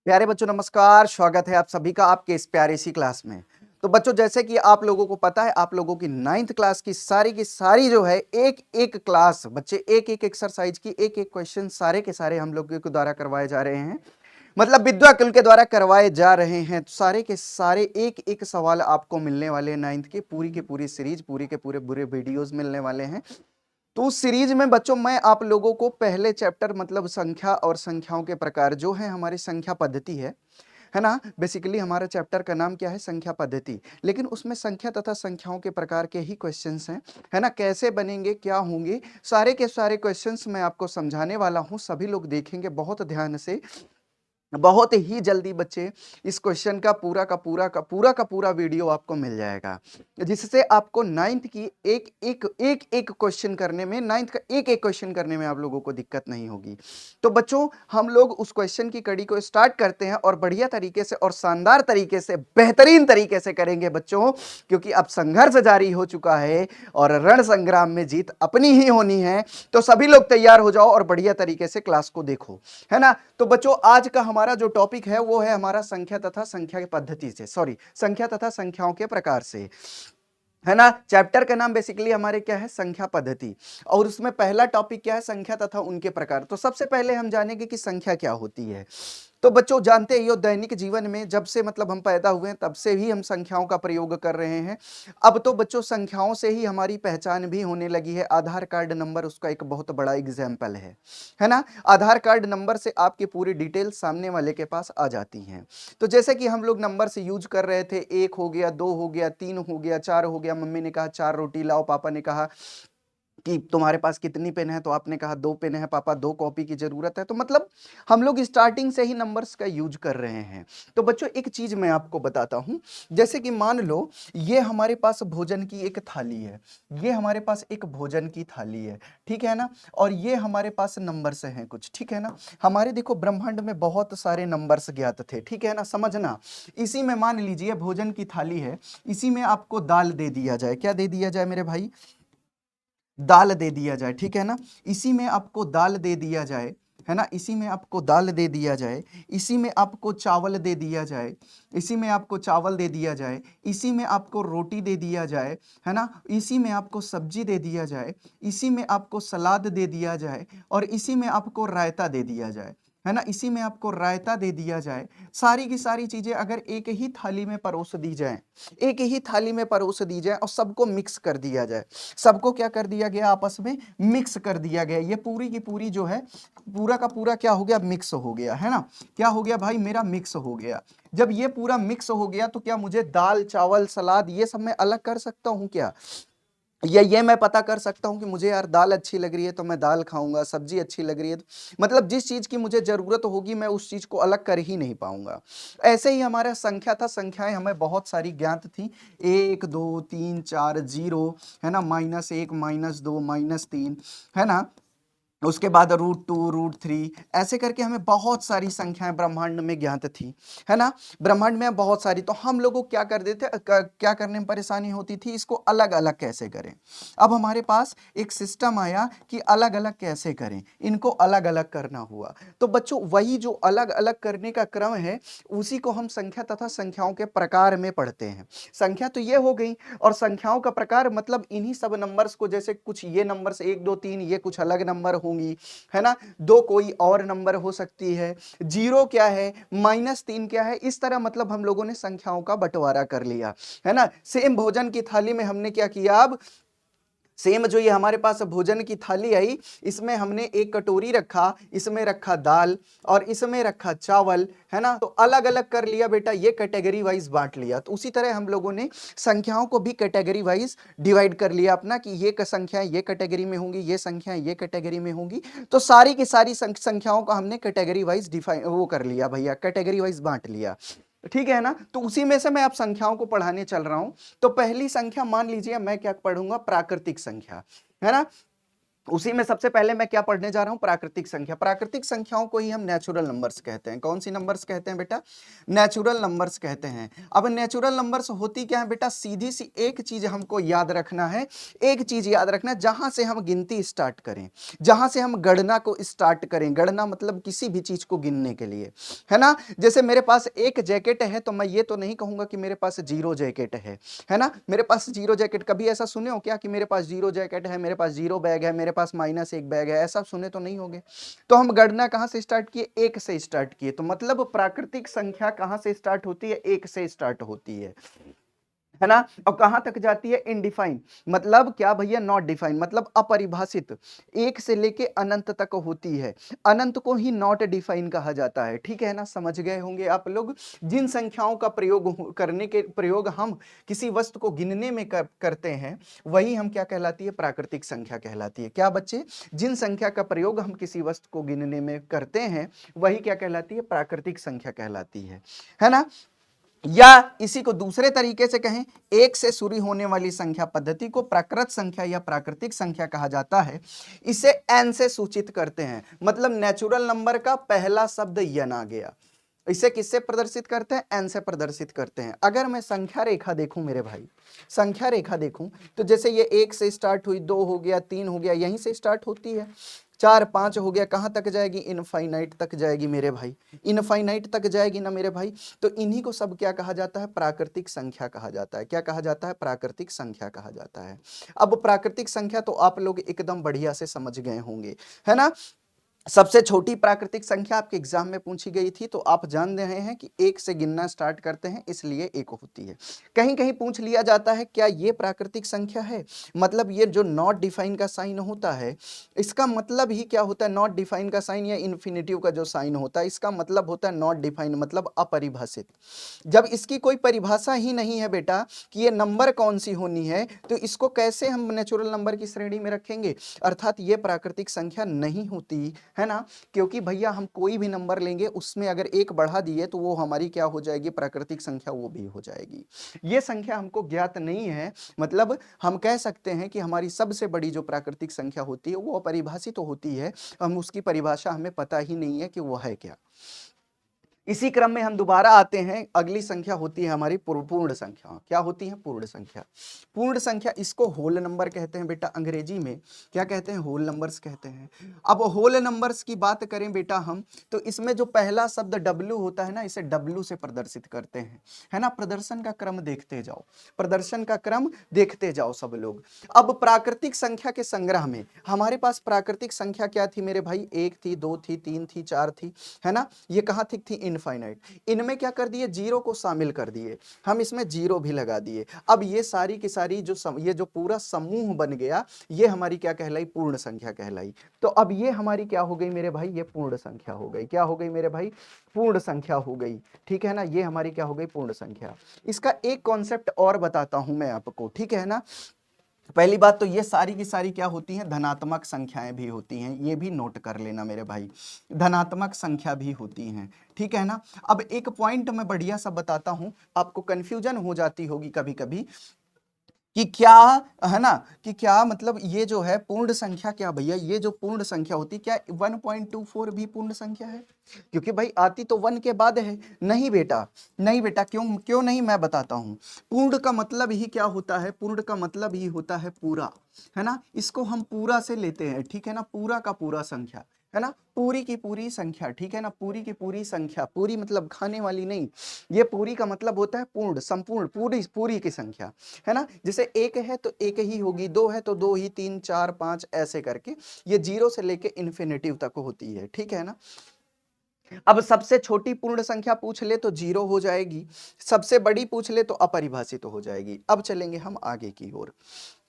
प्यारे बच्चों नमस्कार, स्वागत है आप सभी का आपके इस प्यारी सी क्लास में। तो बच्चों जैसे कि आप लोगों को पता है आप लोगों की 9th क्लास की सारी जो है एक-एक क्लास बच्चे एक-एक एक्सरसाइज की एक-एक क्वेश्चन सारे के सारे हम लोगों के द्वारा करवाए जा रहे हैं। मतलब विद्या कुल के द्वारा करवाए जा रहे हैं। तो सारे के सारे एक-एक सवाल आपको मिलने वाले हैं 9th के पूरी की पूरी सीरीज, पूरी के पूरे बुरे वीडियोस मिलने वाले हैं। तो उस सीरीज में बच्चों मैं आप लोगों को पहले चैप्टर मतलब संख्या और संख्याओं के प्रकार जो है हमारी संख्या पद्धति है ना? बेसिकली हमारा चैप्टर का नाम क्या है? संख्या पद्धति। लेकिन उसमें संख्या तथा संख्याओं के प्रकार के ही क्वेश्चंस हैं, है ना? कैसे बनेंगे, क्या होंगे? सारे के सारे क्वेश्चंस मैं आपको समझाने वाला हूँ, सभी लोग देखेंगे बहुत ध्यान से। बहुत ही जल्दी बच्चे इस क्वेश्चन का पूरा वीडियो आपको मिल जाएगा, जिससे आपको 9th की एक-एक क्वेश्चन करने में 9th का एक-एक क्वेश्चन करने में आप लोगों को दिक्कत नहीं होगी। तो बच्चों हम लोग उस क्वेश्चन की कड़ी को स्टार्ट करते हैं और बढ़िया तरीके से और शानदार तरीके से, बेहतरीन तरीके से करेंगे बच्चों, क्योंकि अब संघर्ष जारी हो चुका है और रण संग्राम में जीत अपनी ही होनी है। तो सभी लोग तैयार हो जाओ और बढ़िया तरीके से क्लास को देखो, है ना? तो बच्चों आज का हमारा जो टॉपिक है वो है हमारा संख्या तथा संख्या की पद्धति से, सॉरी संख्या तथा संख्याओं के प्रकार से, है ना? चैप्टर का नाम बेसिकली हमारे क्या है? संख्या पद्धति। और उसमें पहला टॉपिक क्या है? संख्या तथा उनके प्रकार। तो सबसे पहले हम जानेंगे कि संख्या क्या होती है। तो बच्चों जानते ही हो दैनिक जीवन में जब से मतलब हम पैदा हुए हैं तब से ही हम संख्याओं का प्रयोग कर रहे हैं। अब तो बच्चों संख्याओं से ही हमारी पहचान भी होने लगी है। आधार कार्ड नंबर उसका एक बहुत बड़ा एग्जाम्पल है ना? आधार कार्ड नंबर से आपकी पूरी डिटेल सामने वाले के पास आ जाती हैं। तो जैसे कि हम लोग नंबर से यूज कर रहे थे, 1 हो गया, 2 हो गया, 3 हो गया, 4 हो गया, मम्मी ने कहा 4 रोटी लाओ, पापा ने कहा कि तुम्हारे पास कितनी पेन है? तो आपने कहा 2 पेन है पापा, 2 कॉपी की ज़रूरत है। तो मतलब हम लोग स्टार्टिंग से ही नंबर्स का यूज़ कर रहे हैं। तो बच्चों एक चीज़ मैं आपको बताता हूँ, जैसे कि मान लो ये हमारे पास भोजन की एक थाली है, ये हमारे पास एक भोजन की थाली है, ठीक है ना? और ये हमारे पास नंबर्स हैं कुछ, ठीक है ना? हमारे देखो ब्रह्मांड में बहुत सारे नंबर्स ज्ञात थे, ठीक है ना? समझना, इसी में मान लीजिए भोजन की थाली है, इसी में आपको दाल दे दिया जाए, क्या दे दिया जाए मेरे भाई? दाल दे दिया जाए, ठीक है ना? इसी में आपको दाल दे दिया जाए, है ना? इसी में आपको दाल दे दिया जाए, इसी में आपको चावल दे दिया जाए, इसी में आपको चावल दे दिया जाए, इसी में आपको रोटी दे दिया जाए, है ना? इसी में आपको सब्जी दे दिया जाए, इसी में आपको सलाद दे दिया जाए और इसी में आपको रायता दे दिया जाए, है ना? इसी में आपको रायता दे दिया जाए। सारी की सारी चीज़ें अगर एक ही थाली में परोस दी जाएँ, एक ही थाली में परोस दी जाए और सबको मिक्स कर दिया जाए। सबको क्या कर दिया गया? आपस में मिक्स कर दिया गया। ये पूरी की पूरी जो है पूरा का पूरा क्या हो गया? मिक्स हो गया, है ना? क्या हो गया भाई? मेरा मिक्स हो गया। जब ये पूरा मिक्स हो गया तो क्या मुझे दाल, चावल, सलाद ये सब मैं अलग कर सकता हूँ क्या? या ये मैं पता कर सकता हूँ कि मुझे यार दाल अच्छी लग रही है तो मैं दाल खाऊँगा, सब्ज़ी अच्छी लग रही है तो मतलब जिस चीज़ की मुझे ज़रूरत होगी मैं उस चीज़ को अलग कर ही नहीं पाऊँगा। ऐसे ही हमारा संख्या था, संख्याएँ हमें बहुत सारी ज्ञात थी। 1, 2, 3, 4, 0 है ना? -1, -2, -3 है ना? उसके बाद √2, √3 ऐसे करके हमें बहुत सारी संख्याएँ ब्रह्मांड में ज्ञात थी, है ना? ब्रह्मांड में बहुत सारी, तो हम लोगों को क्या कर देते क्या करने में परेशानी होती थी? इसको अलग-अलग कैसे करें? अब हमारे पास एक सिस्टम आया कि अलग-अलग कैसे करें? इनको अलग-अलग करना हुआ। तो बच्चों वही जो अलग-अलग करने का क्रम है, उसी को हम संख्या तथा संख्याओं के प्रकार में पढ़ते हैं। संख्या तो ये हो गई और संख्याओं का प्रकार मतलब इन्हीं सब नंबर्स को, जैसे कुछ ये नंबर्स 1, 2, 3 ये कुछ अलग नंबर होंगी, है ना? 2 कोई और नंबर हो सकती है, 0 क्या है, -3 क्या है, इस तरह मतलब हम लोगों ने संख्याओं का बंटवारा कर लिया, है ना? सेम भोजन की थाली में हमने क्या किया? अब सेम जो ये हमारे पास भोजन की थाली आई, इसमें हमने एक कटोरी रखा, इसमें रखा दाल और इसमें रखा चावल, है ना? तो अलग-अलग कर लिया बेटा, ये कैटेगरी वाइज बाँट लिया। तो उसी तरह हम लोगों ने संख्याओं को भी कैटेगरी वाइज डिवाइड कर लिया अपना कि ये संख्याएँ ये कैटेगरी में होंगी, ये संख्याएँ ये कैटेगरी में होंगी। तो सारी की सारी संख्याओं को हमने कैटेगरी वाइज वो कर लिया भैया, कैटेगरी वाइज बाँट लिया। ठीक है ना? तो उसी में से मैं अब संख्याओं को पढ़ाने चल रहा हूँ। तो पहली संख्या मान लीजिए मैं क्या पढ़ूंगा? प्राकृतिक संख्या, है ना? उसी में सबसे पहले मैं क्या पढ़ने जा रहा हूं, प्राकृतिक संख्या। प्राकृतिक संख्याओं को ही हम नेचुरल नंबर्स कहते हैं। कौन सी नंबर्स कहते हैं बेटा, नेचुरल नंबर्स कहते हैं। अब नेचुरल नंबर्स होती क्या है बेटा, सीधी सी एक चीज हमको याद रखना है, एक चीज याद रखना है, जहां से हम गिनती स्टार्ट करें, जहां से हम गणना को स्टार्ट करें, गणना मतलब किसी भी चीज को गिनने के लिए, है ना। जैसे मेरे पास एक जैकेट है तो मैं ये तो नहीं कहूंगा कि मेरे पास 0 जैकेट है ना। मेरे पास 0 जैकेट, कभी ऐसा सुने हो क्या कि मेरे पास 0 जैकेट है, मेरे पास 0 बैग है, मेरे पास -1 बैग है, ऐसा सुने तो नहीं होंगे। तो हम गणना कहां से स्टार्ट किए, 1 से स्टार्ट किए। तो मतलब प्राकृतिक संख्या कहां से स्टार्ट होती है, 1 से स्टार्ट होती है ना। और कहां तक जाती है, इनडिफाइन, मतलब क्या भैया, नॉट डिफाइन, मतलब अपरिभाषित, 1 से लेके अनंत तक होती है। अनंत को ही नॉट डिफाइन कहा जाता है, ठीक है ना। समझ गए होंगे आप लोग। जिन संख्याओं का प्रयोग हम किसी वस्तु को गिनने में करते हैं, वही हम क्या कहलाती है, प्राकृतिक संख्या कहलाती है। क्या बच्चे, जिन संख्या का प्रयोग हम किसी वस्तु को गिनने में करते हैं, वही क्या कहलाती है, प्राकृतिक संख्या कहलाती है ना। या इसी को दूसरे तरीके से कहें, 1 से शुरू होने वाली संख्या पद्धति को प्राकृत संख्या या प्राकृतिक संख्या कहा जाता है। इसे n से सूचित करते हैं, मतलब नेचुरल नंबर का पहला शब्द यन आ गया। इसे किससे प्रदर्शित करते हैं, n से प्रदर्शित करते हैं। अगर मैं संख्या रेखा देखूं मेरे भाई, संख्या रेखा देखूं, तो जैसे ये 1 से स्टार्ट हुई, 2 हो गया, 3 हो गया, यहीं से स्टार्ट होती है। 4 5 हो गया, कहां तक जाएगी, इनफाइनाइट तक जाएगी मेरे भाई, इनफाइनाइट तक जाएगी ना मेरे भाई। तो इन्हीं को सब क्या कहा जाता है, प्राकृतिक संख्या कहा जाता है। क्या कहा जाता है, प्राकृतिक संख्या कहा जाता है। अब प्राकृतिक संख्या तो आप लोग एकदम बढ़िया से समझ गए होंगे, है ना। सबसे छोटी प्राकृतिक संख्या आपके एग्जाम में पूछी गई थी, तो आप जान रहे हैं कि 1 से गिनना स्टार्ट करते हैं, इसलिए 1 होती है। कहीं कहीं पूछ लिया जाता है, क्या ये प्राकृतिक संख्या है, मतलब ये जो नॉट डिफाइन का साइन होता है, इसका मतलब ही क्या होता है, नॉट डिफाइन का साइन या इन्फिनिटिव का जो साइन होता है, इसका मतलब होता है नॉट डिफाइन, मतलब अपरिभाषित। जब इसकी कोई परिभाषा ही नहीं है बेटा कि ये नंबर कौन सी होनी है, तो इसको कैसे हम नेचुरल नंबर की श्रेणी में रखेंगे, अर्थात ये प्राकृतिक संख्या नहीं होती, है ना। क्योंकि भैया हम कोई भी नंबर लेंगे, उसमें अगर 1 बढ़ा दिए तो वो हमारी क्या हो जाएगी, प्राकृतिक संख्या वो भी हो जाएगी। ये संख्या हमको ज्ञात नहीं है, मतलब हम कह सकते हैं कि हमारी सबसे बड़ी जो प्राकृतिक संख्या होती है वो अपरिभाषित तो होती है, हम उसकी परिभाषा हमें पता ही नहीं है कि वो है क्या। इसी क्रम में हम दोबारा आते हैं, अगली संख्या होती है हमारी पूर्ण संख्या। क्या होती है, पूर्ण संख्या। पूर्ण संख्या, इसको होल नंबर कहते हैं बेटा, अंग्रेजी में क्या कहते हैं, होल नंबर्स कहते हैं। अब होल नंबर्स की बात करें बेटा हम, तो इसमें जो पहला शब्द W होता है ना, इसे W से प्रदर्शित करते हैं, है ना। प्रदर्शन का क्रम देखते जाओ, प्रदर्शन का क्रम देखते जाओ सब लोग। अब प्राकृतिक संख्या के संग्रह में हमारे पास प्राकृतिक संख्या क्या थी मेरे भाई, 1 थी, 2 थी, 3 थी, 4 थी, है ना। ये कहां थी इनफाइनाइट। इनमें क्या कर दिए, 0 को शामिल कर दिए, हम इसमें 0 भी लगा दिए। अब ये सारी की सारी ये जो पूरा समूह बन गया, ये हमारी क्या कहलाई, पूर्ण संख्या कहलाई। तो अब ये हमारी क्या हो गई मेरे भाई, ये पूर्ण संख्या हो गई। क्या हो गई मेरे भाई, पूर्ण संख्या हो गई, ठीक है ना। ये हमारी क्या हो गई, पूर्ण संख्या। इसका एक कॉन्सेप्ट और बताता हूं मैं आपको, ठीक है ना। पहली बात तो ये सारी की सारी क्या होती हैं, धनात्मक संख्याएं भी होती हैं, ये भी नोट कर लेना मेरे भाई, धनात्मक संख्या भी होती हैं, ठीक है ना। अब एक पॉइंट मैं बढ़िया सा बताता हूं, आपको कंफ्यूजन हो जाती होगी कभी कभी कि क्या, है ना, कि क्या मतलब ये जो है पूर्ण संख्या, क्या भैया ये जो पूर्ण संख्या होती, क्या 1.24 भी पूर्ण संख्या है, क्योंकि भाई आती तो 1 के बाद है। नहीं बेटा, नहीं बेटा, क्यों क्यों नहीं, मैं बताता हूं। पूर्ण का मतलब ही क्या होता है, पूर्ण का मतलब ही होता है पूरा, है ना। इसको हम पूरा से लेते हैं, ठीक है ना, पूरा का पूरा संख्या, है ना, पूरी की पूरी संख्या, ठीक है ना, पूरी की पूरी संख्या, पूरी मतलब खाने वाली नहीं, ये पूरी का मतलब होता है पूर्ण, संपूर्ण, पूरी पूरी की संख्या, है ना। जैसे 1 है तो 1 ही होगी, 2 है तो 2 ही, 3 4 5 ऐसे करके ये 0 से लेके इन्फिनिटिव तक होती है, ठीक है ना। अब सबसे छोटी पूर्ण संख्या पूछ ले तो 0 हो जाएगी, सबसे बड़ी पूछ ले तो अपरिभाषित हो जाएगी। अब चलेंगे हम आगे की ओर,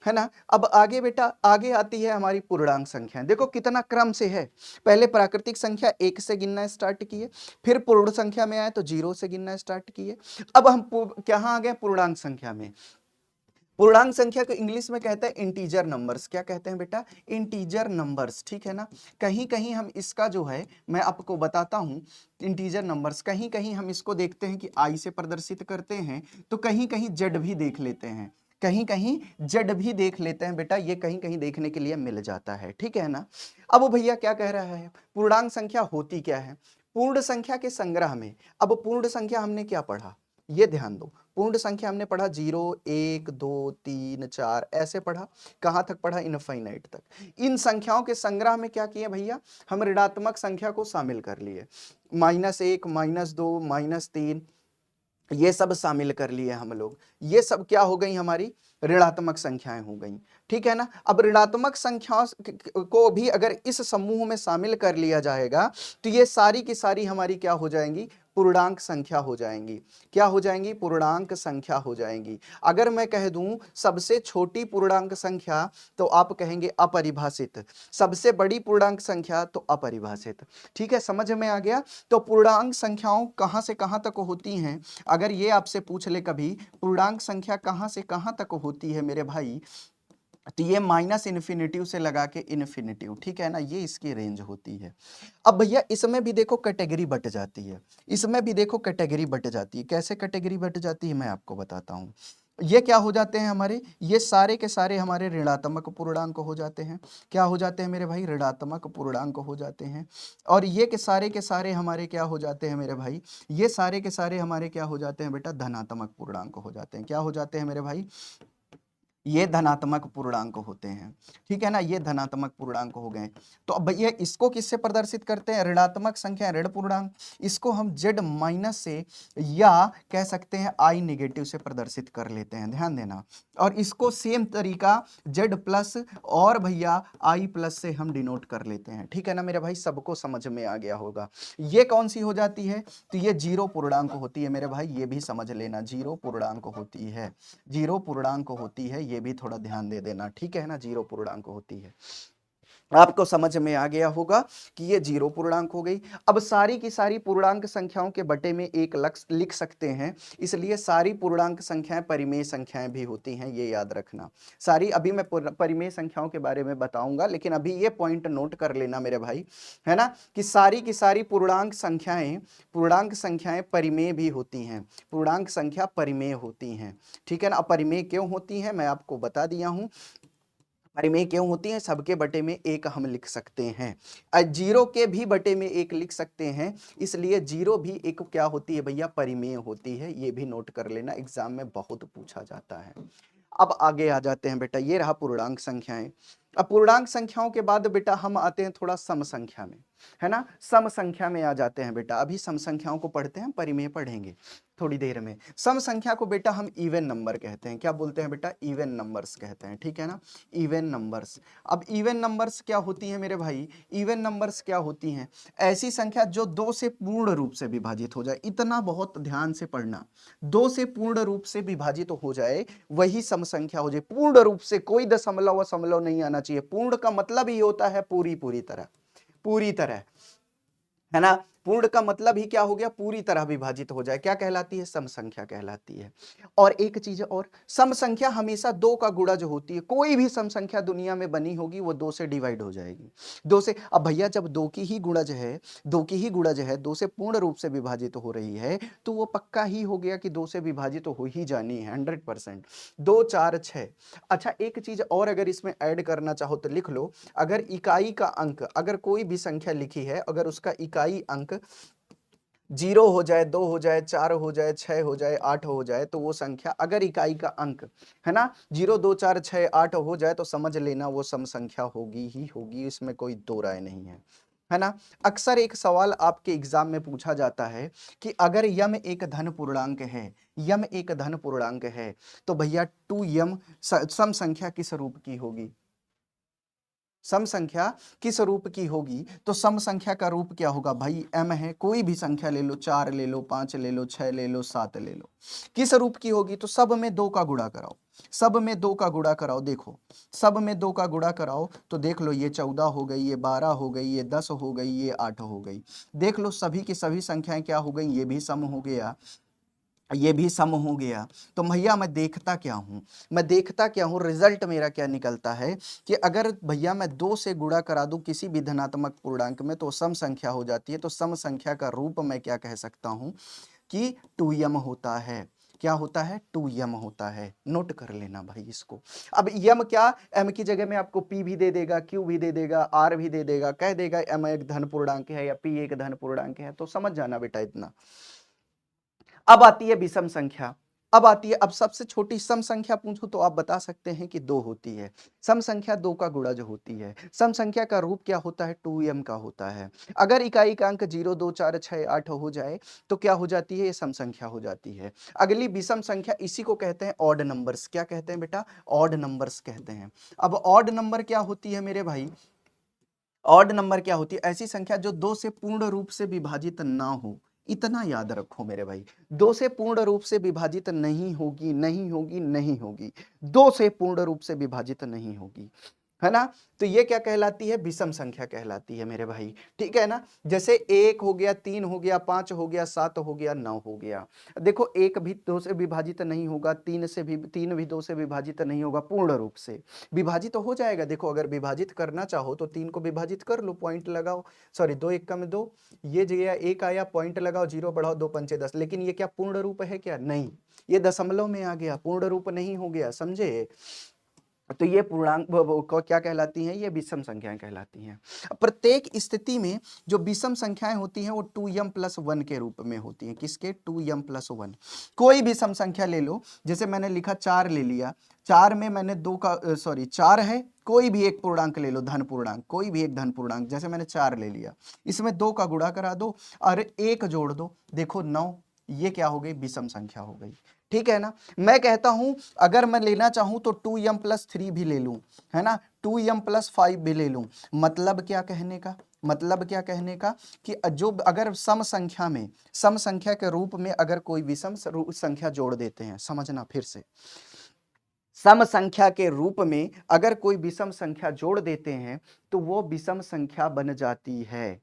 है ना। अब आगे बेटा, आगे आती है हमारी पूर्णांक संख्या। देखो कितना क्रम से है, पहले प्राकृतिक संख्या 1 से गिनना स्टार्ट किए, फिर पूर्ण संख्या में आए तो 0 से गिनना स्टार्ट किए। अब हम कहां आ गए, पूर्णांक संख्या में। पूर्णांक संख्या को इंग्लिश में कहते हैं इंटीजर नंबर्स। क्या कहते हैं बेटा, इंटीजर नंबर्स, ठीक है ना। कहीं कहीं हम इसका जो है, मैं आपको बताता हूं, इंटीजर नंबर्स कहीं कहीं हम इसको देखते हैं कि आई से प्रदर्शित करते हैं, तो कहीं कहीं जेड भी देख लेते हैं। कहीं कहीं जेड भी देख लेते हैं बेटा, ये कहीं कहीं देखने के लिए मिल जाता है, ठीक है ना। अब वो भैया क्या कह रहा है, पूर्णांक संख्या होती क्या है, पूर्ण संख्या के संग्रह में। अब पूर्ण संख्या हमने क्या पढ़ा, ये ध्यान दो, पूर्ण संख्या हमने पढ़ा 0 1 2 3 4 ऐसे पढ़ा, कहां तक पढ़ा, इनफाइनाइट तक। इन संख्याओं के संग्रह में क्या किए भैया, हम ऋणात्मक संख्या को शामिल कर लिए, -1 -2 -3 ये सब शामिल कर लिए हम लोग, ये सब क्या हो गई, हमारी ऋणात्मक संख्याएं हो गई, ठीक है ना। अब ऋणात्मक संख्याओं को भी अगर इस समूह में शामिल कर लिया जाएगा तो ये सारी की सारी हमारी क्या हो जाएंगी, पूर्णांक संख्या हो जाएंगी। क्या हो जाएंगी, पूर्णांक संख्या हो जाएंगी। अगर मैं कह दूं सबसे छोटी पूर्णांक संख्या तो आप कहेंगे अपरिभाषित, सबसे बड़ी पूर्णांक संख्या तो अपरिभाषित, ठीक है, समझ में आ गया। तो पूर्णांक संख्याओं कहां से कहां तक होती हैं, अगर ये आपसे पूछ ले कभी पूर्णांक संख्या कहां से कहां तक होती है मेरे भाई, तो ये माइनस इन्फिनिटिव से लगा के इन्फिनिटिव, ठीक है ना, ये इसकी रेंज होती है। अब भैया इसमें भी देखो कैटेगरी बट जाती है, इसमें भी देखो कैटेगरी बट जाती है, कैसे कैटेगरी बट जाती है मैं आपको बताता हूं। ये क्या हो जाते हैं हमारे, ये सारे के सारे हमारे ऋणात्मक पूर्णांक हो जाते हैं। क्या हो जाते हैं मेरे भाई, ऋणात्मक पूर्णांक हो जाते हैं। और ये के सारे हमारे क्या हो जाते हैं मेरे भाई, ये सारे के सारे हमारे क्या हो जाते हैं बेटा, धनात्मक पूर्णांक हो जाते हैं। क्या हो जाते हैं मेरे भाई, ये धनात्मक पूर्णांक होते हैं, ठीक है ना, ये धनात्मक पूर्णांक हो गए। तो अब भैया इसको किससे प्रदर्शित करते हैं, ऋणात्मक संख्या ऋण पूर्णांक, इसको हम z माइनस से या कह सकते हैं i नेगेटिव से प्रदर्शित कर लेते हैं, ध्यान देना। और इसको सेम तरीका z प्लस और भैया i प्लस से हम डिनोट कर लेते हैं, ठीक है ना मेरे भाई, सबको समझ में आ गया होगा। ये कौन सी हो जाती है, तो ये जीरो पूर्णांक होती है मेरे भाई, ये भी समझ लेना, जीरो पूर्णांक होती है, जीरो पूर्णांक होती है, ये भी थोड़ा ध्यान दे देना, ठीक है ना, जीरो पूर्णांक होती है। आपको समझ में आ गया होगा कि ये जीरो पूर्णांक हो गई। अब सारी की सारी पूर्णांक संख्याओं के बटे में एक लक्ष्य लिख सकते हैं, इसलिए सारी पूर्णांक संख्याएं परिमेय संख्याएं भी होती हैं, ये याद रखना। सारी, अभी मैं परिमेय संख्याओं के बारे में बताऊंगा, लेकिन अभी ये पॉइंट नोट कर लेना मेरे भाई, है ना, कि सारी की सारी पूर्णांक संख्याएं परिमेय भी होती हैं, पूर्णांक संख्या परिमेय होती हैं, ठीक है ना। अपरिमेय क्यों होती हैं मैं आपको बता दिया हूं, परिमेय क्यों होती है, सबके बटे में एक हम लिख सकते हैं, जीरो के भी बटे में एक लिख सकते हैं, इसलिए जीरो भी एक क्या होती है भैया, परिमेय होती है, ये भी नोट कर लेना, एग्जाम में बहुत पूछा जाता है। अब आगे आ जाते हैं बेटा, ये रहा पूर्णांक संख्याएं। अब पूर्णांक संख्याओं के बाद बेटा हम आते हैं थोड़ा सम संख्या में, है ना, सम संख्या में आ जाते हैं बेटा। अभी सम संख्याओं को पढ़ते हैं, परिमेय पढ़ेंगे थोड़ी देर में। सम संख्या को बेटा हम इवन नंबर कहते हैं, क्या बोलते हैं बेटा, इवन नंबर्स कहते हैं, ठीक है ना, इवन नंबर्स। अब इवन नंबर्स क्या होती है मेरे भाई, इवन नंबर्स क्या होती हैं, ऐसी संख्या जो दो से पूर्ण रूप से विभाजित हो जाए, इतना बहुत ध्यान से पढ़ना, दो से पूर्ण रूप से विभाजित हो जाए वही सम संख्या हो जाए, पूर्ण रूप से, कोई दशमलव वशमलव नहीं आना चाहिए। पूर्ण का मतलब ही होता है पूरी, पूरी तरह, पूरी तरह, है ना, पूर्ण का मतलब ही क्या हो गया, पूरी तरह विभाजित हो जाए, क्या कहलाती है, सम संख्या कहलाती है। और एक चीज और, सम संख्या हमेशा दो का गुणा जो होती है, कोई भी सम संख्या दुनिया में बनी होगी वो दो से डिवाइड हो जाएगी, दो से। अब भैया जब दो की ही गुणज है, दो की ही गुणज है, दो से पूर्ण रूप से विभाजित हो रही है, तो वो पक्का ही हो गया कि दो से विभाजित हो ही जानी है, 100%। 2 4 6। अच्छा एक चीज और अगर इसमें ऐड करना चाहो तो लिख लो, अगर इकाई का अंक, अगर कोई भी संख्या लिखी है, अगर उसका इकाई अंक 0 हो जाए, 2 हो जाए, 4 हो जाए, 6 हो जाए, 8 हो जाए, तो वो संख्या, अगर इकाई का अंक, है ना, 0 2 4 6 8 हो जाए तो समझ लेना वो सम संख्या होगी ही होगी, इसमें कोई दो राय नहीं है ना। अक्सर एक सवाल आपके एग्जाम में पूछा जाता है कि अगर यम एक धन पूर्णांक है, यम एक धन पूर्णांक है, तो भैया 2m सम संख्या किस रूप की होगी, सम संख्या किस रूप की होगी, तो सम संख्या का रूप क्या होगा भाई, m है, कोई भी संख्या ले लो, 4 ले लो, 5 ले लो, 6 ले लो, 7 ले लो, किस रूप की होगी, तो सब में 2 का गुणा कराओ, सब में 2 का गुणा कराओ, देखो सब में 2 का गुणा कराओ तो देख लो, ये 14 हो गई, ये 12 हो गई, ये 10 हो गई, ये 8 हो गई, देख लो सभी की सभी संख्याएं क्या हो गई, ये भी सम हो गया, ये भी सम हो गया। तो भैया मैं देखता क्या हूं, मैं देखता क्या हूं, रिजल्ट मेरा क्या निकलता है कि अगर भैया मैं 2 से गुणा करा दूं किसी भी धनात्मक पूर्णांक में तो सम संख्या हो जाती है। तो सम संख्या का रूप मैं क्या कह सकता हूं कि 2m होता है। क्या होता है, 2m होता है। नोट कर लेना भाई इसको। अब m क्या, m की जगह में आपको p भी दे देगा, q भी दे देगा, r भी दे देगा, कह देगा m एक धन पूर्णांक है या p एक धन पूर्णांक है, तो समझ जाना बेटा इतना। अब आती है विषम संख्या। अब आती है, अब सबसे छोटी सम संख्या पूछूं तो आप बता सकते हैं कि 2 होती है। सम संख्या 2 का गुणा जो होती है। सम संख्या का रूप क्या होता है, 2m का होता है। अगर इकाई का अंक 0 2 4 6 8 हो जाए तो क्या हो जाती है, ये सम संख्या हो जाती है। अगली विषम संख्या, इसी को कहते हैं ऑड नंबर्स। क्या कहते हैं बेटा, ऑड नंबर्स कहते हैं। अब ऑड नंबर क्या होती है मेरे भाई, ऑड नंबर क्या होती है, ऐसी संख्या जो 2 से पूर्ण रूप से विभाजित ना हो। इतना याद रखो मेरे भाई, 2 से पूर्ण रूप से विभाजित नहीं होगी, नहीं होगी, नहीं होगी। 2 से पूर्ण रूप से विभाजित नहीं होगी, है ना। तो ये क्या कहलाती है, विषम संख्या कहलाती है मेरे भाई, ठीक है ना। जैसे 1 हो गया, 3 हो गया, 5 हो गया, 7 हो गया, 9 हो गया। देखो 1 भी 2 से विभाजित नहीं होगा, 3 भी 2 से विभाजित नहीं होगा, पूर्ण रूप से विभाजित तो हो जाएगा। देखो अगर विभाजित करना चाहो तो 3 को विभाजित कर लो, पॉइंट लगाओ, सॉरी 2 1 में 2, ये जगह 1 आया, पॉइंट लगाओ, 0 बढ़ाओ, 2 पंचे 10। लेकिन ये क्या पूर्ण रूप है क्या, नहीं, ये दशमलव में आ गया, पूर्ण रूप नहीं हो गया, समझे। तो ये पूर्णांक को क्या कहलाती हैं, ये विषम संख्याएं कहलाती हैं। प्रत्येक स्थिति में जो विषम संख्याएं होती हैं वो 2m प्लस 1 के रूप में होती हैं। किसके, 2m प्लस 1। कोई भी सम संख्या ले लो, जैसे मैंने लिखा 4 ले लिया, 4 में मैंने 2 का सॉरी 4 है, कोई भी एक पूर्णांक ले लो, धन पूर्णांक, कोई भी एक धन पूर्णांक, जैसे मैंने 4 ले लिया, इसमें 2 का गुणा करा दो और 1 जोड़ दो, देखो 9। ये क्या हो गई, विषम संख्या हो गई, ठीक है ना। मैं कहता हूं अगर मैं लेना चाहूं तो 2m प्लस 3 भी ले लूं, है ना, 2m प्लस 5 भी ले लूं। मतलब क्या कहने का, मतलब क्या कहने का कि जो अगर सम संख्या में, सम संख्या के रूप में अगर कोई विषम संख्या जोड़ देते हैं, समझना फिर से, सम संख्या के रूप में अगर कोई विषम संख्या जोड़ देते हैं तो वो विषम संख्या बन जाती है।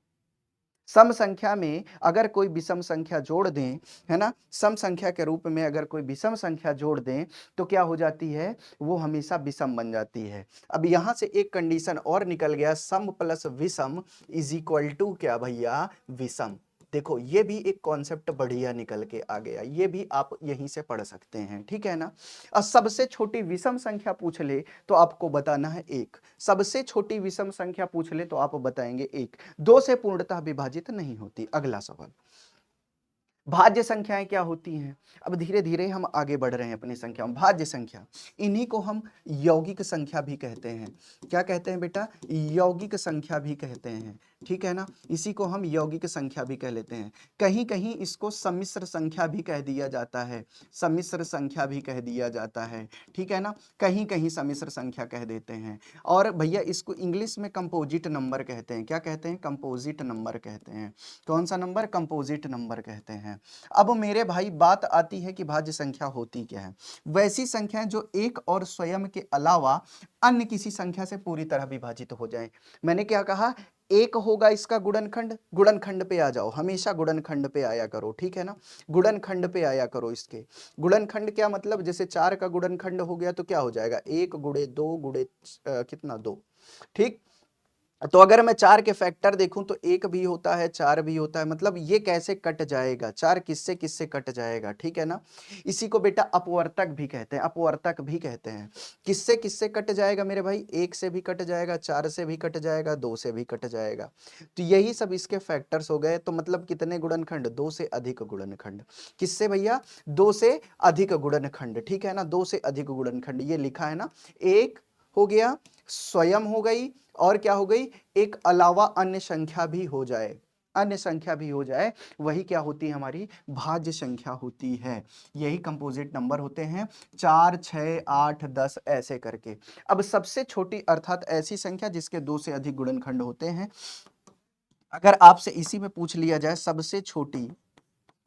सम संख्या में अगर कोई विषम संख्या जोड़ दें, है ना, सम संख्या के रूप में अगर कोई विषम संख्या जोड़ दें तो क्या हो जाती है, वो हमेशा विषम बन जाती है। अब यहां से एक कंडीशन और निकल गया, सम प्लस विषम इज इक्वल टू क्या भैया, विषम। देखो ये भी एक कॉन्सेप्ट बढ़िया निकल के आ गया, ये भी आप यहीं से पढ़ सकते हैं, ठीक है ना। और सबसे छोटी विषम संख्या पूछ ले तो आपको बताना है 1। सबसे छोटी विषम संख्या पूछ ले तो आप बताएंगे 1। 2 से पूर्णतः विभाजित नहीं होती। अगला सवाल, भाज्य संख्याएं क्या होती हैं। अब धीरे धीरे हम आगे बढ़ रहे हैं अपनी संख्याओं। भाज्य संख्या, इन्हीं को हम यौगिक संख्या भी कहते हैं। क्या कहते हैं बेटा, यौगिक संख्या भी कहते हैं, ठीक है ना। इसी को हम यौगिक संख्या भी कह लेते हैं। कहीं कहीं इसको सम्मिश्र संख्या भी कह दिया जाता है, सम्मिश्र संख्या भी कह दिया जाता है, ठीक है ना। कहीं कहीं सम्मिश्र संख्या कह देते हैं। और भैया इसको इंग्लिश में कंपोजिट नंबर कहते हैं। क्या कहते हैं, कंपोजिट नंबर कहते हैं। कौन सा नंबर, कंपोजिट नंबर कहते हैं। अब मेरे भाई बात आती है कि भाज्य संख्या होती क्या है। वैसी संख्याएं जो एक और स्वयं के अलावा अन्य किसी संख्या से पूरी तरह विभाजित हो जाएं। मैंने क्या कहा, एक होगा इसका गुणनखंड, गुणनखंड पे आ जाओ, हमेशा गुणनखंड पे आया करो, ठीक है ना। गुणनखंड पे आया करो इसके। गुणनखंड क्या मतलब, जैसे 4 का गुणनखंड हो गया तो क्या हो जाएगा, 1 गुणे 2 गुणे कितना 2, ठीक। तो अगर मैं 4 के फैक्टर देखूं तो 1 भी होता है, 4 भी होता है। मतलब ये कैसे कट जाएगा, 4 किससे किससे कट जाएगा, ठीक है ना। इसी को बेटा अपवर्तक भी कहते हैं, अपवर्तक भी कहते हैं। किससे किससे कट जाएगा मेरे भाई, 1 से भी कट जाएगा, 4 से भी कट जाएगा, 2 से भी कट जाएगा। तो यही सब इसके फैक्टर्स हो गए। तो मतलब कितने गुणनखंड, 2 से अधिक गुणनखंड। किससे भैया, 2 से अधिक गुणनखंड, ठीक है ना, 2 से अधिक गुणनखंड। ये लिखा है ना, एक हो गया, स्वयं हो गई, और क्या हो गई, एक अलावा अन्य संख्या भी हो जाए, अन्य संख्या भी हो जाए, वही क्या होती है, हमारी भाज्य संख्या होती है। यही कंपोजिट नंबर होते हैं, 4 6 8 10 ऐसे करके। अब सबसे छोटी अर्थात ऐसी संख्या जिसके 2 से अधिक गुणनखंड होते हैं। अगर आपसे इसी में पूछ लिया जाए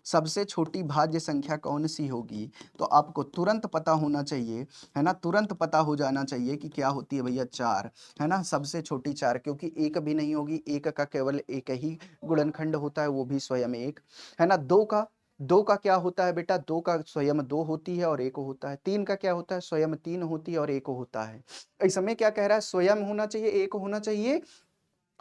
सबसे छोटी भाज्य संख्या कौन सी होगी, तो आपको तुरंत पता होना चाहिए, है ना, तुरंत पता हो जाना चाहिए कि क्या होती है भैया, 4, है ना। सबसे छोटी 4, क्योंकि एक भी नहीं होगी, एक का केवल एक ही गुणनखंड होता है, वो भी स्वयं एक, है ना। दो का क्या होता है बेटा, 2 का स्वयं 2 होती है और 1 होता है। 3 का क्या होता है, स्वयं 3 होती है और 1 होता है। इस समय क्या कह रहा है, स्वयं होना चाहिए, 1 होना चाहिए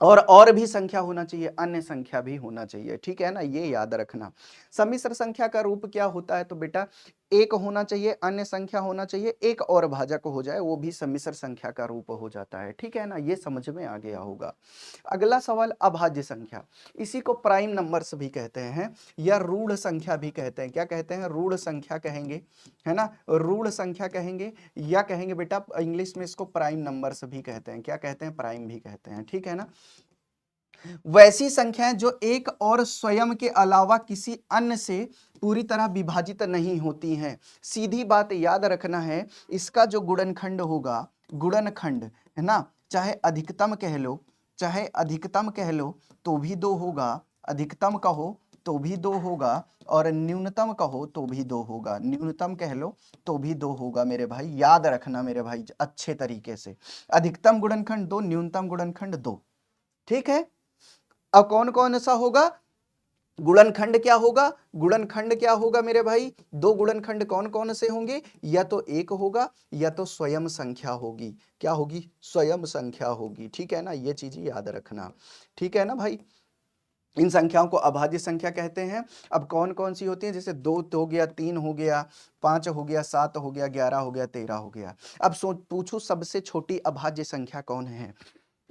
और भी संख्या होना चाहिए, अन्य संख्या भी होना चाहिए, ठीक है ना, ये याद रखना। सम्मिश्र संख्या का रूप क्या होता है, तो बेटा एक होना चाहिए, अन्य संख्या होना चाहिए, एक और भाजक हो जाए, वो भी सम्मिश्र संख्या का रूप हो जाता है, ठीक है ना, ये समझ में आ गया होगा। अगला सवाल अभाज्य संख्या, इसी को प्राइम नंबर्स भी कहते हैं या रूढ़ संख्या भी कहते हैं। क्या कहते हैं, रूढ़ संख्या कहेंगे, है ना, रूढ़ संख्या कहेंगे, या कहेंगे बेटा इंग्लिश में इसको प्राइम नंबर्स भी कहते हैं। क्या कहते हैं, प्राइम भी कहते हैं, ठीक है ना। वैसी संख्याएं जो एक और स्वयं के अलावा किसी अन्य से पूरी तरह विभाजित नहीं होती हैं। सीधी बात याद रखना है, इसका जो गुणनखंड होगा, गुणनखंड, है ना, चाहे अधिकतम कह लो, चाहे अधिकतम कह लो तो भी दो होगा, अधिकतम कहो तो भी दो होगा, और न्यूनतम कहो तो भी दो होगा, न्यूनतम कह लो तो भी दो होगा मेरे भाई, याद रखना मेरे भाई अच्छे तरीके से। अधिकतम गुणनखंड दो, न्यूनतम गुणनखंड दो, ठीक है। अब कौन कौन सा होगा, गुणनखंड क्या होगा, गुणनखंड क्या होगा मेरे भाई, दो गुणनखंड कौन कौन से होंगे, या तो एक होगा या तो स्वयं संख्या होगी। क्या होगी, स्वयं संख्या होगी, ठीक है ना, ये चीज याद रखना, ठीक है ना भाई। इन संख्याओं को अभाज्य संख्या कहते हैं। अब कौन कौन सी होती है, जैसे 2 हो गया, 3 हो गया, 5 हो गया, 7 हो गया, 11 हो गया, 13 हो गया। अब सोच पूछू सबसे छोटी अभाज्य संख्या कौन है।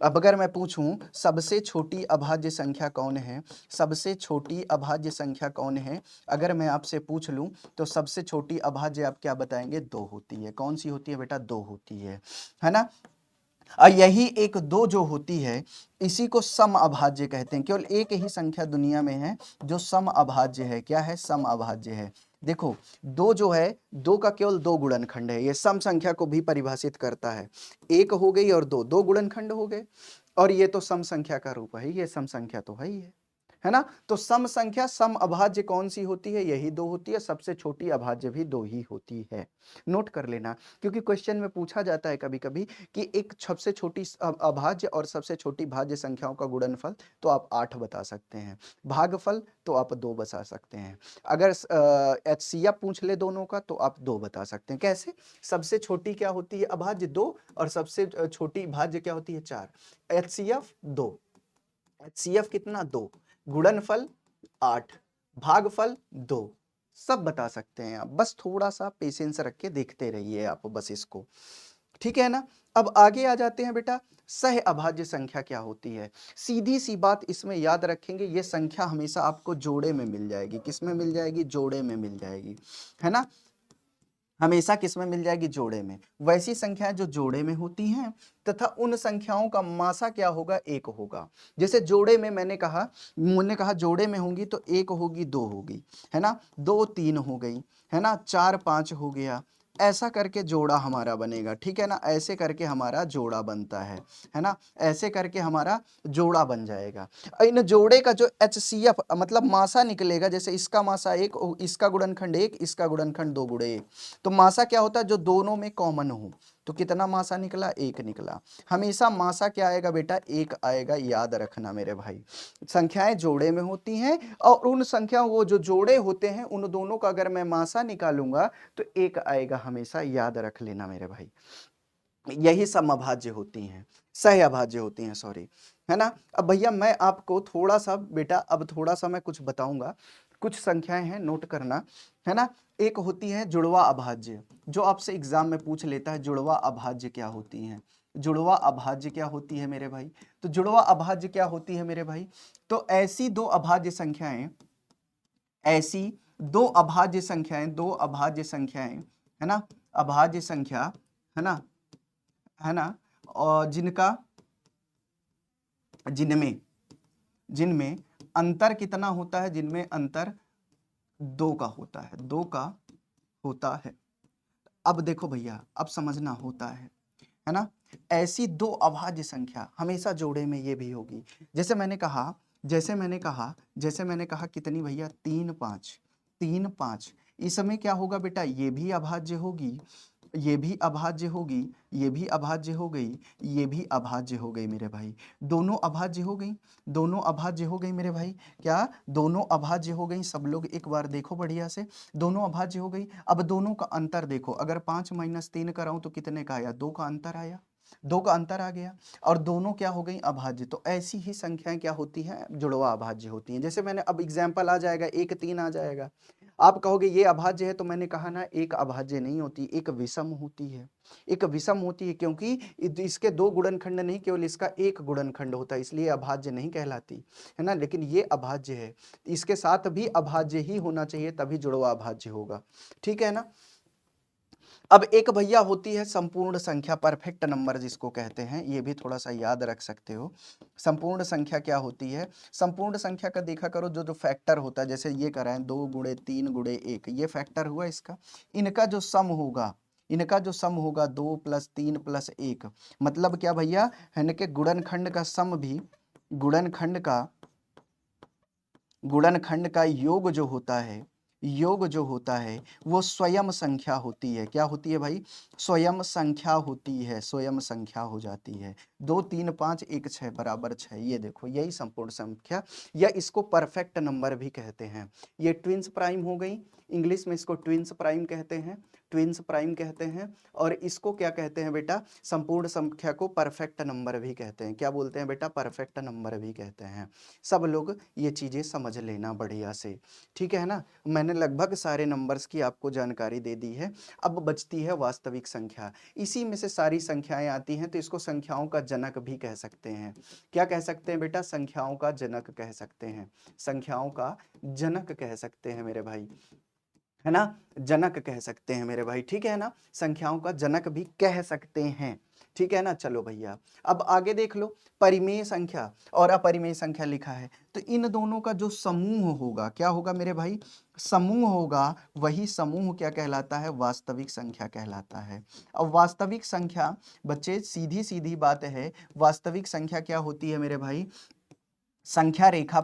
अब अगर मैं पूछूं सबसे छोटी अभाज्य संख्या कौन है, सबसे छोटी अभाज्य संख्या कौन है, अगर मैं आपसे पूछ लूं तो सबसे छोटी अभाज्य आप क्या बताएंगे, 2 होती है। कौन सी होती है बेटा, 2 होती है ना। और यही एक 2 जो होती है, इसी को सम अभाज्य कहते हैं। केवल एक ही संख्या दुनिया में है जो सम अभाज्य है। क्या है, सम अभाज्य है। देखो 2 जो है, 2 का केवल 2 गुणनखंड है, ये सम संख्या को भी परिभाषित करता है। एक हो गई और 2, 2 गुणनखंड हो गए, और ये तो सम संख्या का रूप है, ये सम संख्या तो है ना। तो सम संख्या सम अभाज्य कौन सी होती है, यही 2 होती है। सबसे छोटी अभाज्य भी 2 ही होती है, नोट कर लेना, क्योंकि क्वेश्चन में पूछा जाता है कभी कभी कि एक सबसे छोटी अभाज्य और सबसे छोटी भाज्य संख्याओं का गुणनफल, तो आप 8 बता सकते हैं, भागफल तो आप 2 बता सकते हैं। अगर HCF पूछ ले दोनों का तो आप 2 बता सकते हैं। कैसे, सबसे छोटी क्या होती है अभाज्य 2, और सबसे छोटी भाज्य क्या होती है 4। HCF 2, HCF कितना 2, गुणनफल 8, भागफल 2, सब बता सकते हैं आप। बस थोड़ा सा पेशेंस रख के देखते रहिए आप बस इसको, ठीक है ना। अब आगे आ जाते हैं बेटा, सह अभाज्य संख्या क्या होती है। सीधी सी बात इसमें याद रखेंगे, ये संख्या हमेशा आपको जोड़े में मिल जाएगी। किस में मिल जाएगी, जोड़े में मिल जाएगी, है ना, हमेशा किस में मिल जाएगी, जोड़े में। वैसी संख्याएं जो जोड़े में होती हैं तथा उन संख्याओं का मासा क्या होगा, 1 होगा। जैसे जोड़े में मैंने कहा जोड़े में होंगी तो 1 होगी, 2 होगी, है ना, 2 3 हो गई, है ना, 4 5 हो गया, ऐसा करके जोड़ा हमारा बनेगा, ठीक है ना, ऐसे करके हमारा जोड़ा बनता है ना, ऐसे करके हमारा जोड़ा बन जाएगा। इन जोड़े का जो HCF मतलब मासा निकलेगा, जैसे इसका मासा 1, इसका गुणनखंड 1, इसका गुणनखंड 2 गुणे 1, तो मासा क्या होता है, जो दोनों में कॉमन हो। तो कितना मासा निकला, 1 निकला। हमेशा मासा क्या आएगा बेटा, 1 आएगा, याद रखना मेरे भाई। संख्याएं जोड़े में होती हैं, और उन संख्याओं वो जो जोड़े होते हैं उन दोनों का अगर मैं मासा निकालूंगा तो 1 आएगा, हमेशा याद रख लेना मेरे भाई। यही समअभाज्य होती हैं, सह अभाज्य होती हैं, सॉरी, है ना। अब भैया मैं आपको थोड़ा सा बेटा, अब थोड़ा सा मैं कुछ बताऊंगा, कुछ संख्याएं हैं, नोट करना, है ना। एक होती है जुड़वा अभाज्य, जो आपसे एग्जाम में पूछ लेता है, जुड़वा अभाज्य क्या होती है, जुड़वा अभाज्य क्या होती है मेरे भाई। तो जुड़वा अभाज्य क्या होती है मेरे भाई, तो ऐसी दो अभाज्य संख्याएं, ऐसी दो अभाज्य संख्याएं, दो अभाज्य संख्याएं, है ना, अभाज्य संख्या, है ना, है ना, और जिनमें जिनमें अंतर कितना होता है, जिनमें अंतर 2 का होता है, 2 का होता है। अब देखो भैया, अब समझना होता है ना। ऐसी दो अभाज्य संख्या हमेशा जोड़े में ये भी होगी। जैसे मैंने कहा कितनी भैया, 3 5, 3 5। इसमें क्या होगा बेटा, ये भी अभाज्य होगी, ये भी अभाज्य होगी, ये भी अभाज्य हो गई, ये भी अभाज्य हो गई मेरे भाई। दोनों अभाज्य हो गई, दोनों अभाज्य हो गई मेरे भाई। क्या, दोनों अभाज्य हो गई। सब लोग एक बार देखो बढ़िया से, दोनों अभाज्य हो गई। अब दोनों का अंतर देखो, अगर 5 - 3 कराऊं तो कितने का आया, 2 का अंतर आया, दो का अंतर आ गया और दोनों क्या हो गई अभाज्य। तो ऐसी ही संख्याएं क्या होती हैं जुड़वा अभाज्य होती हैं। जैसे मैंने अब एग्जाम्पल आ जाएगा 1 3 आ जाएगा, आप कहोगे ये अभाज्य है, तो मैंने कहा ना एक अभाज्य नहीं होती, एक विषम होती है। एक विषम होती है क्योंकि इसके दो गुणनखंड नहीं, केवल इसका एक गुणनखंड होता है, इसलिए अभाज्य नहीं कहलाती है ना। लेकिन ये अभाज्य है, इसके साथ भी अभाज्य ही होना चाहिए तभी जुड़वा अभाज्य होगा, ठीक है ना। अब एक भैया होती है संपूर्ण संख्या, परफेक्ट नंबर जिसको कहते हैं, ये भी थोड़ा सा याद रख सकते हो। संपूर्ण संख्या क्या होती है, संपूर्ण संख्या का देखा करो जो जो फैक्टर होता है, जैसे ये करें 2 गुणे 3 गुणे 1, ये फैक्टर हुआ इसका। इनका जो सम होगा, इनका जो सम होगा 2 + 3 + 1, मतलब क्या भैया, इनके गुणनखंड का सम भी, गुणनखंड का योग जो होता है, योग जो होता है वो स्वयं संख्या होती है। क्या होती है भाई, स्वयं संख्या होती है, स्वयं संख्या हो जाती है। 2 3 5 1 6 बराबर 6, ये देखो यही संपूर्ण संख्या, या इसको परफेक्ट नंबर भी कहते हैं। ये ट्विंस प्राइम हो गई, इंग्लिश में इसको ट्विंस प्राइम कहते हैं, ट्विंस प्राइम कहते हैं। और इसको क्या कहते हैं बेटा, संपूर्ण संख्या को परफेक्ट नंबर भी कहते हैं। क्या बोलते हैं बेटा, परफेक्ट नंबर भी कहते हैं। सब लोग ये चीजें समझ लेना बढ़िया से, ठीक है ना। मैंने लगभग सारे नंबर्स की आपको जानकारी दे दी है। अब बचती है वास्तविक संख्या, इसी में से सारी संख्याएं आती हैं, तो इसको संख्याओं का जनक भी कह सकते हैं। क्या कह सकते हैं बेटा, संख्याओं का जनक कह सकते हैं, संख्याओं का जनक कह सकते हैं मेरे भाई, है ना, जनक कह सकते हैं मेरे भाई, ठीक है ना, संख्याओं का जनक भी कह सकते हैं, ठीक है ना। चलो भैया अब आगे देख लो, परिमेय संख्या और अपरिमेय संख्या लिखा है, तो इन दोनों का जो समूह होगा, क्या होगा मेरे भाई, समूह होगा, वही समूह क्या कहलाता है, वास्तविक संख्या कहलाता है। अब वास्तविक संख्या बच्चे सीधी सीधी बात है, वास्तविक संख्या क्या होती है मेरे भाई, संख्या रेखा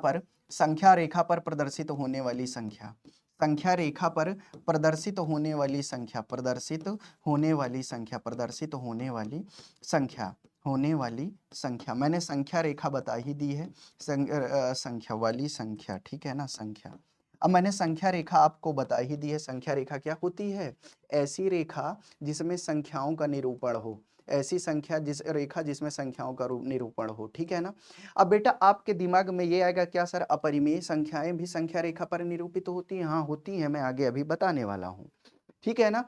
पर प्रदर्शित होने वाली संख्या, संख्या रेखा पर प्रदर्शित होने वाली संख्या, प्रदर्शित होने वाली संख्या, प्रदर्शित होने वाली संख्या, होने वाली संख्या। मैंने संख्या रेखा बता ही दी है, संख्या वाली संख्या, ठीक है ना, संख्या। अब मैंने संख्या रेखा आपको बता ही दी है, संख्या रेखा क्या होती है, ऐसी रेखा जिसमें संख्याओं का निरूपण हो, ऐसी संख्या जिस रेखा जिसमें संख्याओं का निरूपण हो, ठीक है ना। अब बेटा आपके दिमाग में ये आएगा, क्या सर अपरिमेय संख्याएं भी संख्या रेखा पर निरूपित होती हैं, हाँ होती हैं, मैं आगे अभी बताने वाला हूं, ठीक है ना।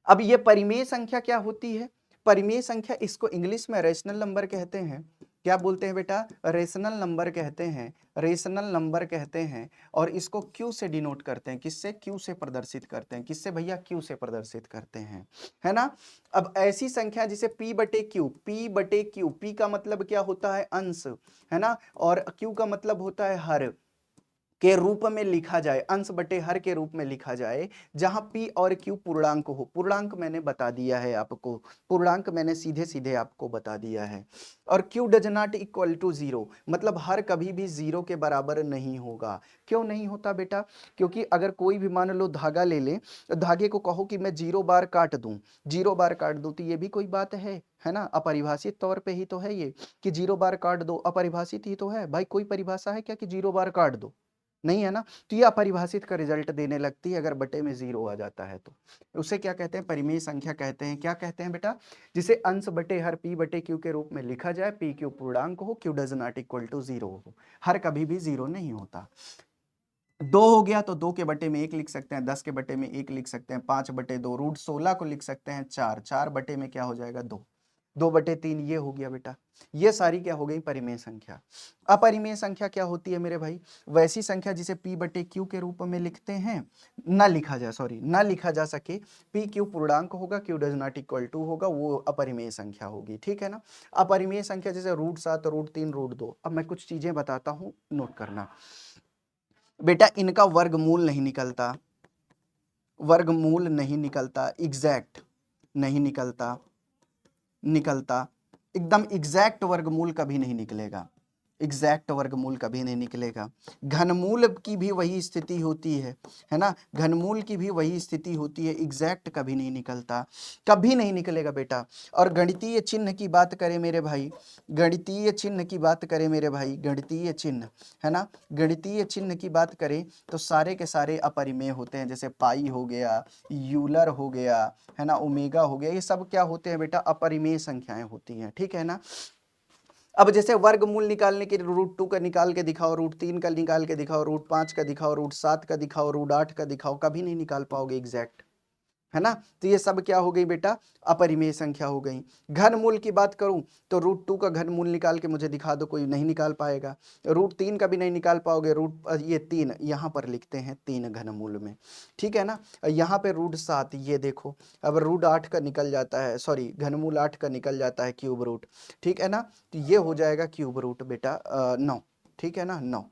अब ये परिमेय संख्या क्या होती है, परिमेय संख्या इसको इंग्लिश में रेशनल नंबर कहते हैं। क्या बोलते हैं बेटा, रेशनल नंबर कहते हैं, रेशनल नंबर कहते हैं। और इसको क्यू से डिनोट करते हैं, किससे, क्यू से प्रदर्शित करते हैं, किससे भैया, क्यू से प्रदर्शित करते हैं, है ना। अब ऐसी संख्या जिसे p/q, p/q, p का मतलब क्या होता है, अंश, है ना, और q का मतलब होता है हर, के रूप में लिखा जाए, अंश बटे हर के रूप में लिखा जाए, जहां p और q पूर्णांक हो। पूर्णांक मैंने बता दिया है आपको, पूर्णांक मैंने सीधे सीधे आपको बता दिया है। और q does not equal to 0, मतलब हर कभी भी 0 के बराबर नहीं होगा। क्यों नहीं होता बेटा, क्योंकि अगर कोई भी मान लो धागा ले ले, धागे को कहो कि मैं 0 बार काट दूं, 0 बार काट दूं, तो ये भी कोई बात है ना, अपरिभाषित तौर पे ही तो है ये, कि 0 बार काट दो, अपरिभाषित ही तो है भाई। कोई परिभाषा है क्या कि 0 बार काट दो, नहीं है ना। तो ये अपरिभाषित का रिजल्ट देने लगती है अगर बटे में 0 आ जाता है तो। उसे क्या कहते हैं, परिमेय संख्या कहते हैं। क्या कहते हैं बेटा, जिसे अंश बटे हर p/q के रूप में लिखा जाए, p/q पूर्णांक हो, q does not equal to 0 हो, हर कभी भी 0 नहीं होता। 2 हो गया तो 2 के बटे में 1 लिख सकते हैं, 10 के बटे में 1 लिख सकते हैं, 5/2, रूट 16 को लिख सकते हैं 4, 4 बटे में क्या हो जाएगा 2, 2/3, ये हो गया बेटा। ये सारी क्या हो गई, परिमेय संख्या। अपरिमेय संख्या क्या होती है मेरे भाई, वैसी संख्या जिसे p/q के रूप में लिखते हैं, ना लिखा जाए, सॉरी ना लिखा जा सके, p/q पूर्णांक होगा, q does not equal to होगा, वो अपरिमेय संख्या होगी, ठीक है ना। अपरिमेय संख्या जैसे √7, √3, √2। अब मैं कुछ चीजें बताता हूं, नोट करना बेटा। इनका वर्गमूल नहीं निकलता, वर्गमूल नहीं निकलता, एग्जैक्ट नहीं निकलता, एकदम एग्जैक्ट वर्गमूल कभी नहीं निकलेगा, एग्जैक्ट वर्गमूल कभी नहीं निकलेगा। घनमूल की भी वही स्थिति होती है ना, घनमूल की भी वही स्थिति होती है, एग्जैक्ट कभी नहीं निकलता, कभी नहीं निकलेगा बेटा। और गणितीय चिन्ह की बात करें मेरे भाई, गणितीय चिन्ह की बात करें मेरे भाई, गणितीय चिन्ह है ना, गणितीय चिन्ह की बात करें तो सारे के सारे अपरिमेय होते हैं, जैसे पाई हो गया, यूलर हो गया, है ना, ओमेगा हो गया, ये सब क्या होते हैं बेटा, अपरिमेय संख्याएं होती हैं, ठीक है ना। अब जैसे वर्गमूल निकालने के √2 का निकाल के दिखाओ, √3 का निकाल के दिखाओ, √5 का दिखाओ, √7 का दिखाओ, √8 का दिखाओ, कभी नहीं निकाल पाओगे एग्जैक्ट, है ना। तो ये सब क्या हो गई बेटा, अपरिमेय संख्या हो गई। घनमूल की बात करूं तो √2 का घनमूल निकाल के मुझे दिखा दो, कोई नहीं निकाल पाएगा। √3 का भी नहीं निकाल पाओगे, ये 3 यहाँ पर लिखते हैं 3 घनमूल में, ठीक है ना। यहाँ पे √7 ये देखो, अब √8 का निकल जाता है, सॉरी घनमूल 8 का निकल जाता है क्यूब रूट, ठीक है ना। तो ये हो जाएगा क्यूब रूट बेटा 9, ठीक है ना, 9।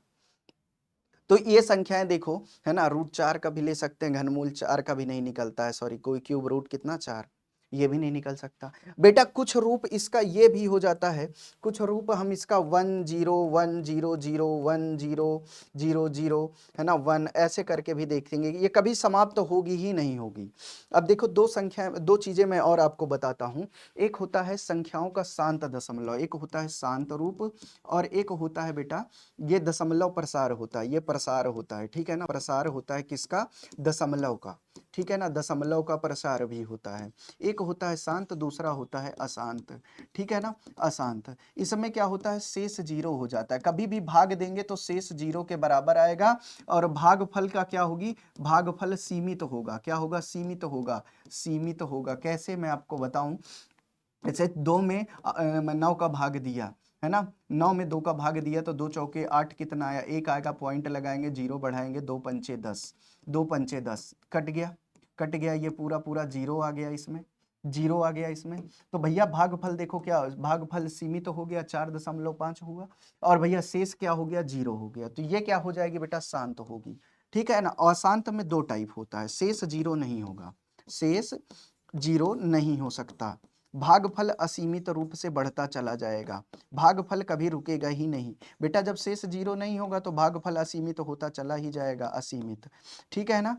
तो ये संख्याएं देखो, है ना, √4 का भी ले सकते हैं, घनमूल 4 का भी नहीं निकलता है, सॉरी कोई क्यूब रूट कितना 4, ये भी नहीं निकल सकता बेटा। कुछ रूप इसका ये भी हो जाता है, कुछ रूप हम इसका 1 0 1 0 0 1 0 0 0 है ना 1 ऐसे करके भी देखेंगे, ये कभी समाप्त तो होगी ही नहीं होगी। अब देखो दो संख्या, दो चीजें मैं और आपको बताता हूं, एक होता है संख्याओं का शांत दशमलव, एक होता है शांत रूप, और एक होता है बेटा ये दशमलव प्रसार होता है, ये प्रसार होता है, ठीक है ना, प्रसार होता है किसका, दशमलव का, ठीक है ना, दशमलव का प्रसार भी होता है। एक होता है शांत, दूसरा होता है अशांत, ठीक है ना, अशांत। इसमें क्या होता है, शेष 0 हो जाता है, कभी भी भाग देंगे तो शेष 0 के बराबर आएगा, और भागफल का क्या होगी, भागफल सीमित होगा, क्या होगा, सीमित होगा, सीमित होगा। कैसे, मैं आपको बताऊं, जैसे 2 में 9 का भाग दिया, है ना, 9 में 2 का भाग दिया तो 2 चौके 8, कितना आया, 1 आएगा, पॉइंट लगाएंगे, 0 बढ़ाएंगे, 2 पंचे 10, 2 पंचे 10, कट गया, कट गया, ये पूरा पूरा 0 आ गया इसमें, 0 आ गया इसमें। तो भैया भागफल देखो क्या, भागफल सीमित हो गया, 4.5 हुआ, और भैया शेष क्या हो गया, 0 हो गया। तो ये क्या हो जाएगी बेटा, शांत होगी, ठीक है ना। अशांत में 2 टाइप होता है, शेष 0 नहीं होगा, शेष 0 नहीं हो सकता, भागफल असीमित रूप से बढ़ता चला जाएगा, भागफल कभी रुकेगा ही नहीं बेटा, जब शेष 0 नहीं होगा तो भागफल असीमित होता चला ही जाएगा, असीमित, ठीक है ना,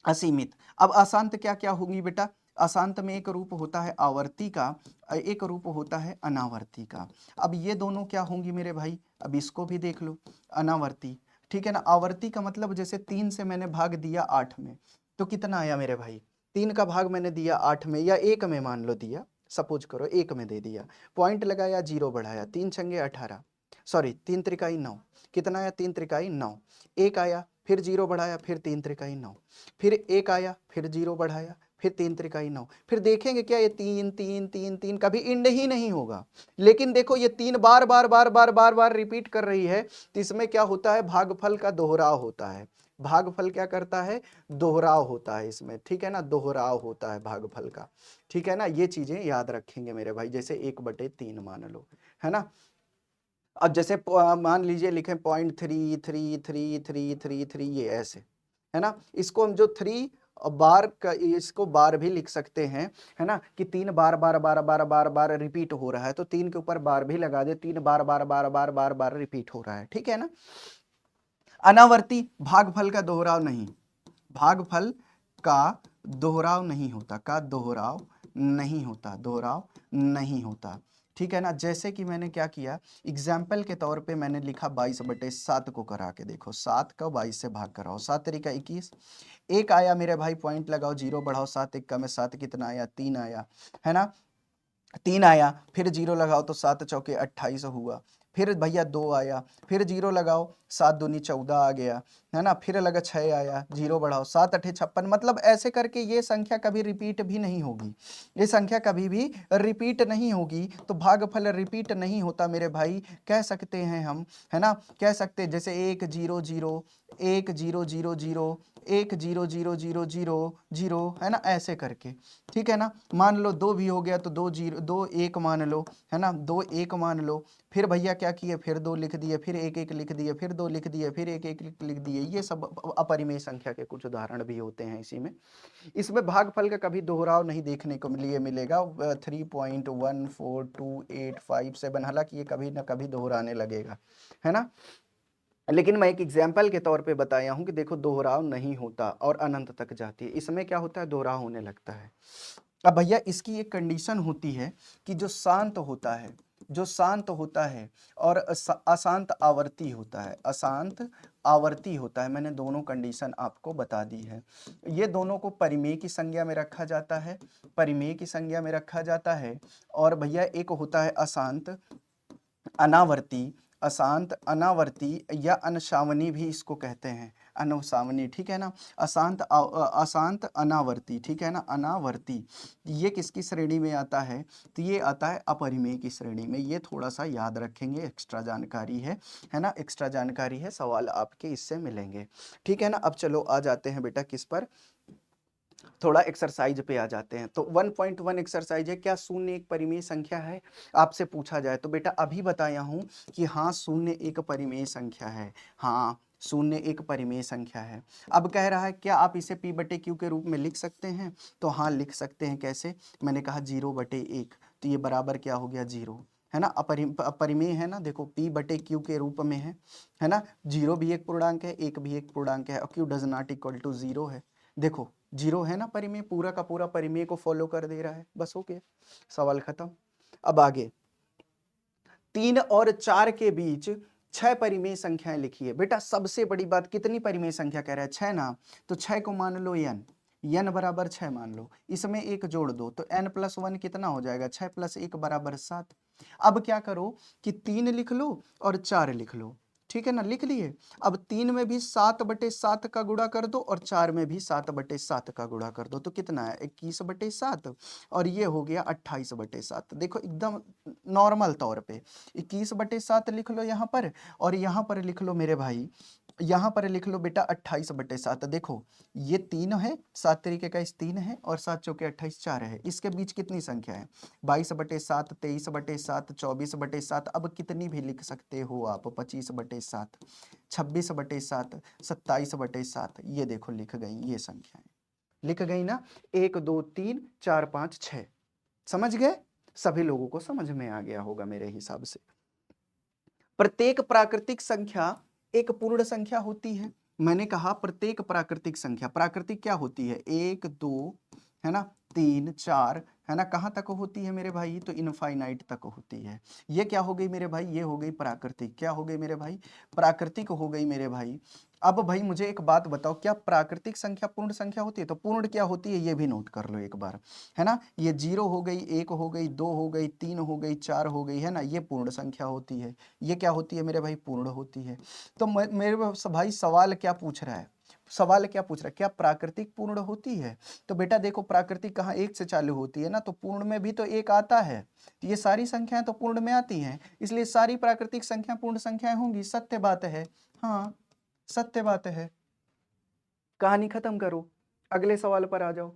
असीमित। अब अशांत क्या क्या होगी बेटा, अशांत में एक रूप होता है आवर्ती का, एक रूप होता है अनावर्ती का। अब ये दोनों क्या होंगी मेरे भाई, अब इसको भी देख लो, अनावर्ती, ठीक है ना। आवर्ती का मतलब जैसे 3 से मैंने भाग दिया 8 में, तो कितना आया मेरे भाई, 3 का भाग मैंने दिया 8 में, या 1 में मान लो दिया, सपोज करो 1 में दे दिया, पॉइंट लगाया, 0 बढ़ाया, 3 छंगे 18, सॉरी 3 त्रिकाई 9, कितना आया, 3 त्रिकाई 9, 1 आया, फिर 0 बढ़ाया, फिर 3 त्रिकाई 9, फिर 1 आया, फिर 0 बढ़ाया, फिर 3 त्रिकाई 9, फिर देखेंगे क्या, ये 3 3 3 3 कभी इंड ही नहीं होगा। लेकिन देखो ये 3 बार बार बार बार बार बार रिपीट कर रही है, तो इसमें क्या होता है, भागफल का दोहराव होता है, भागफल क्या करता है, दोहराव होता है इसमें, ठीक है ना, दोहराव होता है भागफल का, ठीक है ना। ये चीजें याद रखेंगे मेरे भाई, जैसे 1/3 मान लो, है ना। अब जैसे मान लीजिए लिखें 0.333333, ये ऐसे, है ना, इसको हम जो 3 बार का, इसको बार भी लिख सकते हैं, है ना, कि 3 बार बार बार बार बार बार रिपीट हो रहा है, तो 3 के ऊपर बार भी लगा दे, 3 बार बार बार बार बार बार रिपीट हो रहा है, ठीक है ना। अनावर्ती, भागफल का दोहराव नहीं, भागफल का दोहराव नहीं होता, का दोहराव नहीं होता, दोहराव नहीं होता, ठीक है ना। जैसे कि मैंने क्या किया, एग्जाम्पल के तौर पे मैंने लिखा 22/7 को करा के देखो, 7 का 22 से भाग कराओ, 7 तरीका 21, 1 आया मेरे भाई, पॉइंट लगाओ, 0 बढ़ाओ, 7 1 में 7 कितना आया, 3 आया, है ना, 3 आया, फिर 0 लगाओ तो 7 चौके 28 हुआ, फिर भैया 2 आया, फिर 0 लगाओ, 7 दूनी 14 आ गया, है ना, फिर लगा 6 आया, 0 बढ़ाओ, 7 8 56, मतलब ऐसे करके ये संख्या कभी रिपीट भी नहीं होगी, ये संख्या कभी भी रिपीट नहीं होगी। तो भागफल रिपीट नहीं होता मेरे भाई, कह सकते हैं हम, है ना, कह सकते हैं जैसे 1 0 0 1 0 0 0 1 0 0 0 0 0, है ना, ऐसे करके, ठीक है ना। मान लो 2 भी हो गया तो 2 0 2 1 मान लो, है ना, 2 1 मान लो, फिर भैया क्या किए, फिर 2 लिख दिए, फिर 1 लिख दिए, फिर 2 लिख दिए, फिर 1 लिख दिए। ये सब अपरिमेय संख्या के कुछ उदाहरण भी होते हैं इसी में। इसमें भागफल का कभी दोहराव नहीं देखने को लिए मिलेगा। 3.142857, हालांकि ये कभी ना कभी दोहराने लगेगा, है ना। लेकिन मैं एक एग्जाम्पल के तौर पे बताया हूं कि देखो दोहराव नहीं होता और अनंत तक जाती है। इसमें क्या होता है, दोहराव होने लगता है। अब भैया इसकी एक कंडीशन होती है कि जो शांत होता है, जो शांत होता है और अशांत आवर्ती होता है, अशांत आवर्ती होता है, मैंने दोनों कंडीशन आपको बता दी है। ये दोनों को परिमेय की संज्ञा में रखा जाता है, परिमेय की संज्ञा में रखा जाता है। और भैया एक होता है अशांत अनावर्ती, अशांत अनावर्ती या अनशावनी भी इसको कहते हैं, अनुसावनी, ठीक है ना। अशांत अनावर्ती, ठीक है ना, अनावर्ती। ये किसकी श्रेणी में आता है, तो ये आता है अपरिमेय की श्रेणी में। ये थोड़ा सा याद रखेंगे, एक्स्ट्रा जानकारी है ना, एक्स्ट्रा जानकारी है, सवाल आपके इससे मिलेंगे, ठीक है ना। अब चलो आ जाते हैं बेटा किस पर, थोड़ा एक्सरसाइज पे आ जाते हैं। तो 1.1 एक्सरसाइज है, क्या शून्य एक परिमेय संख्या है, आपसे पूछा जाए तो बेटा अभी बताया हूं कि हाँ शून्य एक परिमेय संख्या है, हाँ शून्य एक परिमेय संख्या है। अब कह रहा है क्या आप इसे p/q के रूप में लिख सकते हैं, तो हाँ लिख सकते हैं। कैसे, मैंने कहा 0/1, तो ये बराबर क्या हो गया 0, है ना। अपरिमेय है ना, देखो p/q के रूप में है ना। 0 भी एक पूर्णांक है, 1 भी एक पूर्णांक है, और q does not equal to 0 है। देखो 0 है ना परिमेय, पूरा का पूरा परिमेय को फॉलो कर दे रहा है, बस हो गया, सवाल खत्म। अब आगे 3 और 4 के बीच 6 परिमेय संख्याएं लिखिए। बेटा सबसे बड़ी बात, कितनी परिमेय संख्या कह रहा है, 6 ना, तो 6 को मान लो n बराबर 6 मान लो, इसमें 1 जोड़ दो तो n+1 कितना हो जाएगा, 6 + 1 = 7। अब क्या करो कि 3 लिख लो और 4 लिख लो, ठीक है ना, लिख लिए। अब 3 में भी 7/7 का गुणा कर दो और 4 में भी 7/7 का गुणा कर दो, तो कितना है 21/7, और ये हो गया 28/7। देखो एकदम नॉर्मल तौर पे 21/7 लिख लो यहाँ पर, और यहाँ पर लिख लो मेरे भाई, यहाँ पर लिख लो बेटा 28/7। देखो ये 3 है, 7 तरीके का इस 3 है, और 7 चौके 28, 4 है, इसके बीच कितनी संख्या है, 22/7, 23/7, 24/7। अब कितनी भी लिख सकते हो आप, 25/7, 26/7, 27/7। ये देखो लिख गई, ये संख्याएं लिख गई ना, 1 2 3 4 5 6। समझ गए, सभी लोगों को समझ में आ गया होगा मेरे हिसाब से। प्रत्येक प्राकृतिक संख्या एक पूर्ण संख्या होती है। मैंने कहा प्रत्येक प्राकृतिक संख्या, प्राकृतिक क्या होती है, 1 2 है ना, 3 4, है ना, कहाँ तक होती है मेरे भाई, तो इनफाइनाइट तक होती है। ये क्या हो गई मेरे भाई, ये हो गई प्राकृतिक, क्या हो गई मेरे भाई, प्राकृतिक हो गई मेरे भाई। अब भाई मुझे एक बात बताओ, क्या प्राकृतिक संख्या पूर्ण संख्या होती है, तो पूर्ण क्या होती है ये भी नोट कर लो एक बार, है ना। ये 0 हो गई, 1 हो गई, 2 हो गई, 3 हो गई, 4 हो गई, है ना, ये पूर्ण संख्या होती है। ये क्या होती है मेरे भाई, पूर्ण होती है। तो मेरे भाई सवाल क्या पूछ रहा है, सवाल क्या पूछ रहा है, क्या प्राकृतिक पूर्ण होती है। तो बेटा देखो प्राकृतिक कहाँ 1 से चालू होती है ना, तो पूर्ण में भी तो 1 आता है, तो ये सारी संख्याएं तो पूर्ण में आती हैं, इसलिए सारी प्राकृतिक संख्या पूर्ण संख्याएं होंगी। सत्य बात है, हाँ सत्य बात है। कहानी खत्म करो, अगले सवाल पर आ जाओ।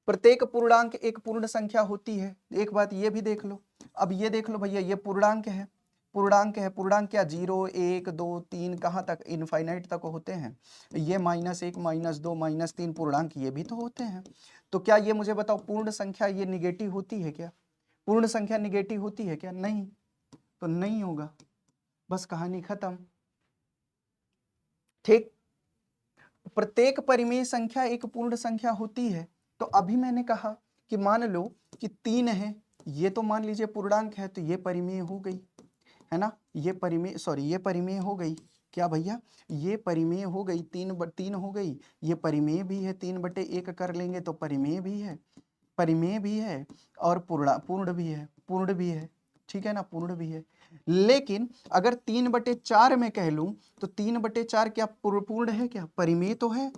प्रत्येक पूर्णांक एक पूर्ण संख्या होती है, एक बात ये भी देख लो। अब ये देख लो भैया, ये पूर्णांक है, पूर्णांक है, पूर्णांक क्या 0 1 2 3 कहाँ तक, इनफाइनाइट तक होते हैं। ये -1 -2 -3 पूर्णांक ये भी तो होते हैं। तो क्या ये मुझे बताओ पूर्ण संख्या ये निगेटिव होती है क्या, पूर्ण संख्या निगेटिव होती है क्या, नहीं, तो नहीं होगा, बस कहानी खत्म, ठीक। प्रत्येक परिमेय संख्या एक पूर्ण संख्या होती है। तो अभी मैंने कहा कि मान लो कि 3 है, ये तो मान लीजिए पूर्णांक है, तो ये परिमेय हो गई, है ना, ये परिमेय, सॉरी ये परिमेय हो गई, क्या भैया, ये परिमेय हो गई, 3 हो गई, ये परिमेय भी है, 3/1 कर लेंगे तो परिमेय भी है, परिमेय भी है, और पूर्ण भी है, पूर्ण भी है, ठीक है ना, पूर्ण भी है। लेकिन अगर 3/4 में कह लूं, तो 3/4 क्या पूर्ण है क्या, परिमेय तो है,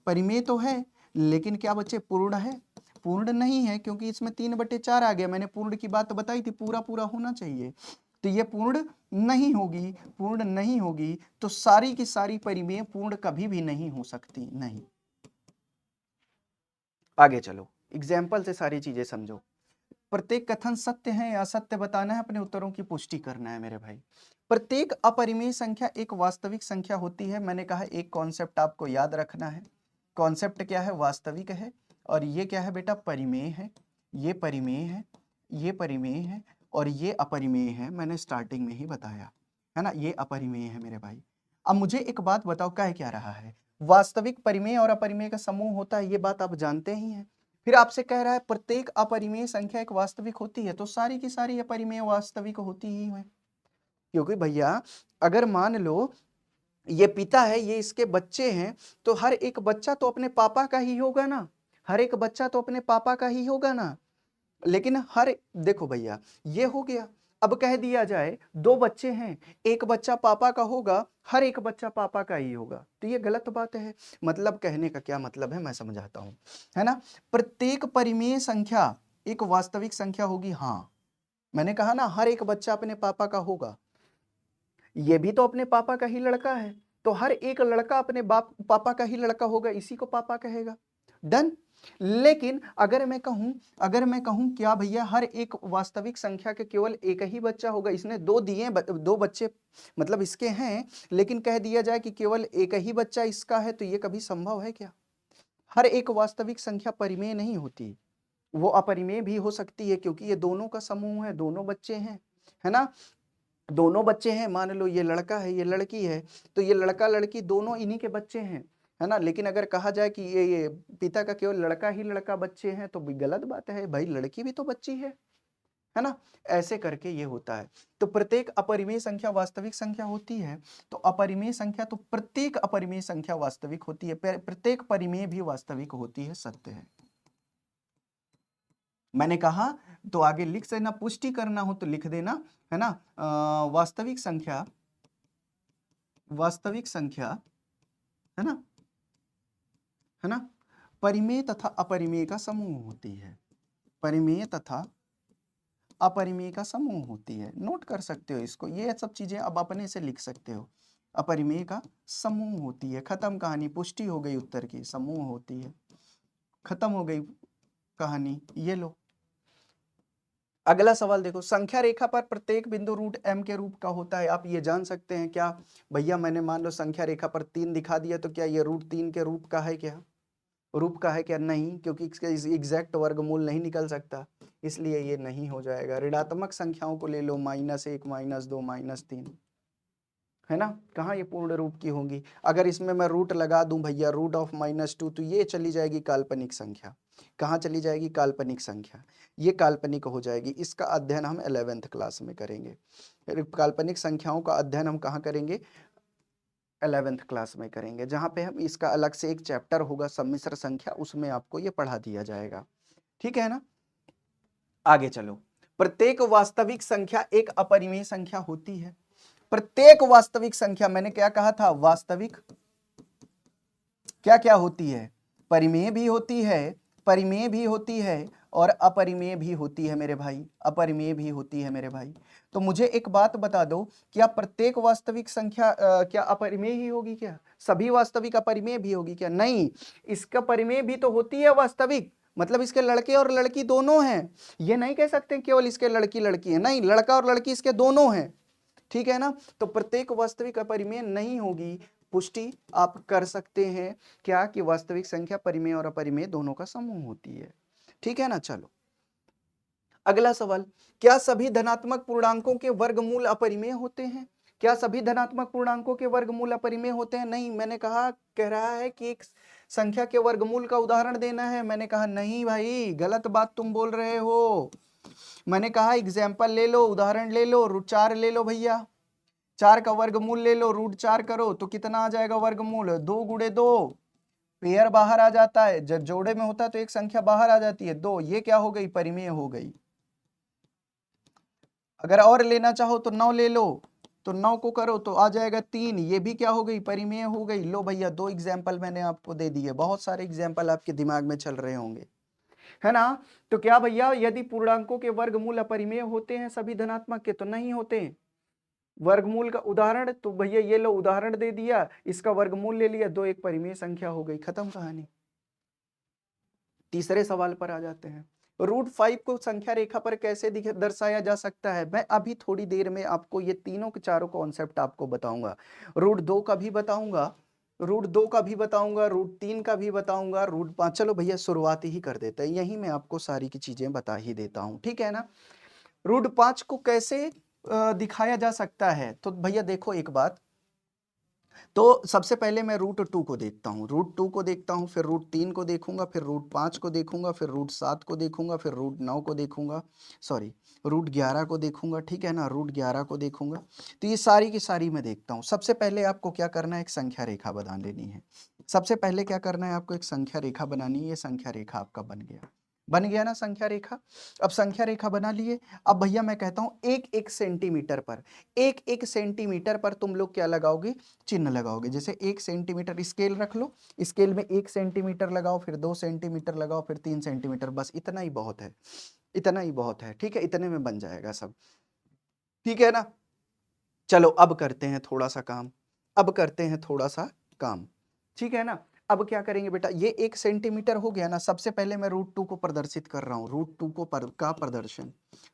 परिमेय तो है, लेकिन क्या बच्चे पूर्ण है, पूर्ण नहीं है, क्योंकि इसमें 3/4 आ गया। मैंने पूर्ण की बात बताई थी, पूरा पूरा होना चाहिए, तो ये पूर्ण नहीं होगी, पूर्ण नहीं होगी, तो सारी की सारी परिमेय पूर्ण कभी भी नहीं हो सकती, नहीं। आगे चलो, एग्जाम्पल से सारी चीजें समझो। प्रत्येक कथन सत्य है या असत्य बताना है, अपने उत्तरों की पुष्टि करना है मेरे भाई। प्रत्येक अपरिमेय संख्या एक वास्तविक संख्या होती है। मैंने कहा एक कॉन्सेप्ट आपको याद रखना है। कॉन्सेप्ट क्या है? वास्तविक है। और ये क्या है बेटा? परिमेय है। ये परिमेय है, ये परिमेय है और ये अपरिमेय है। मैंने स्टार्टिंग में ही बताया है ना, ये अपरिमेय है मेरे भाई। अब मुझे एक बात बताओ, कह क्या रहा है? वास्तविक, परिमेय और अपरिमेय का समूह होता है, ये बात आप जानते ही हैं। फिर आपसे कह रहा है प्रत्येक अपरिमेय संख्या एक वास्तविक होती है, तो सारी की सारी अपरिमेय वास्तविक होती ही है। क्योंकि भैया अगर मान लो ये पिता है, ये इसके बच्चे हैं, तो हर एक बच्चा तो अपने पापा का ही होगा ना, हर एक बच्चा तो अपने पापा का ही होगा ना। लेकिन हर, देखो भैया ये हो गया। अब कह दिया जाए दो बच्चे हैं, एक बच्चा पापा का होगा, हर एक बच्चा पापा का ही होगा, तो ये गलत बात है। मतलब कहने का क्या मतलब है, मैं समझाता हूं, है ना। प्रत्येक परिमेय संख्या एक वास्तविक संख्या होगी, हाँ। मैंने कहा ना हर एक बच्चा अपने पापा का होगा, ये भी तो अपने पापा का ही लड़का है, तो हर एक लड़का अपने बाप पापा का ही लड़का होगा, इसी को पापा कहेगा। डन। लेकिन अगर मैं कहूं क्या भैया हर एक वास्तविक संख्या के केवल एक ही बच्चा होगा, इसने दो दिए, दो बच्चे मतलब इसके हैं, लेकिन कह दिया जाए कि केवल एक ही बच्चा इसका है, तो ये कभी संभव है क्या? हर एक वास्तविक संख्या परिमेय नहीं होती, वो अपरिमेय भी हो सकती है, क्योंकि ये दोनों का समूह है, दोनों बच्चे हैं, है ना। दोनों बच्चे हैं, मान लो ये लड़का है ये लड़की है, तो ये लड़का लड़की दोनों इन्हीं के बच्चे हैं, है ना। लेकिन अगर कहा जाए कि ये पिता का केवल लड़का ही लड़का बच्चे हैं, तो भी गलत बात है भाई, लड़की भी तो बच्ची है ना। ऐसे करके ये होता है। तो प्रत्येक अपरिमेय संख्या वास्तविक संख्या होती है, तो अपरिमेय संख्या, तो प्रत्येक अपरिमेय संख्या वास्तविक होती है, प्रत्येक परिमेय भी वास्तविक होती है, सत्य है। मैंने कहा तो आगे लिख देना, पुष्टि करना हो तो लिख देना, है ना। वास्तविक संख्या, वास्तविक संख्या, है ना, है ना, परिमेय तथा अपरिमेय का समूह होती है, परिमेय तथा अपरिमेय का समूह होती है। नोट कर सकते हो इसको, ये सब चीजें अब अपने से लिख सकते हो। अपरिमेय का समूह होती है, खत्म कहानी, पुष्टि हो गई उत्तर की, समूह होती है, खत्म हो गई कहानी। ये लो अगला सवाल देखो, संख्या रेखा पर प्रत्येक बिंदु रूट m के रूप का होता है। आप ये जान सकते हैं क्या भैया, मैंने मान लो संख्या रेखा पर 3 दिखा दिया, तो क्या ये रूट 3 के रूप का है क्या? रूप का है क्या? नहीं, क्योंकि इसका एग्जैक्ट वर्गमूल नहीं निकल सकता, इसलिए ये नहीं हो जाएगा। ऋणात्मक संख्याओं को ले लो, -1, -2, -3, है ना, कहाँ ये पूर्ण रूप की होंगी? अगर इसमें मैं रूट लगा दूं भैया, √2, तो ये चली जाएगी काल्पनिक संख्या। कहाँ चली जाएगी? काल्पनिक संख्या, ये काल्पनिक हो जाएगी। इसका अध्ययन हम 11th क्लास में करेंगे। काल्पनिक संख्याओं का अध्ययन हम कहाँ करेंगे? 11th क्लास में करेंगे, जहाँ पे हम इसका अलग से एक चैप्टर होगा सम्मिश्र संख्या, उसमें आपको ये पढ़ा दिया जाएगा। ठीक है ना। आगे चलो, प्रत्येक वास्तविक संख्या एक अपरिमेय संख्या होती है। प्रत्येक वास्तविक संख्या, मैंने क्या कहा था? वास्तविक क्या क्या होती है? परिमेय भी होती है, परिमेय भी होती है और अपरिमेय भी होती है मेरे भाई, अपरिमेय भी होती है मेरे भाई। तो मुझे एक बात बता दो, क्या प्रत्येक वास्तविक संख्या क्या अपरिमेय ही होगी क्या? सभी वास्तविक अपरिमेय भी होगी क्या? नहीं, इसका परिमेय भी तो होती है वास्तविक, मतलब इसके लड़के और लड़की दोनों हैं। ये नहीं कह सकते केवल इसके लड़की लड़की है, नहीं, लड़का और लड़की इसके दोनों हैं। ठीक है ना। तो प्रत्येक वास्तविक अपरिमेय नहीं होगी, पुष्टि आप कर सकते हैं क्या कि वास्तविक संख्या परिमेय और अपरिमेय दोनों का समूह होती है। ठीक है ना। चलो अगला सवाल, क्या सभी धनात्मक पूर्णांकों के वर्गमूल अपरिमेय होते हैं? क्या सभी धनात्मक पूर्णांकों के वर्गमूल अपरिमेय होते हैं? नहीं, मैंने कहा, कह रहा है कि एक संख्या के वर्गमूल का उदाहरण देना है। मैंने कहा नहीं भाई, गलत बात तुम बोल रहे हो। मैंने कहा एग्जाम्पल ले लो, उदाहरण ले लो, √4 ले लो भैया, 4 का वर्गमूल ले लो, √4 करो तो कितना आ जाएगा वर्गमूल? 2 गुणे 2, पेयर बाहर आ जाता है, जब जोड़े में होता है तो एक संख्या बाहर आ जाती है, 2। ये क्या हो गई? परिमेय हो गई। अगर और लेना चाहो तो 9 ले लो, तो 9 को करो तो आ जाएगा 3, ये भी क्या हो गई? परिमेय हो गई। लो भैया, 2 एग्जाम्पल मैंने आपको दे दिए, बहुत सारे एग्जाम्पल आपके दिमाग में चल रहे होंगे, है ना। तो क्या भैया यदि पूर्णांकों के वर्गमूल अपरिमेय होते हैं सभी धनात्मक के? तो नहीं होते। वर्गमूल का उदाहरण, तो भैया ये लो उदाहरण दे दिया, इसका वर्गमूल ले लिया, 2 एक परिमेय संख्या हो गई, खत्म कहानी। तीसरे सवाल पर आ जाते हैं। √5 को संख्या रेखा पर कैसे दर्शाया जा सकता है, मैं अभी थोड़ी देर में आपको ये तीनों के चारों कॉन्सेप्ट आपको बताऊंगा। √2 का भी बताऊंगा, √2 का भी बताऊंगा, √3 का भी बताऊंगा, √5। चलो भैया शुरुआत ही कर देते हैं, यही मैं आपको सारी की चीजें बता ही देता हूँ, ठीक है ना। √5 को कैसे दिखाया जा सकता है, तो भैया देखो एक बात, तो सबसे पहले मैं √2 को देखता हूँ, √2 को देखता हूँ, फिर √3 को देखूंगा, फिर √5 को देखूंगा, फिर √7 को देखूंगा, फिर √9 को देखूंगा, सॉरी √11 को देखूंगा, ठीक है ना, √11 को देखूंगा। तो ये सारी की सारी मैं देखता हूँ। सबसे पहले आपको क्या करना है, एक संख्या रेखा बना लेनी है। सबसे पहले क्या करना है आपको, एक संख्या रेखा बनानी है। ये संख्या रेखा आपका बन गया ना संख्या रेखा। अब संख्या रेखा बना लिए। अब भैया मैं कहता हूं एक एक सेंटीमीटर पर, एक एक सेंटीमीटर पर तुम लोग क्या लगाओगे, चिन्ह लगाओगे। जैसे 1 सेंटीमीटर स्केल रख लो, स्केल में 1 सेंटीमीटर लगाओ, फिर 2 सेंटीमीटर लगाओ, फिर 3 सेंटीमीटर, बस इतना ही बहुत है, इतना ही बहुत है, ठीक है, इतने में बन जाएगा सब, ठीक है ना। चलो अब करते हैं थोड़ा सा काम, अब करते हैं थोड़ा सा काम, ठीक है ना। अब क्या करेंगे बेटा, ये 1 सेंटीमीटर हो गया ना। सबसे पहले मैं √2 को प्रदर्शित कर रहा हूँ, √2 को का प्रदर्शन,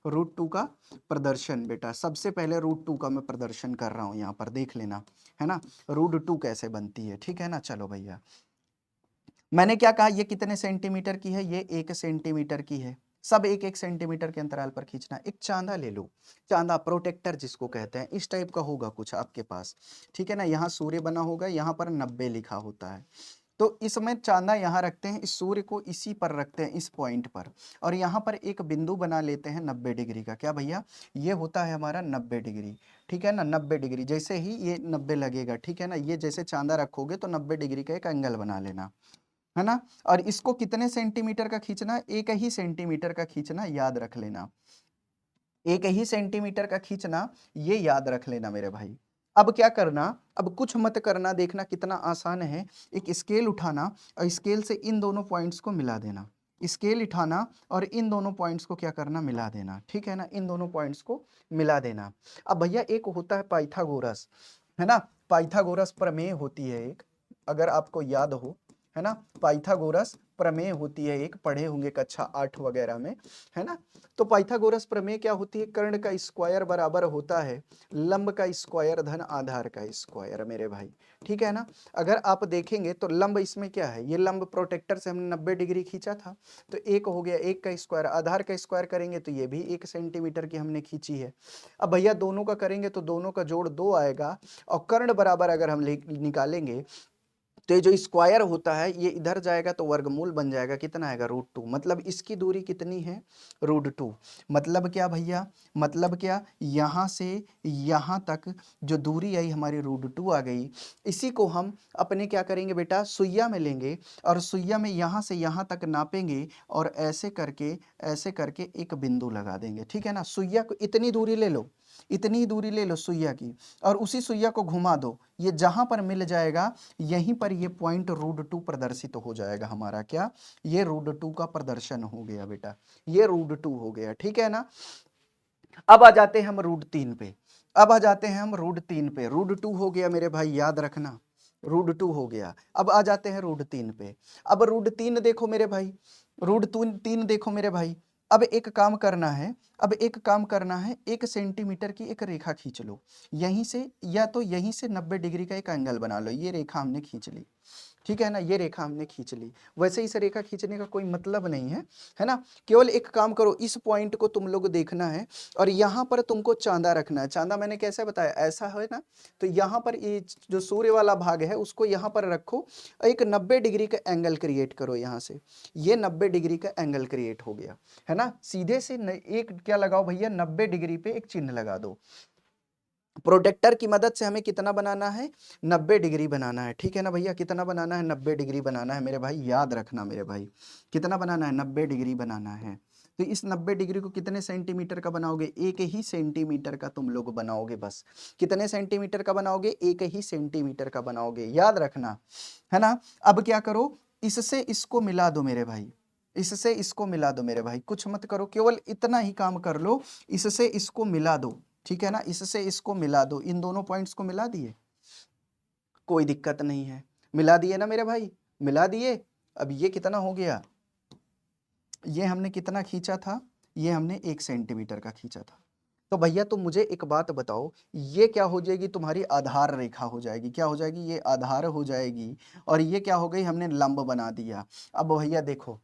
√2 का प्रदर्शन बेटा, सबसे पहले √2 का मैं प्रदर्शन कर रहा हूँ, यहाँ पर देख लेना, है ना, √2 कैसे बनती है, ठीक है ना। चलो भैया, मैंने क्या कहा, ये कितने सेंटीमीटर की है, ये 1 सेंटीमीटर की है। सब 1 1 सेंटीमीटर के अंतराल पर खींचना। एक चांदा ले लो, चांदा प्रोटेक्टर जिसको कहते हैं, इस टाइप का होगा कुछ आपके पास, ठीक है ना। यहाँ सूर्य बना होगा, यहाँ पर 90 लिखा होता है, तो इसमें चांदा यहाँ रखते हैं, इस सूर्य को इसी पर रखते हैं, इस पॉइंट पर, और यहाँ पर एक बिंदु बना लेते हैं 90 डिग्री का। क्या भैया, ये होता है हमारा 90 डिग्री, ठीक है ना, 90 डिग्री। जैसे ही ये 90 लगेगा, ठीक है ना, ये जैसे चांदा रखोगे तो 90 डिग्री का एक एंगल बना लेना, है ना। और इसको कितने सेंटीमीटर का खींचना, 1 ही सेंटीमीटर का खींचना, याद रख लेना, 1 ही सेंटीमीटर का खींचना, ये याद रख लेना मेरे भाई। अब क्या करना, अब कुछ मत करना, देखना कितना आसान है। एक स्केल उठाना और स्केल से इन दोनों पॉइंट्स को मिला देना, स्केल उठाना और इन दोनों पॉइंट्स को क्या करना, मिला देना, ठीक है ना, इन दोनों पॉइंट्स को मिला देना। अब भैया एक होता है पाइथागोरस, है ना, पाइथागोरस प्रमेय होती है एक, अगर आपको याद हो, है ना, पाइथागोरस प्रमेय होती है एक, पढ़े होंगे कक्षा 8 वगैरह में, है ना। तो पाइथागोरस प्रमेय क्या होती है, कर्ण का स्क्वायर बराबर होता है लंब का स्क्वायर धन आधार का स्क्वायर मेरे भाई, ठीक है ना। अगर आप देखेंगे तो लंब इसमें क्या है, ये लंब प्रोटेक्टर से हमने 90 डिग्री खींचा था, तो एक हो गया, 1 का स्क्वायर, आधार का स्क्वायर करेंगे तो ये भी 1 सेंटीमीटर की हमने खींची है। अब भैया दोनों का करेंगे तो दोनों का जोड़ 2 आएगा, और कर्ण बराबर अगर हम निकालेंगे तो ये जो स्क्वायर होता है ये इधर जाएगा तो वर्गमूल बन जाएगा, कितना आएगा, √2। मतलब इसकी दूरी कितनी है, √2। मतलब क्या भैया, मतलब क्या, यहाँ से यहाँ तक जो दूरी आई हमारी √2 आ गई। इसी को हम अपने क्या करेंगे बेटा, सुइया में लेंगे, और सुइया में यहाँ से यहाँ तक नापेंगे, और ऐसे करके एक बिंदु लगा देंगे, ठीक है ना। सुइया को इतनी दूरी ले लो, इतनी दूरी ले लो सुइया की, और उसी सुइया को घुमा दो, ये जहां पर मिल जाएगा यहीं पर ये पॉइंट √2 प्रदर्शित हो जाएगा हमारा। क्या, ये √2 का प्रदर्शन हो गया बेटा, ये √2 हो गया, ठीक है ना। अब आ जाते हैं हम √3 पे, अब आ जाते हैं हम √3 पे, √2 हो गया मेरे भाई, याद रखना, √2 हो गया। अब आ जाते हैं √3 पे। अब √3 देखो मेरे भाई, √3 देखो मेरे भाई। अब एक काम करना है, अब एक काम करना है, 1 सेंटीमीटर की एक रेखा खींच लो यहीं से, या तो यहीं से 90 डिग्री का एक एंगल बना लो। ये रेखा हमने खींच ली, ठीक है ना, ये रेखा हमने खींच ली। वैसे इस रेखा खींचने का कोई मतलब नहीं है, है ना। केवल एक काम करो, इस पॉइंट को तुम लोग देखना है, और यहाँ पर तुमको चांदा रखना है। चांदा मैंने कैसे बताया, ऐसा है ना, तो यहाँ पर ये जो सूर्य वाला भाग है उसको यहाँ पर रखो, एक 90 डिग्री का एंगल क्रिएट करो यहाँ से, ये 90 डिग्री का एंगल क्रिएट हो गया, है ना। सीधे से एक क्या लगाओ भैया, 90 डिग्री पे एक चिन्ह लगा दो। प्रोटेक्टर की मदद से हमें कितना बनाना है, 90 डिग्री बनाना है, ठीक है ना भैया, कितना बनाना है, 90 डिग्री बनाना है मेरे भाई, याद रखना मेरे भाई, कितना बनाना है, 90 डिग्री बनाना है। तो इस 90 डिग्री को कितने सेंटीमीटर का बनाओगे, 1 ही सेंटीमीटर का तुम लोग बनाओगे, बस कितने सेंटीमीटर का बनाओगे, 1 ही सेंटीमीटर का बनाओगे, याद रखना, है ना। अब क्या करो, इससे इसको मिला दो मेरे भाई, इससे इसको मिला दो मेरे भाई, कुछ मत करो, केवल इतना ही काम कर लो, इससे इसको मिला दो, ठीक है ना, इससे इसको मिला दो, इन दोनों पॉइंट्स को मिला दिए, कोई दिक्कत नहीं है, मिला दिए ना मेरे भाई, मिला दिए। अब ये कितना हो गया, ये हमने कितना खींचा था, ये हमने 1 सेंटीमीटर का खींचा था। तो भैया तुम मुझे एक बात बताओ, ये क्या हो जाएगी, तुम्हारी आधार रेखा हो जाएगी। क्या हो जाएगी, ये आधार हो जाएगी, और ये क्या हो गई, हमने लंब बना दिया। अब भैया देखो,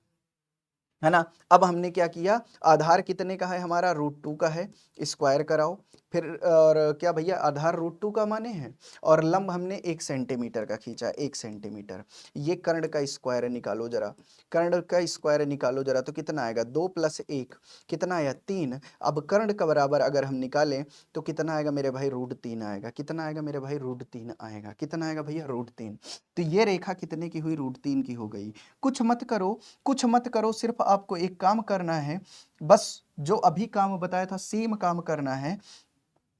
है ना, अब हमने क्या किया, आधार कितने का है हमारा, √2 का है, स्क्वायर कराओ। फिर और क्या भैया, आधार √2 का माने हैं, और लंब हमने 1 सेंटीमीटर का खींचा, 1 सेंटीमीटर। ये कर्ण का स्क्वायर निकालो जरा, कर्ण का स्क्वायर निकालो जरा, तो कितना आएगा, 2 + 1 कितना आया, 3। अब कर्ण का बराबर अगर हम निकालें तो कितना आएगा मेरे भाई, √3 आएगा। कितना आएगा मेरे भाई, √3 आएगा। कितना आएगा भैया, √3। तो ये रेखा कितने की हुई, √3 की हो गई। कुछ मत करो, कुछ मत करो, सिर्फ आपको एक काम करना है, बस जो अभी काम बताया था सेम काम करना है।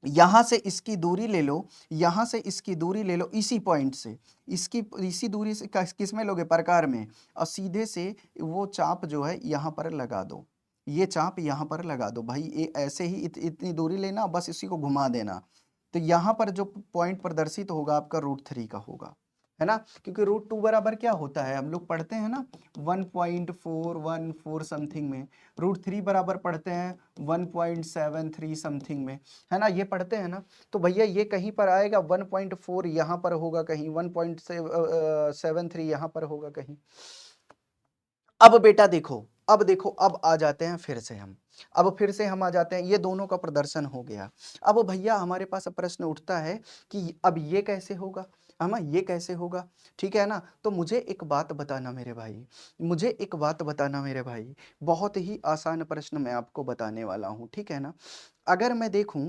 यहां से इसकी दूरी ले लो, यहां से इसकी दूरी ले लो, इसी पॉइंट से, इसकी इसी दूरी से किस में लोगे, प्रकार में, और सीधे से वो चाप जो है यहां पर लगा दो। ये चाप यहां पर लगा दो भाई, ये ऐसे ही इतनी दूरी लेना, बस इसी को घुमा देना। तो यहां पर जो पॉइंट प्रदर्शित होगा आपका √3 का होगा, है ना, क्योंकि √2 बराबर क्या होता है, हम लोग पढ़ते हैं ना 1.414 समथिंग में, √3 बराबर पढ़ते हैं 1.73 समथिंग में, है ना, ये पढ़ते हैं ना। तो भैया ये कहीं पर आएगा 1.4 यहाँ पर होगा कहीं, 1.73 यहाँ पर होगा कहीं। अब बेटा देखो, अब देखो, अब आ जाते हैं फिर से हम, अब फिर से हम आ जाते हैं, ये दोनों का प्रदर्शन हो गया। अब भैया हमारे पास प्रश्न उठता है कि अब ये कैसे होगा, है, ये कैसे होगा, ठीक है ना। तो मुझे एक बात बताना मेरे भाई, मुझे एक बात बताना मेरे भाई, बहुत ही आसान प्रश्न मैं आपको बताने वाला हूं, ठीक है ना। अगर मैं देखूं,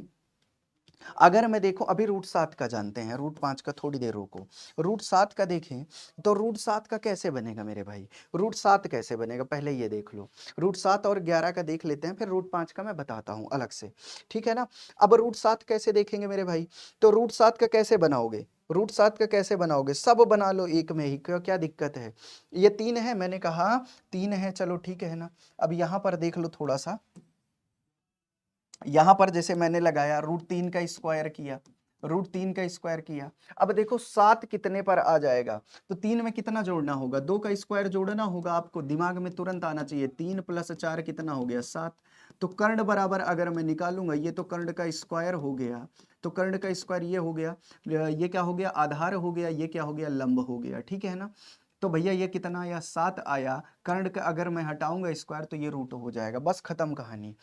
अगर मैं देखूं, अभी √7 का जानते हैं, √5 का थोड़ी देर रोको, √7 का देखें, तो √7 का कैसे बनेगा मेरे भाई, √7 कैसे बनेगा, पहले ये देख लो। √7 और 11 का देख लेते हैं, फिर √5 का मैं बताता हूं अलग से, ठीक है ना। अब √7 कैसे देखेंगे मेरे भाई, तो √7 का कैसे बनाओगे, √7 का कैसे बनाओगे, सब बना लो एक में ही, क्यों, क्या दिक्कत है। ये 3 है, मैंने कहा 3 है, चलो ठीक है ना। अब यहां पर देख लो थोड़ा सा, यहां पर जैसे मैंने लगाया √3 का स्क्वायर किया, √3 का स्क्वायर किया। अब देखो 7 कितने पर आ जाएगा, तो 3 में कितना जोड़ना होगा, 2 का स्क्वायर जोड़ना होगा, आपको दिमाग में तुरंत आना चाहिए, 3 + 4 कितना हो गया, 7। तो कर्ण बराबर अगर मैं निकालूंगा, ये तो कर्ण का स्क्वायर हो गया, तो कर्ण का स्क्वायर ये हो गया, ये क्या हो गया, आधार हो गया, ये क्या हो गया, लंब हो गया, ठीक है ना। तो भैया ये कितना आया, 7 आया, कर्ण का अगर मैं हटाऊंगा स्क्वायर तो ये रूट हो जाएगा, बस खत्म कहानी।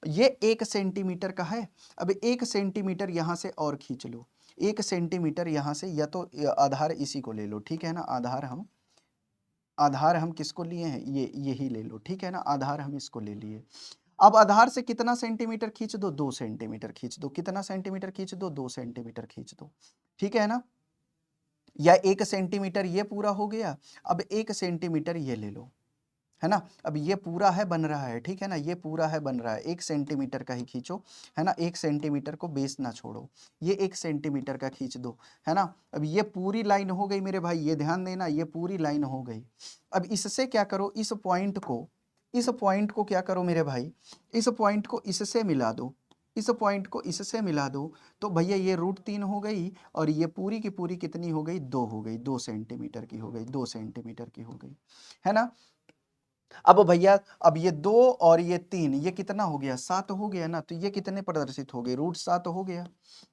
ये 1 सेंटीमीटर का है। अब 1 सेंटीमीटर यहां से और खींच लो, 1 सेंटीमीटर यहां से, या तो आधार इसी को ले लो, ठीक है ना, आधार हम किसको लिए हैं, ये यही ले लो, ठीक है ना, आधार हम इसको ले लिए। अब आधार से कितना सेंटीमीटर खींच दो, 2 सेंटीमीटर खींच दो, कितना सेंटीमीटर खींच दो, 2 सेंटीमीटर खींच दो, ठीक है ना। या 1 सेंटीमीटर ये पूरा हो गया, अब 1 सेंटीमीटर ये ले लो, है ना। अब ये पूरा है बन रहा है, ठीक है ना, ये पूरा है बन रहा है, 1 सेंटीमीटर का ही खींचो, है ना, 1 सेंटीमीटर को बेस ना छोड़ो, ये 1 सेंटीमीटर का खींच दो, है ना। अब ये पूरी लाइन हो गई मेरे भाई, ये ध्यान देना, ये पूरी लाइन हो गई। अब इससे क्या करो, इस पॉइंट को क्या करो मेरे भाई, इस पॉइंट को इससे मिला दो, इस पॉइंट को इससे मिला दो, तो भैया ये √3 हो गई, और ये पूरी की पूरी कितनी हो गई, 2 हो गई, 2 सेंटीमीटर की हो गई, 2 सेंटीमीटर की हो गई, है ना। अब भैया, अब ये 2 और ये 3, ये कितना हो गया, 7 हो गया ना, तो ये कितने प्रदर्शित हो गए, √7 हो गया।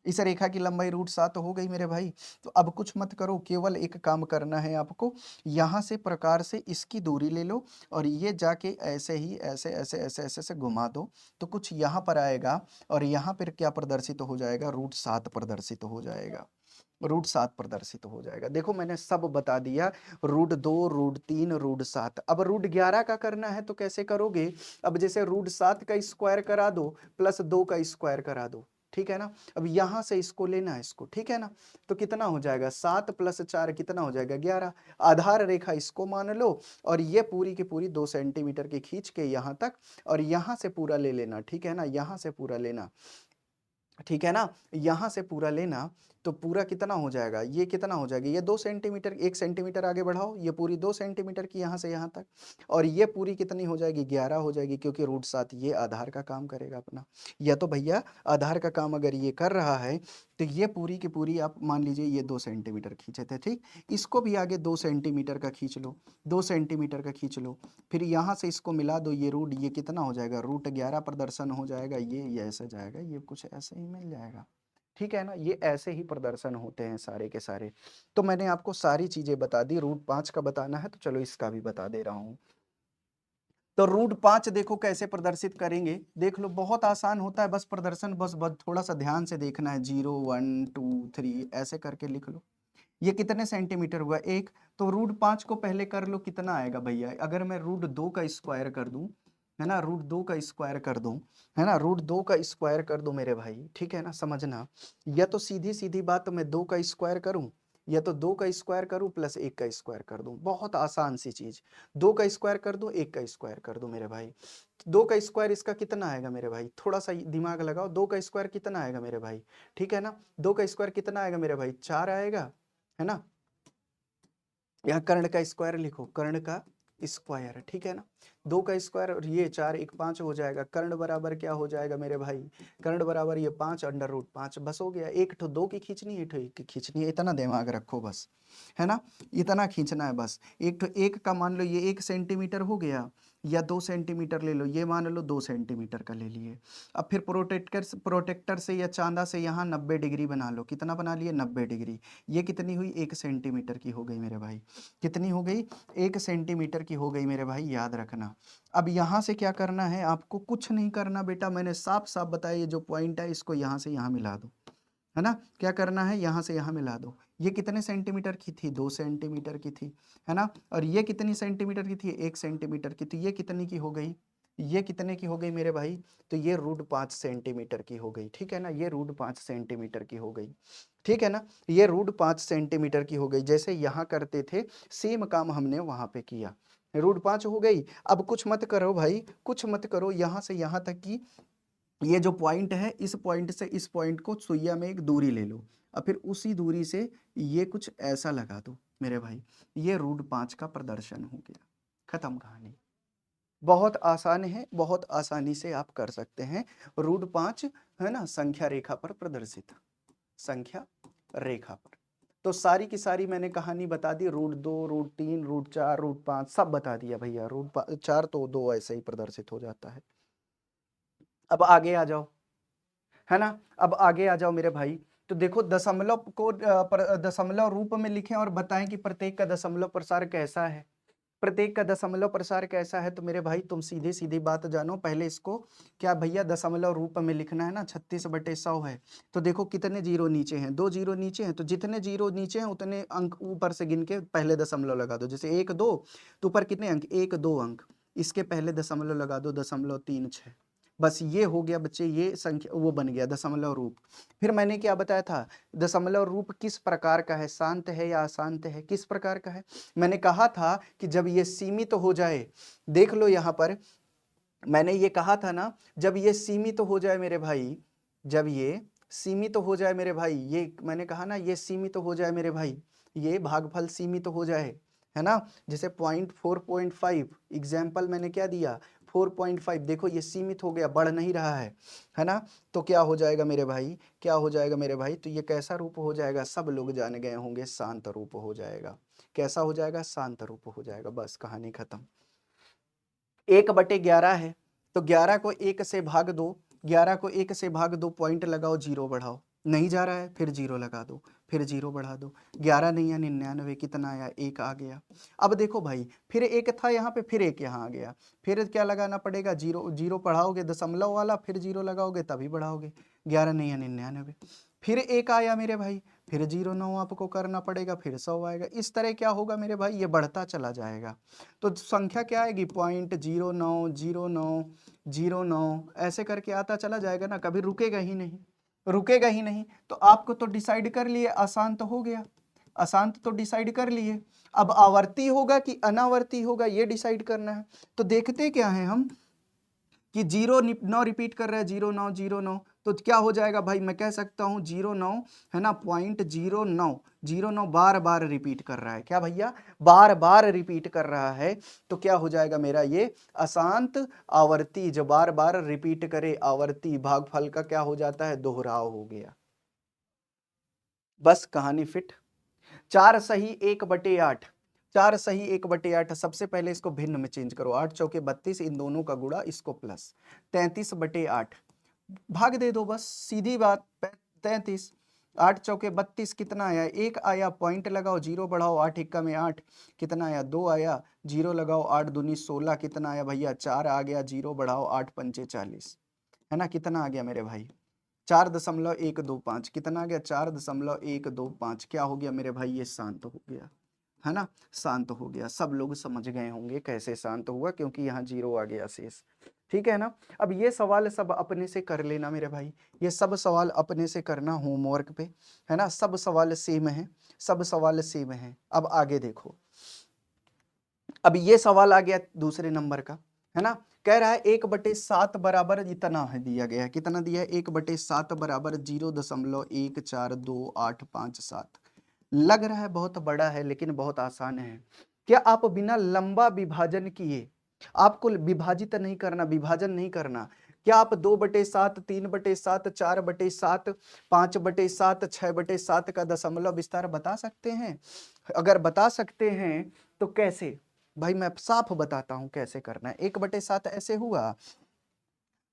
इस रेखा की लंबाई √7 हो गई मेरे भाई। तो अब कुछ मत करो, केवल एक काम करना है आपको, यहां से प्रकार से इसकी दूरी ले लो, और ये जाके ऐसे ही ऐसे ऐसे ऐसे ऐसे से घुमा दो, तो कुछ यहाँ पर आएगा, और यहाँ पर क्या प्रदर्शित हो जाएगा, √7 प्रदर्शित हो जाएगा, √7 प्रदर्शित हो जाएगा। देखो मैंने सब बता दिया, √2, √3, √7। अब √11 का करना है तो कैसे करोगे, अब जैसे √7 का स्क्वायर करा दो, प्लस 2 का स्क्वायर करा दो, ठीक है ना। अब यहां से इसको लेना है, इसको, ठीक है ना। तो कितना हो जाएगा, 7 + 4 कितना हो जाएगा, 11। आधार रेखा इसको मान लो, और ये पूरी की पूरी 2 सेंटीमीटर की खींच के यहां तक, और यहां से पूरा ले लेना, ठीक है ना, यहां से पूरा लेना, ठीक है ना, यहां से पूरा लेना। तो पूरा कितना हो जाएगा, ये कितना हो जाएगा, ये 2 सेंटीमीटर, 1 सेंटीमीटर आगे बढ़ाओ, ये पूरी 2 सेंटीमीटर की यहाँ से यहाँ तक, और ये पूरी कितनी हो जाएगी, 11 हो जाएगी, क्योंकि √7 ये आधार का काम करेगा अपना। या तो भैया आधार का काम अगर ये कर रहा है तो ये पूरी की पूरी आप मान लीजिए ये 2 सेंटीमीटर खींचे थे, ठीक, इसको भी आगे 2 सेंटीमीटर का खींच लो, 2 सेंटीमीटर का खींच लो, फिर यहाँ से इसको मिला दो, ये रूट, ये कितना हो जाएगा, √11 प्रदर्शन हो जाएगा, ये ऐसे जाएगा, ये कुछ ऐसे ही मिल जाएगा, ठीक है ना। ये ऐसे ही प्रदर्शन होते हैं सारे के सारे। तो मैंने आपको सारी चीजें बता दी, √5 का बताना है तो चलो इसका भी बता दे रहा हूँ। तो √5 देखो कैसे प्रदर्शित करेंगे, देख लो, बहुत आसान होता है, बस प्रदर्शन बस थोड़ा सा ध्यान से देखना है, 0 1 2 3 ऐसे करके लिख लो। ये कितने सेंटीमीटर हुआ, 1, तो √5 को पहले कर लो, कितना आएगा भैया, अगर मैं √2 का स्क्वायर कर दूं, है ना, √2 का स्क्वायर कर दूं, है ना, √2 का स्क्वायर कर दो मेरे भाई, ठीक है ना, समझना, या तो सीधी सीधी बात मैं 2 का स्क्वायर करूं, या तो 2 का स्क्वायर करूं प्लस 1 का स्क्वायर कर दूं, बहुत आसान सी चीज, 2 का स्क्वायर कर दो, 1 का स्क्वायर कर दो मेरे भाई, 2 का स्क्वायर इसका कितना आएगा मेरे भाई, थोड़ा सा दिमाग लगाओ, 2 का स्क्वायर कितना आएगा मेरे भाई, ठीक है ना, 2 का स्क्वायर कितना आएगा मेरे भाई, 4 आएगा, है ना, यहाँ कर्ण का स्क्वायर लिखो, कर्ण का स्क्वायर, ठीक है ना, 2 का स्क्वायर और ये 4, 1 5 हो जाएगा, कर्ण बराबर क्या हो जाएगा मेरे भाई, कर्ण बराबर ये 5 √5, बस हो गया, एक ठो 2 की खींचनी है, एक ठो 1 की खींचनी है, इतना दिमाग रखो बस, है ना, इतना खींचना है बस, एक ठो 1 का मान लो ये 1 सेंटीमीटर हो गया, या 2 सेंटीमीटर ले लो, ये मान लो 2 सेंटीमीटर का ले लिए, अब फिर प्रोटेक्टर से या चांदा से यहाँ 90 डिग्री बना लो, कितना बना लिए, 90 डिग्री, ये कितनी हुई, 1 सेंटीमीटर की हो गई मेरे भाई, कितनी हो गई, 1 सेंटीमीटर की हो गई मेरे भाई, याद रखना। अब यहाँ से क्या करना है आपको, कुछ नहीं करना बेटा, मैंने साफ साफ बताया, ये जो पॉइंट है इसको यहाँ से यहाँ मिला दो, है ना, क्या करना है, यहाँ से यहाँ मिला दो, ये कितने सेंटीमीटर की थी, 2 सेंटीमीटर की थी, है ना, और ये कितनी सेंटीमीटर की थी, 1 सेंटीमीटर की, तो ये कितनी की हो गई, ये कितने की हो गई मेरे भाई, तो ये √5 सेंटीमीटर की हो गई, ठीक है ना, ये √5 सेंटीमीटर की हो गई, ठीक है ना, ये √5 सेंटीमीटर की हो गई, जैसे यहाँ करते थे सेम काम हमने वहां पे किया, √5 हो गई। अब कुछ मत करो भाई, कुछ मत करो, यहाँ से यहाँ तक की ये जो पॉइंट है, इस पॉइंट से इस पॉइंट को सुइया में एक दूरी ले लो, और फिर उसी दूरी से ये कुछ ऐसा लगा दो मेरे भाई, ये √5 का प्रदर्शन हो गया, खत्म कहानी। बहुत आसान है, बहुत आसानी से आप कर सकते हैं, √5 है ना, संख्या रेखा पर प्रदर्शित, संख्या रेखा पर। तो सारी की सारी मैंने कहानी बता दी, √2 √3 √4 √5 सब बता दिया भैया, √4 तो 2 ऐसे ही प्रदर्शित हो जाता है। अब आगे आ जाओ, है ना, अब आगे आ जाओ मेरे भाई, तो देखो दशमलव को दशमलव रूप में लिखें और बताएं कि प्रत्येक का दशमलव प्रसार कैसा है, प्रत्येक का दशमलव प्रसार कैसा है, तो मेरे भाई तुम सीधी सीधी बात जानो, पहले इसको क्या भैया दशमलव रूप में लिखना है ना, 36/100 है, तो देखो कितने जीरो नीचे हैं, 2 जीरो नीचे हैं, तो जितने जीरो नीचे हैं उतने अंक ऊपर से गिन के पहले दशमलव लगा दो, जैसे 1 2, तो ऊपर कितने अंक, 1 2 अंक, इसके पहले दशमलव लगा दो, 0.36, बस ये हो गया बच्चे, ये संख्या वो बन गया दशमलव रूप। फिर मैंने क्या बताया था, दशमलव रूप किस प्रकार का है, शांत है या अशांत है, किस प्रकार का है, मैंने कहा था कि जब ये सीमित तो हो जाए, देख लो यहाँ पर मैंने ये कहा था ना, जब ये सीमित तो हो जाए मेरे भाई, जब ये सीमित तो हो जाए मेरे भाई, ये मैंने कहा ना, ये सीमित तो हो जाए मेरे भाई, ये भागफल सीमित तो हो जाए, है ना, जैसे 4.5 एग्जाम्पल मैंने क्या दिया, 4.5, देखो ये सीमित हो गया, बढ़ नहीं रहा है ना, तो क्या हो जाएगा मेरे भाई, क्या हो जाएगा मेरे भाई, तो ये कैसा रूप हो जाएगा, सब लोग जान गए होंगे, शांत रूप हो जाएगा, कैसा हो जाएगा, शांत रूप हो जाएगा, बस कहानी खत्म। 1/11 है, तो 11 को 1 से भाग दो, 11 को 1 से भाग दो, पॉइंट लगाओ, जीरो बढ़ाओ, नहीं जा रहा है, फिर जीरो लगा दो, फिर जीरो बढ़ा दो, 11 नहीं है 99, कितना आया, 1 आ गया। अब देखो भाई, फिर 1 था यहाँ पे, फिर 1 यहाँ आ गया, फिर क्या लगाना पड़ेगा, जीरो, जीरो पढ़ाओगे दशमलव वाला, फिर जीरो लगाओगे तभी बढ़ाओगे, 11 नहीं है 99, फिर 1 आया मेरे भाई, फिर 0.9 आपको करना पड़ेगा, फिर 100 आएगा, इस तरह क्या होगा मेरे भाई, ये बढ़ता चला जाएगा, तो संख्या क्या आएगी, 0.090909 ऐसे करके आता चला जाएगा ना, कभी रुकेगा ही नहीं, रुकेगा ही नहीं। तो आपको तो डिसाइड कर लिए, अशांत हो गया, अशांत तो डिसाइड कर लिए, अब आवर्ती होगा कि अनावर्ती होगा ये डिसाइड करना है। तो देखते क्या है हम कि 0 9 रिपीट कर रहा है, 0 9 0 9, तो क्या हो जाएगा भाई, मैं कह सकता हूं 09 है ना, 0.09 बार बार रिपीट कर रहा है। क्या भैया, बार बार रिपीट कर रहा है। तो क्या हो जाएगा मेरा ये अशांत आवर्ती, जो बार बार रिपीट करे आवर्ती, भागफल का क्या हो जाता है, दोहराव हो गया। बस कहानी फिट। 4 सही 1/8, 4 सही 1/8। सबसे पहले इसको भिन्न में चेंज करो, 8 चौके 32, इन दोनों का गुणा, इसको प्लस 33/8, भाग दे दो, बस सीधी बात। 33, 8 चौके 32 कितना आया, 1 आया, पॉइंट लगाओ, 0 बढ़ाओ, 8 एक्का में 8 कितना आया, 2 आया, 0 लगाओ, 8 दूनी 16 कितना आया भैया, 4 आ गया, 0 बढ़ाओ, 8 पंचे 40, है ना, कितना आ गया मेरे भाई, 4.125 कितना आ गया, 4.125। क्या हो गया मेरे भाई, ये शांत हो गया, है ना, शांत हो गया। सब लोग समझ गए होंगे कैसे शांत हुआ, क्योंकि यहाँ 0 आ गया शेष। ठीक है ना। अब ये सवाल सब अपने से कर लेना मेरे भाई, ये सब सवाल अपने से करना होमवर्क पे, है ना, सब सवाल सेम है, सब सवाल सेम है। अब आगे देखो, अब ये सवाल आ गया दूसरे नंबर का, है ना, कह रहा है 1/7 बराबर इतना है दिया गया है, कितना दिया है, 1/7 बराबर 0.1428557। लग रहा है बहुत बड़ा है, लेकिन बहुत आसान है। क्या आप बिना लंबा विभाजन किए, आपको विभाजित नहीं करना, विभाजन नहीं करना, क्या आप 2/7, 3/7, 4/7, 5/7, 6/7 का दशमलव विस्तार बता सकते हैं? अगर बता सकते हैं तो कैसे? भाई मैं साफ बताता हूं कैसे करना है। 1/7 ऐसे हुआ,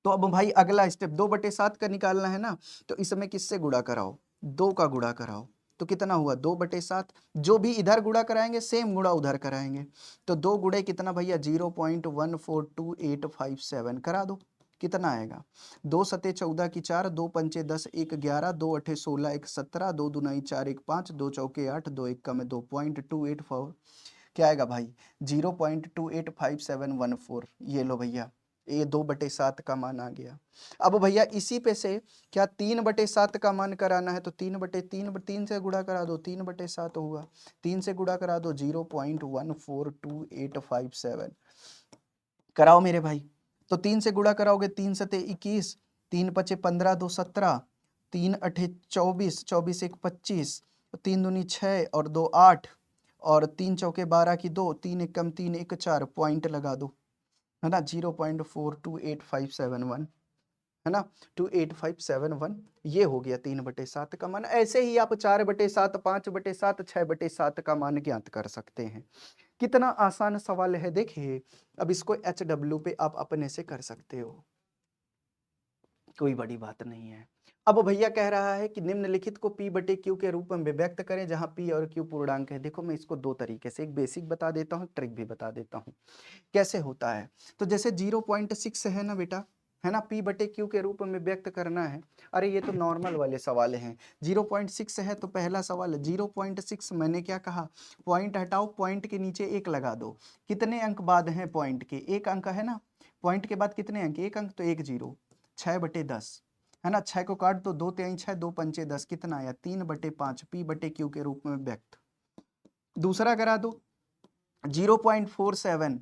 तो अब भाई अगला स्टेप 2/7 का निकालना है ना, तो इसमें किससे गुणा कराओ, 2 का गुणा कराओ, तो कितना हुआ 2/7। जो भी इधर गुणा कराएंगे सेम गुणा उधर कराएंगे, तो 2 गुणे कितना भैया, 0.142857 करा दो, कितना आएगा, 2 सते 14 की 4, 2 पंचे 10, 1 11, 2 अठे 16, 1 17, 2 दुनाई 4, 1 5, 2 चौके 8, 2 1 में 2.284, क्या आएगा भाई, 0.285714। ये लो भैया, ये 2/7 का मान आ गया। अब भैया इसी पे से क्या 3/7 का मान कराना है, तो 3/3, 3 से गुणा करा दो, 3/7 हुआ, 3 से गुणा करा दो, 0.142857 कराओ मेरे भाई। तो 3 से गुणा कराओगे, 3 सते 21, 3 पचे 15, 2 17, 3 अठे 24, 24 1 25, 3 दूनी 6 और 2 8, और 3 चौके 12 की 2, 3 एकम 3 1 4, पॉइंट लगा दो, है ना, 0.428571, है ना, 28571। ये हो गया 3/7 का मान। ऐसे ही आप 4/7, 5/7, 6/7 का मान ज्ञात कर सकते हैं। कितना आसान सवाल है देखिए। अब इसको HW पे आप अपने से कर सकते हो, कोई बड़ी बात नहीं है। अब भैया कह रहा है कि निम्नलिखित को P/Q के रूप में व्यक्त करें, जहां P और Q पूर्णांक है। देखो मैं इसको दो तरीके से, एक बेसिक बता देता हूं, ट्रिक भी बता देता हूं कैसे होता है। तो जैसे 0.6 है ना बेटा, है ना, P/Q के रूप में व्यक्त करना है। अरे ये तो नॉर्मल वाले सवाल हैं। 0.6 है तो पहला सवाल 0.6, मैंने क्या कहा, पॉइंट हटाओ, पॉइंट के नीचे 1 लगा दो। कितने अंक बाद हैं पॉइंट के, 1 अंक है ना, पॉइंट के बाद कितने अंक, 1 अंक, तो 1 0, 6/10, है ना, 6 को काट दो, 2 3 6, 2 पंचे 10, कितना आया, 3/5, P/Q के रूप में व्यक्त। दूसरा करा दो 0.47,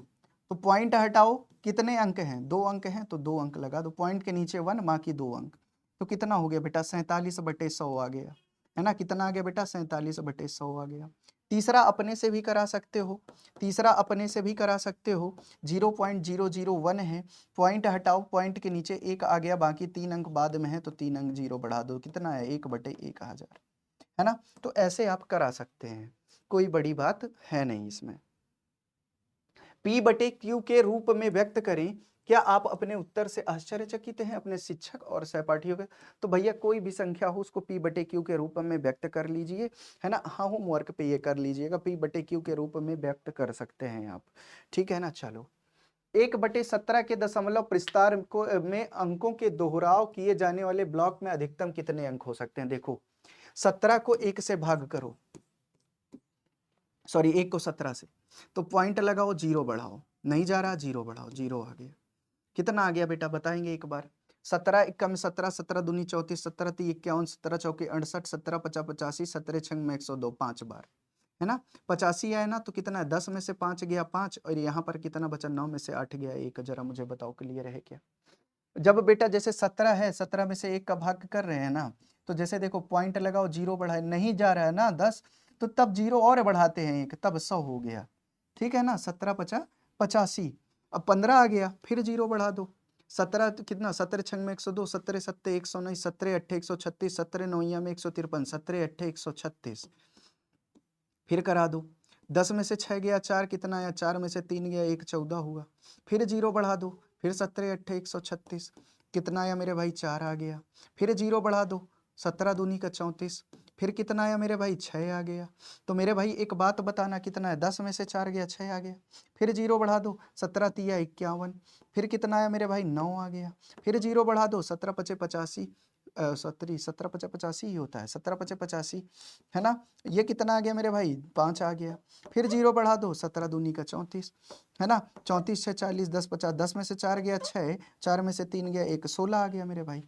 तो पॉइंट हटाओ, कितने अंक हैं, 2 अंक हैं, तो 2 अंक लगा दो, पॉइंट के नीचे 1, बाकी 2 अंक, तो कितना हो गया बेटा, 47/100 आ गया, है ना, कितना आ गया बेटा, 47/100 आ गया। तीसरा अपने से भी करा सकते हो, तीसरा अपने से भी करा सकते हो, 0.001 है, पॉइंट हटाओ, पॉइंट के नीचे 1 आ गया, बाकी 3 अंक बाद में है, तो 3 अंक 0 बढ़ा दो, कितना है, 1/1000, है ना। तो ऐसे आप करा सकते हैं, कोई बड़ी बात है नहीं इसमें। P/Q के रूप में व्यक्त करें, क्या आप अपने उत्तर से आश्चर्यचकित हैं अपने शिक्षक और सहपाठियों के? तो भैया कोई भी संख्या हो उसको P/Q के रूप में व्यक्त कर लीजिए, है ना, हाँ होमवर्क पे ये कर लीजिएगा, P/Q के रूप में व्यक्त कर सकते हैं आप, ठीक है ना। चलो 1/17 के दशमलव प्रस्तार को में अंकों के दोहराव किए जाने वाले ब्लॉक में अधिकतम कितने अंक हो सकते हैं? देखो 17 को 1 से भाग करो, सॉरी 1 को 17 से, तो पॉइंट लगाओ, 0 बढ़ाओ, नहीं जा रहा, 0 बढ़ाओ, 0 आ गया, कितना आ गया बेटा बताएंगे एक बार, 17 1 में 17, 17 दूनी 34, 17 3 51, 17 चौके 68, 17 50 85, 17 6 में 102, 5 बार, है ना, 85 आया ना, तो कितना है, 10 में से 5 गया 5, और यहाँ पर कितना बचा, 9 में से 8 गया 1, जरा मुझे बताओ क्लियर है क्या? जब बेटा जैसे 17 है, 17 में से 1 का भाग कर रहे हैं ना, तो जैसे देखो पॉइंट लगाओ, 0 बढ़ाए, नहीं जा रहा है ना 10, तो तब 0 और बढ़ाते हैं 1, तब 100 हो गया। ठीक है ना, 17 50 85। अब 15 आ गया, फिर 0 बढ़ा दो। 17 तो कितना, 17 छंग में 102, 17 सत्ते 119, 17 अट्ठे 136, 17 नौया में 153, 17 अट्ठे 136। फिर करा दो। 10 में से 6 गया 4, कितना आया, 4 में से 3 गया 1, 14 हुआ। फिर 0 बढ़ा दो, फिर 17 अट्ठे 136, कितना आया मेरे भाई, 4 आ गया। फिर 0 बढ़ा दो, 17 दूनी का 34, फिर कितना आया मेरे भाई, 6 आ गया। तो मेरे भाई एक बात बताना, कितना है, 10 में से 4 गया 6 आ गया। फिर 0 बढ़ा दो, 17 तिया 51, फिर कितना आया मेरे भाई, 9 आ गया। फिर 0 बढ़ा दो, 17 पचे 85, 17 पचे 85 ही होता है, 17 पचे 85, है ना। ये कितना आ गया मेरे भाई, 5 आ गया। फिर 0 बढ़ा दो, 17 दूनी का 34, है ना, 34 6 40, 10 50, 10 में से 4 गया 6, 4 में से 3 गया 1, 16 आ गया मेरे भाई।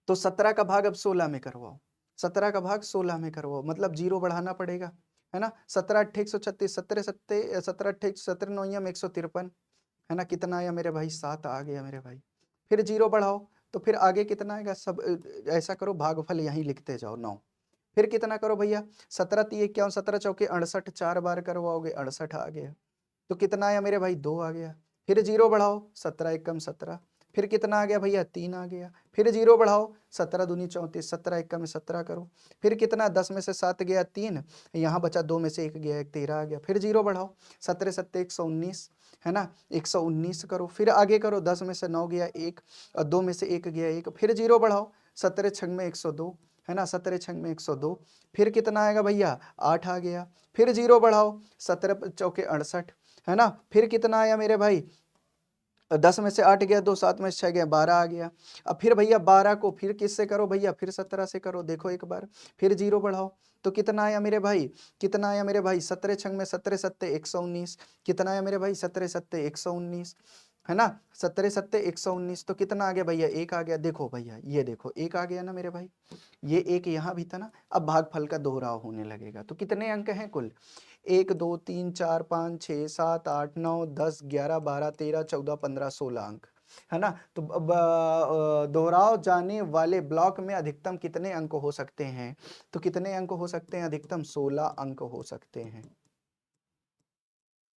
तो 17 का भाग अब 16 में करवाओ, 17 का भाग 16 में करवाओ, मतलब 0 बढ़ाना पड़ेगा, है ना। 17 अट्ठे 136, 17 सत्ते 17 अट्ठे 17 नौया में 153, है ना, कितना आया मेरे भाई, 7 आ गया मेरे भाई। फिर 0 बढ़ाओ, तो फिर आगे कितना आएगा, सब ऐसा करो, भागफल यहीं लिखते जाओ, 9। फिर कितना करो भैया, 17 तिये 51, 17 चौके 68, 4 बार करवाओगे 68 आ गया। तो कितना आया मेरे भाई, 2 आ गया। फिर 0 बढ़ाओ, 17 एकम 17, फिर कितना आ गया भैया, 3 आ गया। फिर 0 बढ़ाओ, 17 दूनी 34, 17 एकम में 17 करो। फिर कितना, 10 में से 7 गया 3, यहाँ बचा 2 में से 1 गया 1, 13 आ गया। फिर 0 बढ़ाओ, 17 सत्ते 119, है ना, 119 करो। फिर आगे करो, 10 में से 9 गया 1, और 2 में से 1 गया 1। फिर 0 बढ़ाओ, 17 छंग में 102, है ना, 17 छंग में 102। फिर कितना आएगा भैया, 8 आ गया। फिर 0 बढ़ाओ, 17 चौके 68, है ना। फिर कितना आया मेरे भाई, 10 में से 8 गया 2, 7 में से 6 गया 12 आ गया। अब फिर भैया 12 को फिर किससे करो भैया, फिर 17 से करो, देखो एक बार। फिर 0 बढ़ाओ, तो कितना आया मेरे भाई, कितना आया मेरे भाई, 17 छंग में 17 सत्ते 119, कितना आया मेरे भाई, 17 सत्ते 119, है ना, 17 सत्ते 119। तो कितना आ गया भैया, 1 आ गया। देखो भैया, ये देखो 1 आ गया ना मेरे भाई, ये 1 यहाँ भी था ना। अब भागफल का दोहराव होने लगेगा। तो कितने अंक हैं कुल, 1 2 3 4 5 6 7 8 9 10 11 12 13 14 15 16 अंक, है ना। तो दोहराव जाने वाले ब्लॉक में अधिकतम कितने अंक हो सकते हैं, तो कितने अंक हो सकते हैं, अधिकतम 16 अंक हो सकते हैं।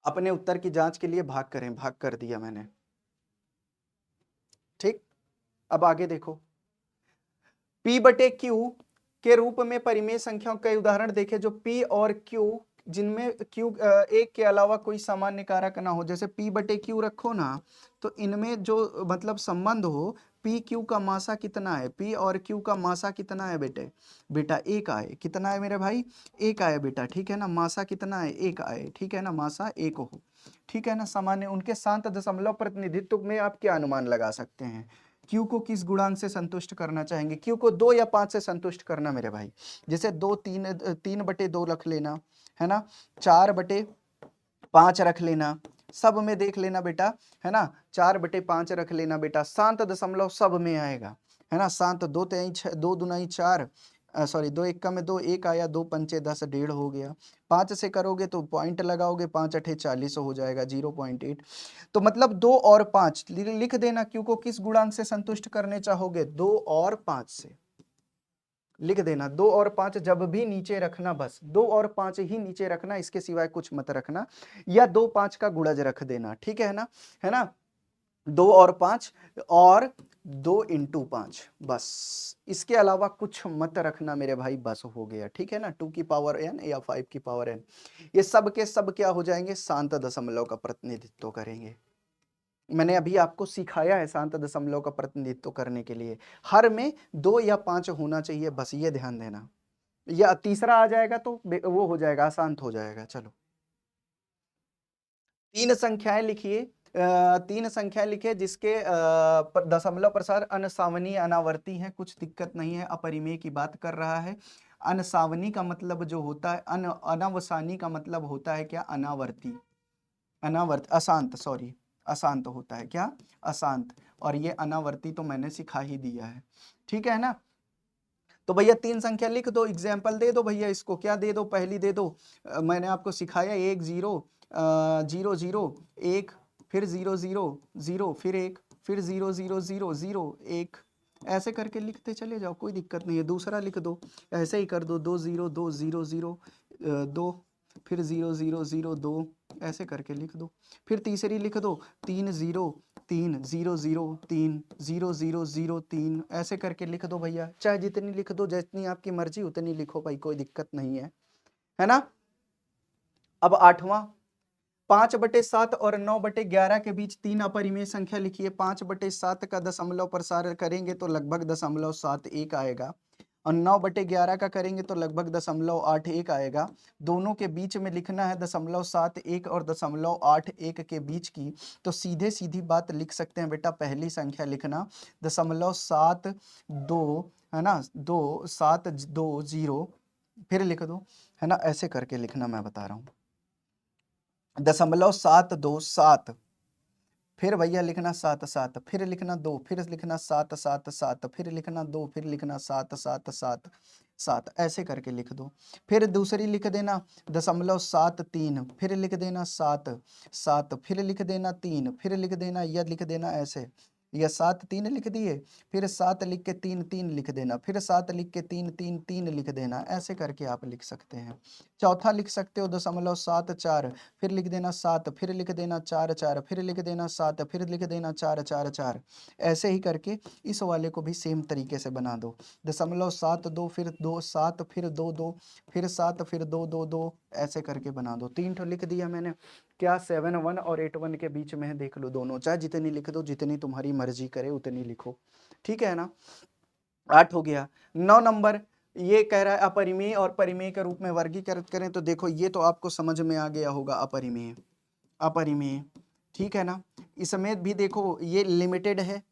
अपने उत्तर की जांच के लिए भाग करें, भाग कर दिया मैंने, ठीक। अब आगे देखो, P बटे Q के रूप में परिमेय संख्याओं कई उदाहरण देखे, जो P और Q जिनमें Q एक के अलावा कोई सामान्य कारक ना हो। जैसे P बटे Q रखो ना, तो इनमें जो मतलब संबंध हो, P Q का मासा कितना है, P और Q का मासा कितना है बेटे, बेटा 1 आए। कितना है मेरे भाई, 1 आए बेटा, ठीक है ना। मासा कितना है, 1 आए, ठीक है ना, मासा 1 हो, ठीक है ना। सामान्य उनके शांत दशमलव प्रतिनिधित्व में आप क्या अनुमान लगा सकते हैं, Q को किस गुणांक से संतुष्ट करना चाहेंगे, Q को 2 या 5 से संतुष्ट करना मेरे भाई। जैसे 2 3 बटे 2 रख लेना, है ना, 4 बटे 5 रख लेना, सब में देख लेना बेटा, है ना, 4 बटे 5 रख लेना बेटा, शांत दशमलव सब में आएगा, है ना। शांत 2 तेई 2 दुनाई 4, सॉरी 2 एक्का में 2, 1 आया, 2 पंचे 10, 1.5 हो गया। 5 से करोगे तो पॉइंट लगाओगे, 5 अठे 40 हो जाएगा, 0.8। तो मतलब 2 और 5 लिख देना, Q को किस गुणांक से संतुष्ट करने चाहोगे, 2 और 5 से लिख देना। 2 और 5 जब भी नीचे रखना, बस 2 और 5 ही नीचे रखना, इसके सिवाय कुछ मत रखना, या 2 5 का गुणज रख देना, ठीक है ना, है ना। 2 और 5 और 2 इंटू 5, बस इसके अलावा कुछ मत रखना मेरे भाई, बस हो गया, ठीक है ना। 2 की पावर n या 5 की पावर n, ये सब के सब क्या हो जाएंगे, शांत दशमलव का प्रतिनिधित्व करेंगे। मैंने अभी आपको सिखाया है शांत दशमलव का प्रतिनिधित्व करने के लिए, हर में 2 या 5 होना चाहिए, बस ये ध्यान देना। या तीसरा आ जाएगा तो वो हो जाएगा, अशांत हो जाएगा। चलो 3 संख्याएं लिखिए, 3 संख्याएं लिखिए जिसके दशमलव प्रसार अनसावनीय अनावर्ती है, कुछ दिक्कत नहीं है, अपरिमेय की बात कर रहा है। अनसावनी का मतलब जो होता है, अनवसानी का मतलब होता है क्या, अनावर्ती, अनावर्त अशांत, सॉरी अशांत होता है क्या, अशांत। और ये अनावर्ती तो मैंने सिखा ही दिया है, ठीक है ना। तो भैया 3 संख्या लिख दो, एग्जाम्पल दे दो भैया, इसको क्या दे दो, पहली दे दो, मैंने आपको सिखाया 1 0 0 0 1, फिर 0 0 0, फिर 1, फिर 0 0 0 0 1, ऐसे करके लिखते चले जाओ, कोई दिक्कत नहीं है। दूसरा लिख दो, ऐसे ही कर दो, 2 0 2 0 0 2, फिर 0 0 0 2, ऐसे करके लिख दो। फिर तीसरी लिख दो, 3 0 3 0 0 3 0 0 0 3, ऐसे करके लिख दो भैया। चाहे जितनी लिख दो, जितनी आपकी मर्जी उतनी लिखो भाई, कोई दिक्कत नहीं है ना। अब आठवां, 5/7 और 9/11 के बीच 3 अपरिमेय संख्या लिखिए। 5/7 का दशमलव प्रसार करेंगे तो लगभग 0.71 आएगा, और 9/11 का करेंगे तो लगभग 0.81 आएगा। दोनों के बीच में लिखना है 0.71 और 0.81 के बीच की, तो सीधे सीधी बात लिख सकते हैं बेटा। पहली संख्या लिखना 0.72, है ना, 2720, फिर लिख दो, है ना, ऐसे करके लिखना, मैं बता रहा हूँ। 0.727, फिर भैया लिखना 7 7, फिर लिखना 2, फिर लिखना 7 7 7, फिर लिखना 2, फिर लिखना 7 7 7 7, ऐसे करके लिख दो। फिर दूसरी लिख देना 0.73, फिर लिख देना 7 7, फिर लिख देना 3, फिर लिख देना, यह लिख देना ऐसे, या 7 3 लिख दिए, फिर 7 लिख के 3 3 लिख देना, फिर 7 लिख के 3 3 3 लिख देना, ऐसे करके आप लिख सकते हैं। चौथा लिख सकते हो 0.74, फिर लिख देना 7, फिर लिख देना 4 4, फिर लिख देना 7, फिर लिख देना 4 4 4, ऐसे ही करके इस वाले को भी सेम तरीके से बना दो। 0.72, फिर 2 7, फिर 2 2, फिर 7, फिर 2 2 2, ऐसे करके बना दो। 3 ठो लिख दिया मैंने, क्या 7 1 और 8 1 के बीच में है, देख लो दोनों, चाहे जितनी लिख दो, जितनी तुम्हारी मर्जी करे उतनी लिखो, ठीक है ना। 8 हो गया। 9 नंबर, ये कह रहा है अपरिमेय और परिमेय के रूप में वर्गीकृत करें, तो देखो ये तो आपको समझ में आ गया होगा, अपरिमेय अपरिमेय, ठीक है ना। इसमें भी देखो ये लिमिटेड है,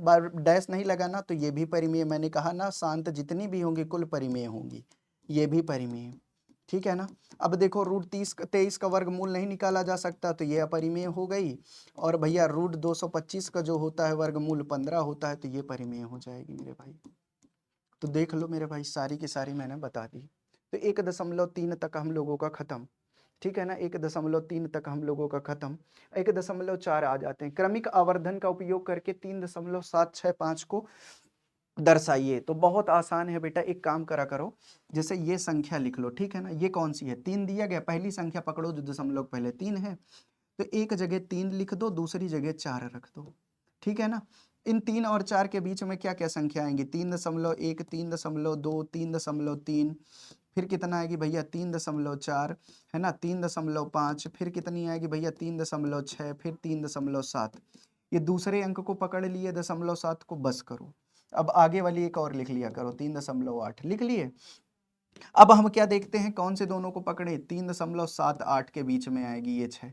बार डैश नहीं लगाना, तो ये भी परिमेय, मैंने कहा ना शांत जितनी भी होंगी कुल परिमेय होंगी, ये भी परिमेय, ठीक है ना। अब देखो √23 का वर्गमूल नहीं निकाला जा सकता, तो ये अपरिमेय हो गई, और भैया √225 का जो होता है वर्गमूल 15 होता है, तो ये परिमेय हो जाएगी मेरे भाई। तो देख लो मेरे भाई, सारी की सारी मैंने बता दी। तो 1.3 तक हम लोगों का खत्म, ठीक है ना, 1.3 तक हम लोगों का खत्म। 1.4 आ जाते हैं। क्रमिक आवर्धन का उपयोग करके 3.765 को दर्शाइए। तो बहुत आसान है बेटा, एक काम करा करो, जैसे ये संख्या लिख लो, ठीक है ना। ये कौन सी है, 3 दिया गया, पहली संख्या पकड़ो जो दशमलव पहले 3 है, तो एक जगह 3 लिख दो, दूसरी जगह 4 रख दो, ठीक है ना। इन 3 और 4 के बीच में क्या क्या संख्या आएंगी, 3.1, 3.2, 3.3, फिर कितना आएगी भैया 3.4, है ना, 3.5, फिर कितनी आएगी भैया 3.6, फिर 3.7। ये दूसरे अंक को पकड़ लिए 0.7 को, बस करो। अब आगे वाली एक और लिख लिया करो, 3.8 लिख लिए। अब हम क्या देखते हैं, कौन से दोनों को पकड़े, 3.78 के बीच में आएगी ये 6,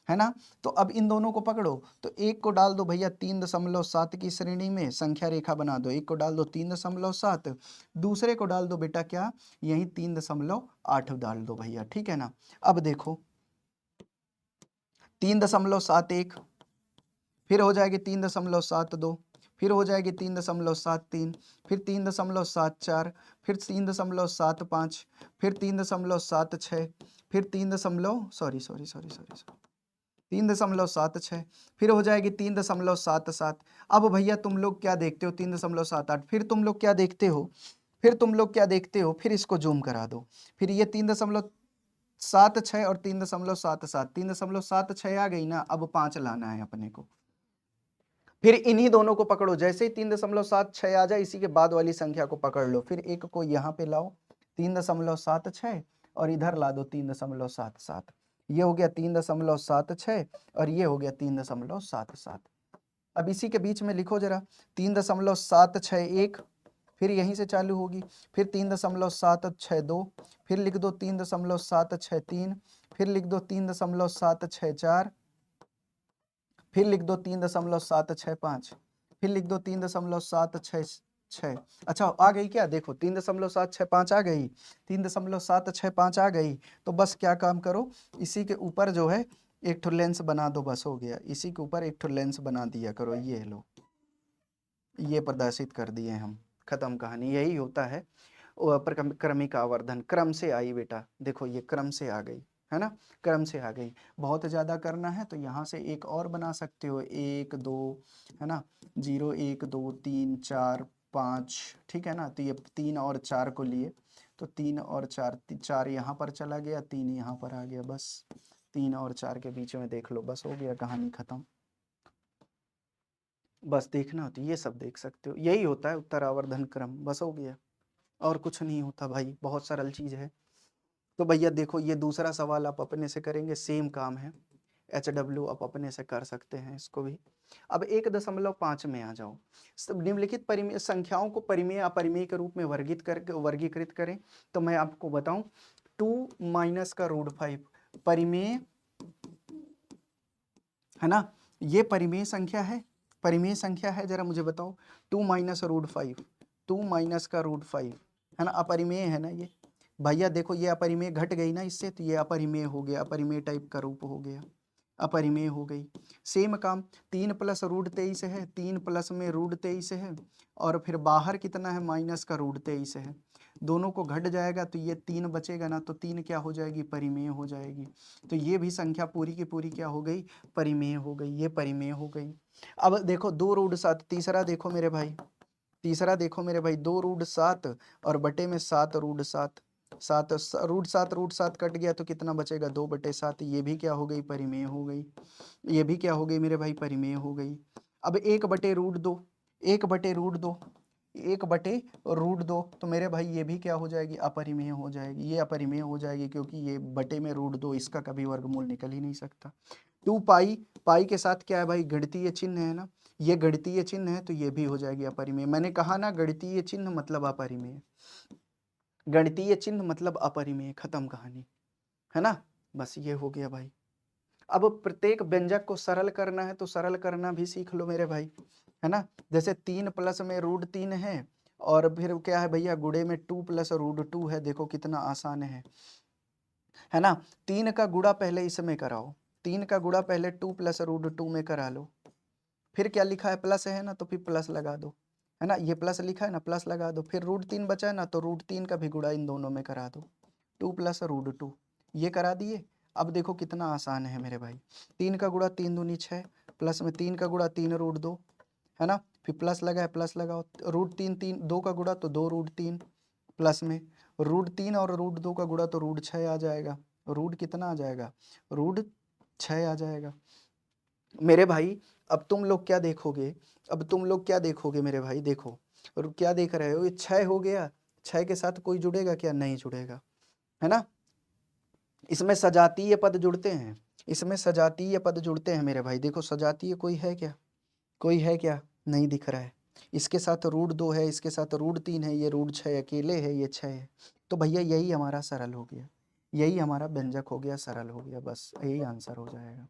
है ना। तो अब इन दोनों को पकड़ो, तो एक को डाल दो भैया 3.7 की श्रेणी में, संख्या रेखा बना दो, एक को डाल दो 3.7, दूसरे को डाल दो बेटा क्या, यही 3.8 डाल दो भैया, ठीक है ना। अब देखो 3.71, फिर हो जाएगी 3.72, फिर हो जाएगी 3.73, फिर 3.74, फिर 3.75, फिर 3.76, फिर 3.76, फिर हो जाएगी 3.77। अब भैया तुम लोग क्या देखते हो, 3.78, फिर तुम लोग क्या देखते हो, फिर इसको जूम करा दो, फिर ये 3.76 और 3.77, 3.76 आ गई ना। अब 5 लाना है अपने को, फिर इन्हीं दोनों को पकड़ो, जैसे ही 3.76 आ जाए, इसी के बाद वाली संख्या को पकड़ लो, फिर एक को यहाँ पे लाओ 3.76, और इधर ला दो 3.77, ये हो गया 3.76 और ये हो गया 3.77। अब इसी के बीच में लिखो जरा 3.761, फिर यहीं से चालू होगी, फिर 3.762, फिर लिख दो 3.763, फिर लिख दो 3.764, फिर लिख दो 3.765, फिर लिख दो 3.766। अच्छा आ गई क्या, देखो 3.765 आ गई, 3.765 आ गई। तो बस क्या काम करो, इसी के ऊपर जो है एक ठो लेंस बना दो, बस हो गया। इसी के ऊपर एक ठो लेंस बना दिया करो, ये लो, ये प्रदर्शित कर दिए हम, खत्म कहानी। यही होता है क्रमिक आवर्धन, क्रम से आई बेटा, देखो ये क्रम से आ गई, है ना, क्रम से आ गई। बहुत ज़्यादा करना है तो यहाँ से एक और बना सकते हो, 1 2, है ना, 0 1 2 3 4 5, ठीक है ना। तो ये 3 और 4 को लिए तो 3 और 4, 4 यहाँ पर चला गया, 3 यहाँ पर आ गया, बस 3 और 4 के बीच में देख लो, बस हो गया, कहानी खत्म। बस देखना हो तो ये सब देख सकते हो, यही होता है उत्तरावर्धन क्रम, बस हो गया, और कुछ नहीं होता भाई, बहुत सरल चीज़ है। तो भैया देखो ये दूसरा सवाल आप अपने से करेंगे, सेम काम है, HW आप अपने से कर सकते हैं इसको भी। अब 1.5 में आ जाओ, निम्नलिखित परिमेय संख्याओं को परिमेय अपरिमेय के रूप में वर्गीकृत करें। तो मैं आपको बताऊं, 2 माइनस का रूट 5 परिमेय, है ना, ये परिमेय संख्या है, परिमेय संख्या है, जरा मुझे बताओ, 2 माइनस रूट 5, 2 माइनस का रूट 5, है ना, अपरिमेय है ना ये। भैया देखो ये अपरिमेय घट गई ना इससे, तो ये अपरिमेय हो गया, अपरिमेय टाइप का रूप हो गया, अपरिमेय हो गई। सेम काम 3 प्लस रूट 23 है, 3 प्लस में रूट 23 है, और फिर बाहर कितना है, माइनस का रूट 23 है, दोनों को घट जाएगा तो ये 3 बचेगा ना, तो 3 क्या हो जाएगी, परिमेय हो जाएगी। तो ये भी संख्या पूरी की पूरी क्या हो गई, परिमेय हो गई, ये परिमेय हो गई। अब देखो 2 रूट 7, तीसरा देखो मेरे भाई, तीसरा देखो मेरे भाई, 2 रूट 7 और बटे में 7 रूट 7, 7 रूट 7 कट गया तो कितना बचेगा, 2/7, ये भी क्या हो गई, परिमेय हो गई, ये भी क्या हो गई मेरे भाई, परिमेय हो गई। अब 1/√2, 1/√2, 1/√2, तो मेरे भाई ये भी क्या हो जाएगी, अपरिमेय हो जाएगी, ये अपरिमेय हो जाएगी, क्योंकि ये बटे में √2, इसका कभी वर्गमूल निकल ही नहीं सकता। 2 पाई, पाई के साथ क्या है भाई, गणितीय चिन्ह है ना, ये गणितीय चिन्ह है तो ये भी हो जाएगी अपरिमेय। मैंने कहा ना गणितीय चिन्ह मतलब अपरिमेय, गणितीय चिन्ह मतलब अपरिमेय, खत्म कहानी, है ना। बस ये हो गया भाई। अब प्रत्येक व्यंजक को सरल करना है तो सरल करना भी सीख लो मेरे भाई, है ना। जैसे 3 प्लस में √3 है, और फिर क्या है भैया, गुणे में 2 प्लस √2 है, देखो कितना आसान है ना। 3 का गुणा पहले इसमें कराओ, 3 का गुणा पहले 2 प्लस √2 में करा लो, फिर क्या लिखा है, प्लस है ना, तो फिर प्लस लगा दो, है ना, ये प्लस लिखा है ना, प्लस लगा दो, फिर √3 बचा है ना, तो √3 का भी गुणा इन दोनों में करा दो, 2 प्लस √2, ये करा दिए। अब देखो कितना आसान है मेरे भाई, 3 का गुणा 3 दूनी 6, प्लस में 3 का गुणा 3 √2, है ना, फिर प्लस लगा है, प्लस लगाओ, √3 3 2 का गुणा तो 2 √3, प्लस में √3 और √2 का गुणा तो √6 आ जाएगा, रूट कितना आ जाएगा, √6 आ जाएगा मेरे भाई। अब तुम लोग क्या देखोगे, अब तुम लोग क्या देखोगे मेरे भाई, देखो, और क्या देख रहे हो, ये 6 हो गया, 6 के साथ कोई जुड़ेगा क्या, नहीं जुड़ेगा, है ना। इसमें सजातीय पद जुड़ते हैं, इसमें सजातीय पद जुड़ते हैं मेरे भाई, देखो सजातीय कोई है क्या, कोई है क्या, नहीं दिख रहा है। इसके साथ √2 है, इसके साथ √3 है, ये √6 अकेले है, ये 6 है, तो भैया यही हमारा सरल हो गया, यही हमारा व्यंजक हो गया, सरल हो गया, बस यही आंसर हो जाएगा,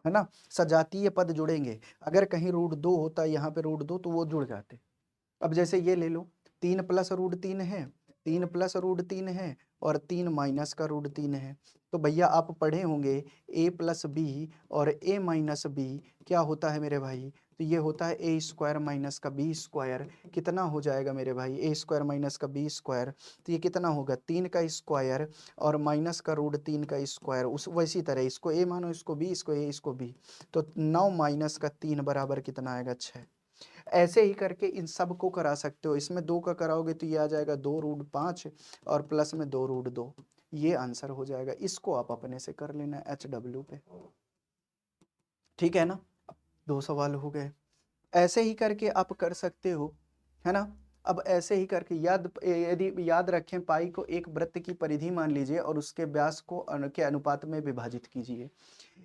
है ना। सजातीय पद जुड़ेंगे, अगर कहीं √2 होता यहाँ पे √2 तो वो जुड़ जाते। अब जैसे ये ले लो, 3 प्लस √3 है, 3 प्लस √3 है, और 3 माइनस का √3 है, तो भैया आप पढ़े होंगे a प्लस बी और a माइनस बी क्या होता है मेरे भाई, तो ये होता है a² माइनस का b², कितना हो जाएगा मेरे भाई, a² माइनस का b², तो ये कितना होगा, 3 का स्क्वायर और माइनस का √3 का स्क्वायर, उस वैसी तरह इसको a मानो, इसको b, इसको a, इसको b, तो 9 माइनस का 3 बराबर कितना आएगा, 6। ऐसे ही करके इन सब को करा सकते हो, इसमें 2 का कराओगे तो ये आ जाएगा 2√5 और प्लस में 2√2, ये आंसर हो जाएगा। इसको आप अपने से कर लेना HW पे, ठीक है ना। 2 सवाल हो गए, ऐसे ही करके आप कर सकते हो, है ना। अब ऐसे ही करके यदि याद रखें, पाई को एक वृत्त की परिधि मान लीजिए और उसके व्यास को के अनुपात में विभाजित कीजिए,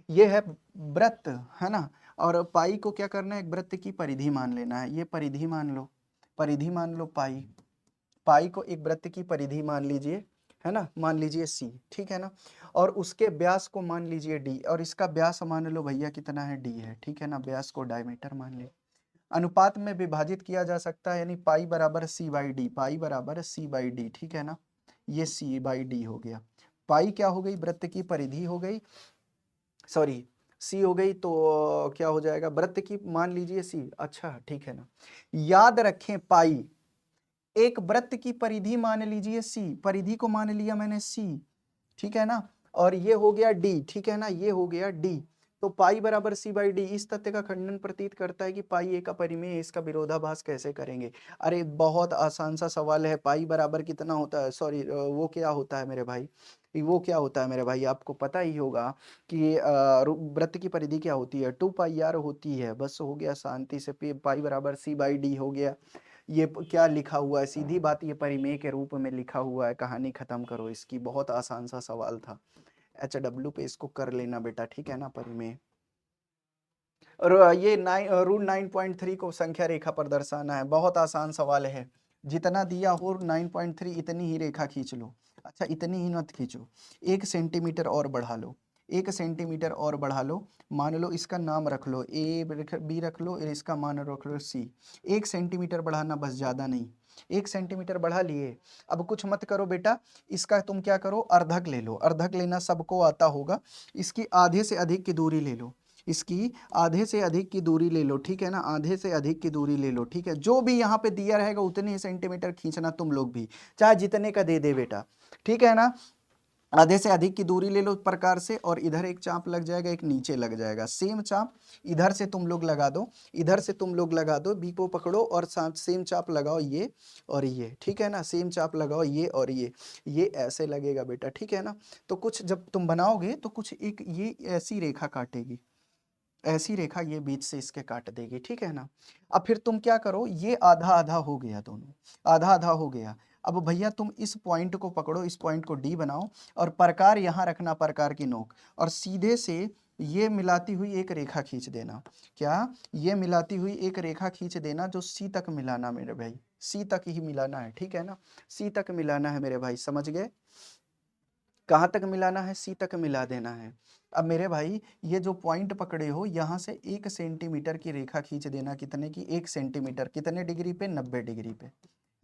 ये है वृत्त, है ना। और पाई को क्या करना है, एक वृत्त की परिधि मान लेना है, ये परिधि मान लो, परिधि मान लो पाई, पाई को एक वृत्त की परिधि मान लीजिए, है ना, मान लीजिए c, ठीक है ना, और उसके व्यास को मान लीजिए d, और इसका व्यास मान लो भैया कितना है, d है, ठीक है ना, व्यास को डायमीटर मान ले, अनुपात में विभाजित किया जा सकता है, यानी पाई बराबर c/d, पाई बराबर c/d, ठीक है ना, ये c/d हो गया। पाई क्या हो गई, वृत्त की परिधि हो गई, सॉरी सी हो गई, तो क्या हो जाएगा, वृत्त की मान लीजिए सी, अच्छा ठीक है ना। याद रखें पाई एक वृत्त की परिधि मान लीजिए सी, परिधि को मान लिया मैंने सी, ठीक है ना, और ये हो गया डी, ठीक है ना, ये हो गया डी। तो पाई बराबर सी बाई डी इस तथ्य का खंडन प्रतीत करता है कि पाई ए का परिमेय है, इसका विरोधाभास कैसे करेंगे? अरे बहुत आसान सा सवाल है। पाई बराबर कितना होता है, सॉरी वो क्या होता है मेरे भाई, वो क्या होता है मेरे भाई, आपको पता ही होगा कि वृत्त की परिधि क्या होती है, 2 पाई आर होती है। बस हो गया, शांति से पाई बराबर सी बाई डी हो गया। ये क्या लिखा हुआ है, सीधी बात ये परिमेय के रूप में लिखा हुआ है, कहानी खत्म करो इसकी। बहुत आसान सा सवाल था। HW पे इसको कर लेना बेटा, ठीक है ना, परिमेय। और ये रूल 9.3 को संख्या रेखा पर दर्शाना है। बहुत आसान सवाल है, जितना दिया हो 9.3 इतनी ही रेखा खींच लो। अच्छा इतनी ही मत खींचो, 1 सेंटीमीटर और बढ़ा लो, 1 सेंटीमीटर और बढ़ा लो। मान लो इसका नाम रख लो ए, बी रख लो, और इसका मान रख लो सी। 1 सेंटीमीटर बढ़ाना बस, ज़्यादा नहीं। 1 सेंटीमीटर बढ़ा लिए। अब कुछ मत करो बेटा, इसका तुम क्या करो, अर्धक ले लो। अर्धक लेना सबको आता होगा। इसकी आधे से अधिक की दूरी ले लो, इसकी आधे से अधिक की दूरी ले लो, ठीक है ना, आधे से अधिक की दूरी ले लो, ठीक है। जो भी यहाँ पे दिया रहेगा उतने ही सेंटीमीटर खींचना तुम लोग भी, चाहे जितने का दे दे बेटा, ठीक है ना। आधे से अधिक की दूरी ले लो प्रकार से, और इधर एक चाप लग जाएगा, एक नीचे लग जाएगा। सेम चाप इधर से तुम लोग लगा दो, इधर से तुम लोग लगा दो, बी को पकड़ो और सेम चाप लगाओ ये और ये, ठीक है ना, सेम चाप लगाओ ये और ये ऐसे लगेगा बेटा, ठीक है ना। तो कुछ जब तुम बनाओगे तो कुछ एक ये ऐसी रेखा काटेगी, ऐसी रेखा ये बीच से इसके काट देगी, ठीक है ना। अब फिर तुम क्या करो, ये आधा आधा हो गया, दोनों आधा आधा हो गया। अब भैया तुम इस पॉइंट को पकड़ो, इस पॉइंट को डी बनाओ, और प्रकार यहाँ रखना, प्रकार की नोक, और सीधे से ये मिलाती हुई एक रेखा खींच देना। क्या, ये मिलाती हुई एक रेखा खींच देना, जो सी तक मिलाना मेरे भाई, सी तक ही मिलाना है, ठीक है ना, सी तक मिलाना है मेरे भाई, समझ गए। कहाँ तक मिलाना है, सी तक मिला देना है। अब मेरे भाई ये जो पॉइंट पकड़े हो, यहाँ से 1 सेंटीमीटर की रेखा खींच देना, कितने की, 1 सेंटीमीटर, कितने डिग्री पे, 90 डिग्री पे,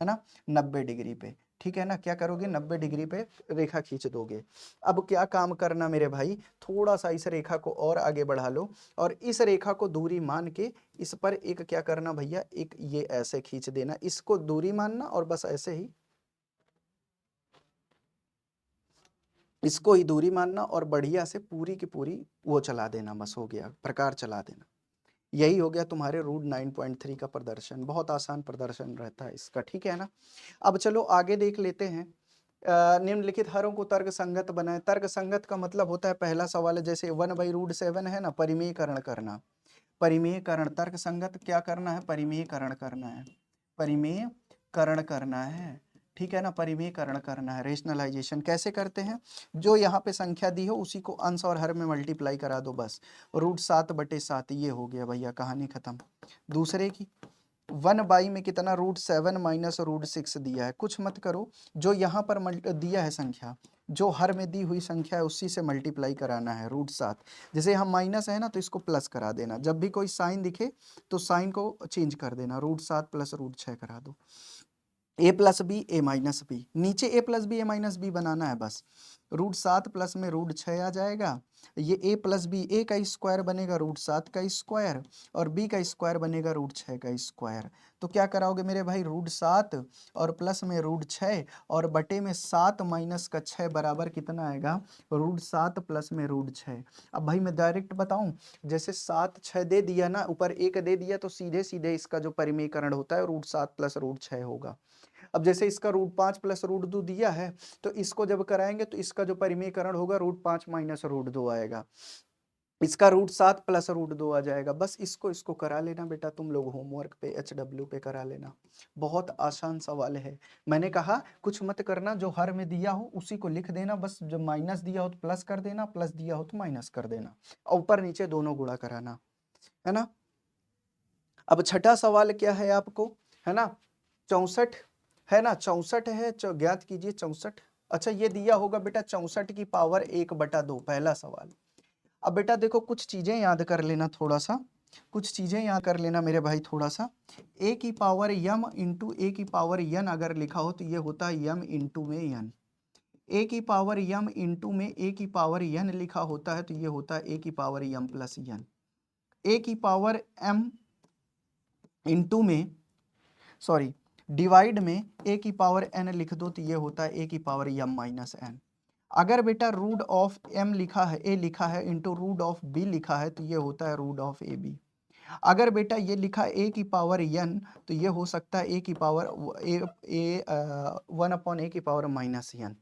है ना, 90 डिग्री पे, ठीक है ना। क्या करोगे, 90 डिग्री पे रेखा खींच दोगे। अब क्या काम करना मेरे भाई, थोड़ा सा इस रेखा को और आगे बढ़ा लो, और इस रेखा को दूरी मान के इस पर एक क्या करना भैया, एक ये ऐसे खींच देना, इसको दूरी मानना, और बस ऐसे ही इसको ही दूरी मानना, और बढ़िया से पूरी की पूरी वो चला देना, बस हो गया, प्रकार चला देना। यही हो गया तुम्हारे रूट 9.3 का प्रदर्शन। बहुत आसान प्रदर्शन रहता है इसका, ठीक है ना। अब चलो आगे देख लेते हैं। निम्नलिखित हरों को तर्क संगत बनाए। तर्क संगत का मतलब होता है, पहला सवाल है जैसे 1/√7 है ना, परिमेयकरण करना। परिमेयकरण, तर्क संगत क्या करना है, परिमेयकरण करना है, परिमेयकरण करना है, ठीक है ना, परिमेयकरण करना है। रेशनलाइजेशन कैसे करते हैं, जो यहाँ पे संख्या दी हो उसी को अंश और हर में मल्टीप्लाई करा दो बस। √7/7 ये हो गया भैया, कहानी खत्म। दूसरे की 1 में कितना, √7 माइनस √6 दिया है, कुछ मत करो, जो यहाँ पर दिया है संख्या, जो हर में दी हुई संख्या है उसी से मल्टीप्लाई कराना है। √7 जैसे हम माइनस है ना, तो इसको प्लस करा देना, जब भी कोई साइन दिखे तो साइन को चेंज कर देना, √7 प्लस √6 करा दो। ए प्लस बी, ए माइनस बी, नीचे ए प्लस बी, ए माइनस बी बनाना है बस। √7 प्लस में √6 आ जाएगा, ये ए प्लस बी, ए का स्क्वायर बनेगा √7 का स्क्वायर, और बी का स्क्वायर बनेगा √6 का स्क्वायर। तो क्या कराओगे मेरे भाई, √7 और प्लस में √6, और बटे में 7 माइनस का 6 बराबर कितना आएगा, √7 प्लस में √6। अब भाई मैं डायरेक्ट बताऊं, जैसे 7 6 दे दिया ना, ऊपर 1 दे दिया, तो सीधे सीधे इसका जो परिमेयकरण होता है √7 प्लस √6 होगा। अब जैसे इसका √5 प्लस √2 दिया है, तो इसको जब कराएंगे तो इसका जो परिमेयकरण होगा √5 माइनस √2 आएगा, इसका √7 प्लस √2 आ जाएगा। बस इसको इसको करा लेना बेटा, तुम लोग होमवर्क पे HW पे करा लेना। बहुत आसान सवाल है। मैंने कहा कुछ मत करना, जो हर में दिया हो उसी को लिख देना, बस जब माइनस दिया हो तो प्लस कर देना, प्लस दिया हो तो माइनस कर देना, और ऊपर नीचे दोनों गुणा कराना, है ना। अब छठा सवाल क्या है आपको, है ना, 64 है ना, 64 है, ज्ञात कीजिए 64। अच्छा ये दिया होगा बेटा 64 की पावर 1/2, पहला सवाल। अब बेटा देखो कुछ चीजें याद कर लेना, थोड़ा सा कुछ चीजें याद कर लेना मेरे भाई, थोड़ा सा। ए की पावर यम इंटू ए की पावर यन अगर लिखा हो तो ये होता है यम इंटू में यन। ए की पावर यम इंटू में ए की पावर यन लिखा होता है तो ये होता है ए की पावर यम प्लस यन। ए की पावर एम इंटू में, सॉरी, डिवाइड में ए की पावर एन लिख दो तो ये होता है ए की पावर यम माइनस एन। अगर बेटा रूट ऑफ m लिखा है, a लिखा है इंटू रूट ऑफ b लिखा है तो ये होता है रूट ऑफ ए बी। अगर बेटा ये लिखा a की पावर n तो ये हो सकता है a की पावर वन अपॉन ए की पावर माइनस n,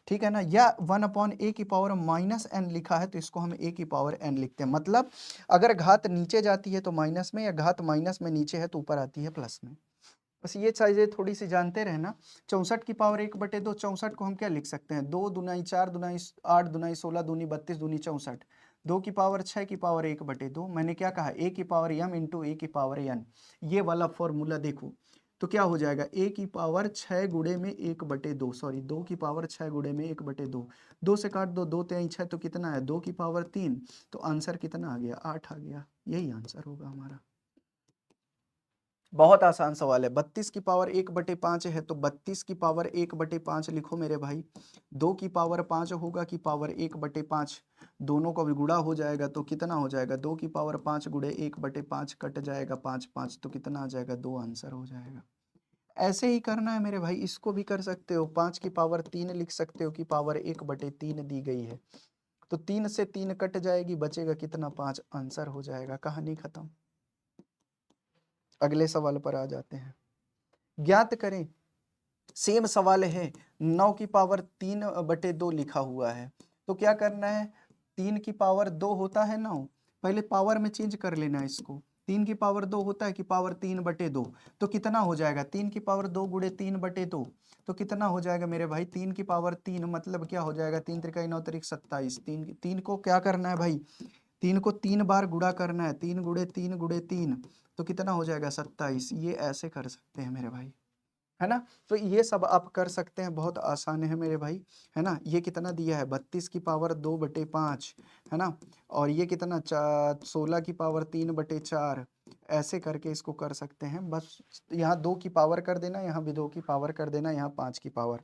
ठीक है ना, या वन अपॉन ए की पावर माइनस n लिखा है तो इसको हम a की पावर n लिखते हैं। मतलब अगर घात नीचे जाती है तो माइनस में, या घात माइनस में नीचे है तो ऊपर आती है प्लस में। बस ये चीजें थोड़ी सी जानते रहना। 64 की पावर 1/2, 64 को हम क्या लिख सकते हैं, 2 दुनाई 4 दुनाई 8 दुनाई 16 दूनी 32 दूनी 64, 2 की पावर 6 की पावर 1/2। मैंने क्या कहा, a की पावर m इंटू ए की पावर n, ये वाला फॉर्मूला देखो तो क्या हो जाएगा, a की पावर 6 गुणे में 1/2, सॉरी 2 की पावर 6 गुणे में 1/2, 2 से काट दो, 2 3 6 तो कितना है 2 की पावर 3, तो आंसर कितना आ गया 8 आ गया। यही आंसर होगा हमारा। बहुत आसान सवाल है। 32 की पावर 1/5 है तो 32 की पावर 1/5 लिखो मेरे भाई। 2 की पावर 5 होगा कि पावर 1/5, दोनों का भी गुणा हो जाएगा तो कितना हो जाएगा, 2 की पावर 5 गुणे 1/5 कट जाएगा 5 5 तो कितना आ जाएगा 2 आंसर हो जाएगा। ऐसे ही करना है मेरे भाई, इसको भी कर सकते हो। 5 की पावर 3 लिख सकते हो कि पावर 1/3 दी गई है तो 3 से 3 कट जाएगी, बचेगा कितना 5, आंसर हो जाएगा। कहानी खत्म। अगले सवाल पर आ जाते हैं। ज्ञात करें, सेम सवाल है, 9 की पावर 3/2 लिखा हुआ है तो क्या करना है, 3 की पावर 2 होता है 9, पहले पावर में चेंज कर लेना इसको। 3 की पावर 2 होता है कि पावर 3/2 तो कितना हो जाएगा, 3 की पावर 2 गुणे 3/2 तो कितना हो जाएगा मेरे भाई, 3 की पावर 3 मतलब क्या हो जाएगा, 3 त्रिका 9 त्रिक 27, 3 को क्या करना है भाई, 3 को 3 बार गुणा करना है, 3 गुणे 3 गुणे 3 तो कितना हो जाएगा 27। ये ऐसे कर सकते हैं मेरे भाई, है ना। तो ये सब आप कर सकते हैं, बहुत आसान है मेरे भाई, है ना। ये कितना दिया है, 32 की पावर 2/5, है ना, और ये कितना 16 की पावर 3/4, ऐसे करके इसको कर सकते हैं। बस यहाँ 2 की पावर कर देना, यहाँ भी 2 की पावर कर देना, यहाँ 5 की पावर।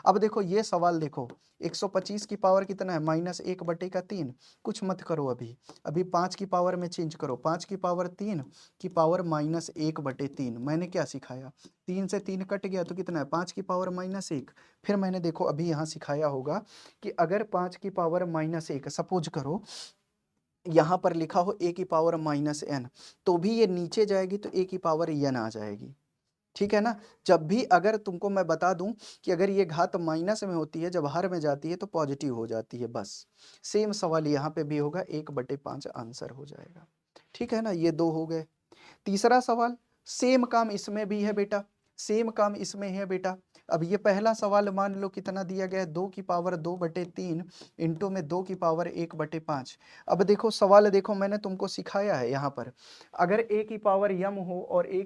अब देखो ये सवाल देखो, 125 की पावर कितना है, -1/3, कुछ मत करो अभी, अभी 5 की पावर में चेंज करो, 5 की पावर 3 की पावर -1/3। मैंने क्या सिखाया, 3 से 3 कट गया तो कितना है 5 की पावर -1। फिर मैंने देखो अभी यहाँ सिखाया होगा कि अगर 5 की पावर -1 सपोज करो यहाँ पर लिखा हो a की पावर -n, तो भी ये नीचे जाएगी तो a की पावर n आ जाएगी, ठीक है ना। जब भी अगर तुमको मैं बता दूं कि अगर ये घात माइनस में होती है, जब हर में जाती है तो पॉजिटिव हो जाती है। बस सेम सवाल यहाँ पे भी होगा, 1/5 आंसर हो जाएगा, ठीक है ना। ये 2 हो गए। तीसरा सवाल, सेम काम इसमें भी है बेटा, सेम काम इसमें है बेटा। अब ये पहला सवाल मान लो कितना दिया गया है, 2 की पावर 2/3 इंटू में 2 की पावर 1/5। अब देखो सवाल देखो, मैंने तुमको सिखाया है यहाँ पर, अगर a की पावर m हो और a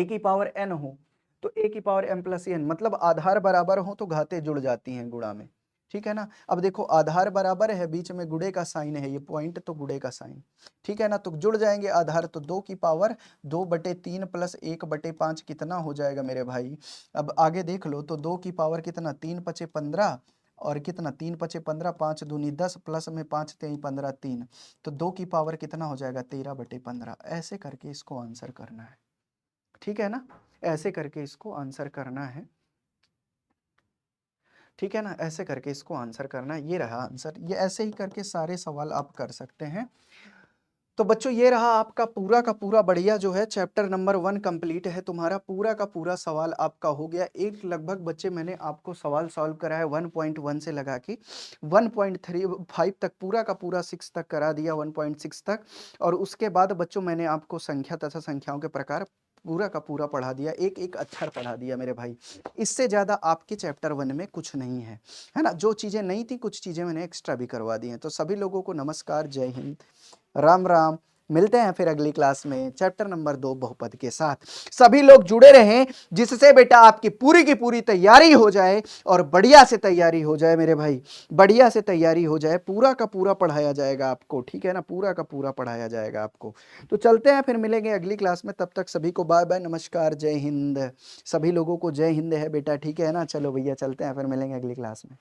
की पावर n हो तो a की पावर m प्लस n, मतलब आधार बराबर हो तो घातें जुड़ जाती हैं गुणा में, ठीक है ना। अब देखो आधार बराबर है, बीच में गुणे का साइन है, ये पॉइंट तो गुणे का साइन, ठीक है ना, तो जुड़ जाएंगे आधार, तो 2 की पावर 2/3 प्लस 1/5 कितना हो जाएगा मेरे भाई। अब आगे देख लो तो 2 की पावर कितना, 3×5=15, और कितना 3×5=15, 5 दूनी 10 प्लस में 5 3 15 3, तो 2 की पावर कितना हो जाएगा 13/15। ऐसे करके इसको आंसर करना है, ठीक है ना, ऐसे करके इसको आंसर करना है, ठीक है ना, ऐसे करके इसको आंसर करना है। ये रहा आंसर, ये ऐसे ही करके सारे सवाल आप कर सकते हैं। तो बच्चों ये रहा आपका पूरा का पूरा बढ़िया जो है चैप्टर नंबर 1 कंप्लीट है, तुम्हारा पूरा का पूरा सवाल आपका हो गया। एक लगभग बच्चे मैंने आपको सवाल सॉल्व कराया 1.1 से लगा के 1.35 तक, पूरा का पूरा 6 तक करा दिया, 1.6 तक। और उसके बाद बच्चों मैंने आपको संख्या तथा संख्याओं के प्रकार पूरा का पूरा पढ़ा दिया, एक एक अक्षर पढ़ा दिया मेरे भाई। इससे ज़्यादा आपके चैप्टर 1 में कुछ नहीं है ना। जो चीज़ें नहीं थी कुछ चीज़ें मैंने एक्स्ट्रा भी करवा दी हैं। तो सभी लोगों को नमस्कार, जय हिंद, राम राम। मिलते हैं फिर अगली क्लास में चैप्टर नंबर 2 बहुपद के साथ। सभी लोग जुड़े रहें, जिससे बेटा आपकी पूरी की पूरी तैयारी हो जाए, और बढ़िया से तैयारी हो जाए मेरे भाई, बढ़िया से तैयारी हो जाए, पूरा का पूरा पढ़ाया जाएगा आपको, ठीक है ना, पूरा का पूरा पढ़ाया जाएगा आपको। तो चलते हैं, फिर मिलेंगे अगली क्लास में। तब तक सभी को बाय बाय, नमस्कार, जय हिंद। सभी लोगों को जय हिंद है बेटा, ठीक है ना। चलो भैया चलते हैं, फिर मिलेंगे अगली क्लास में।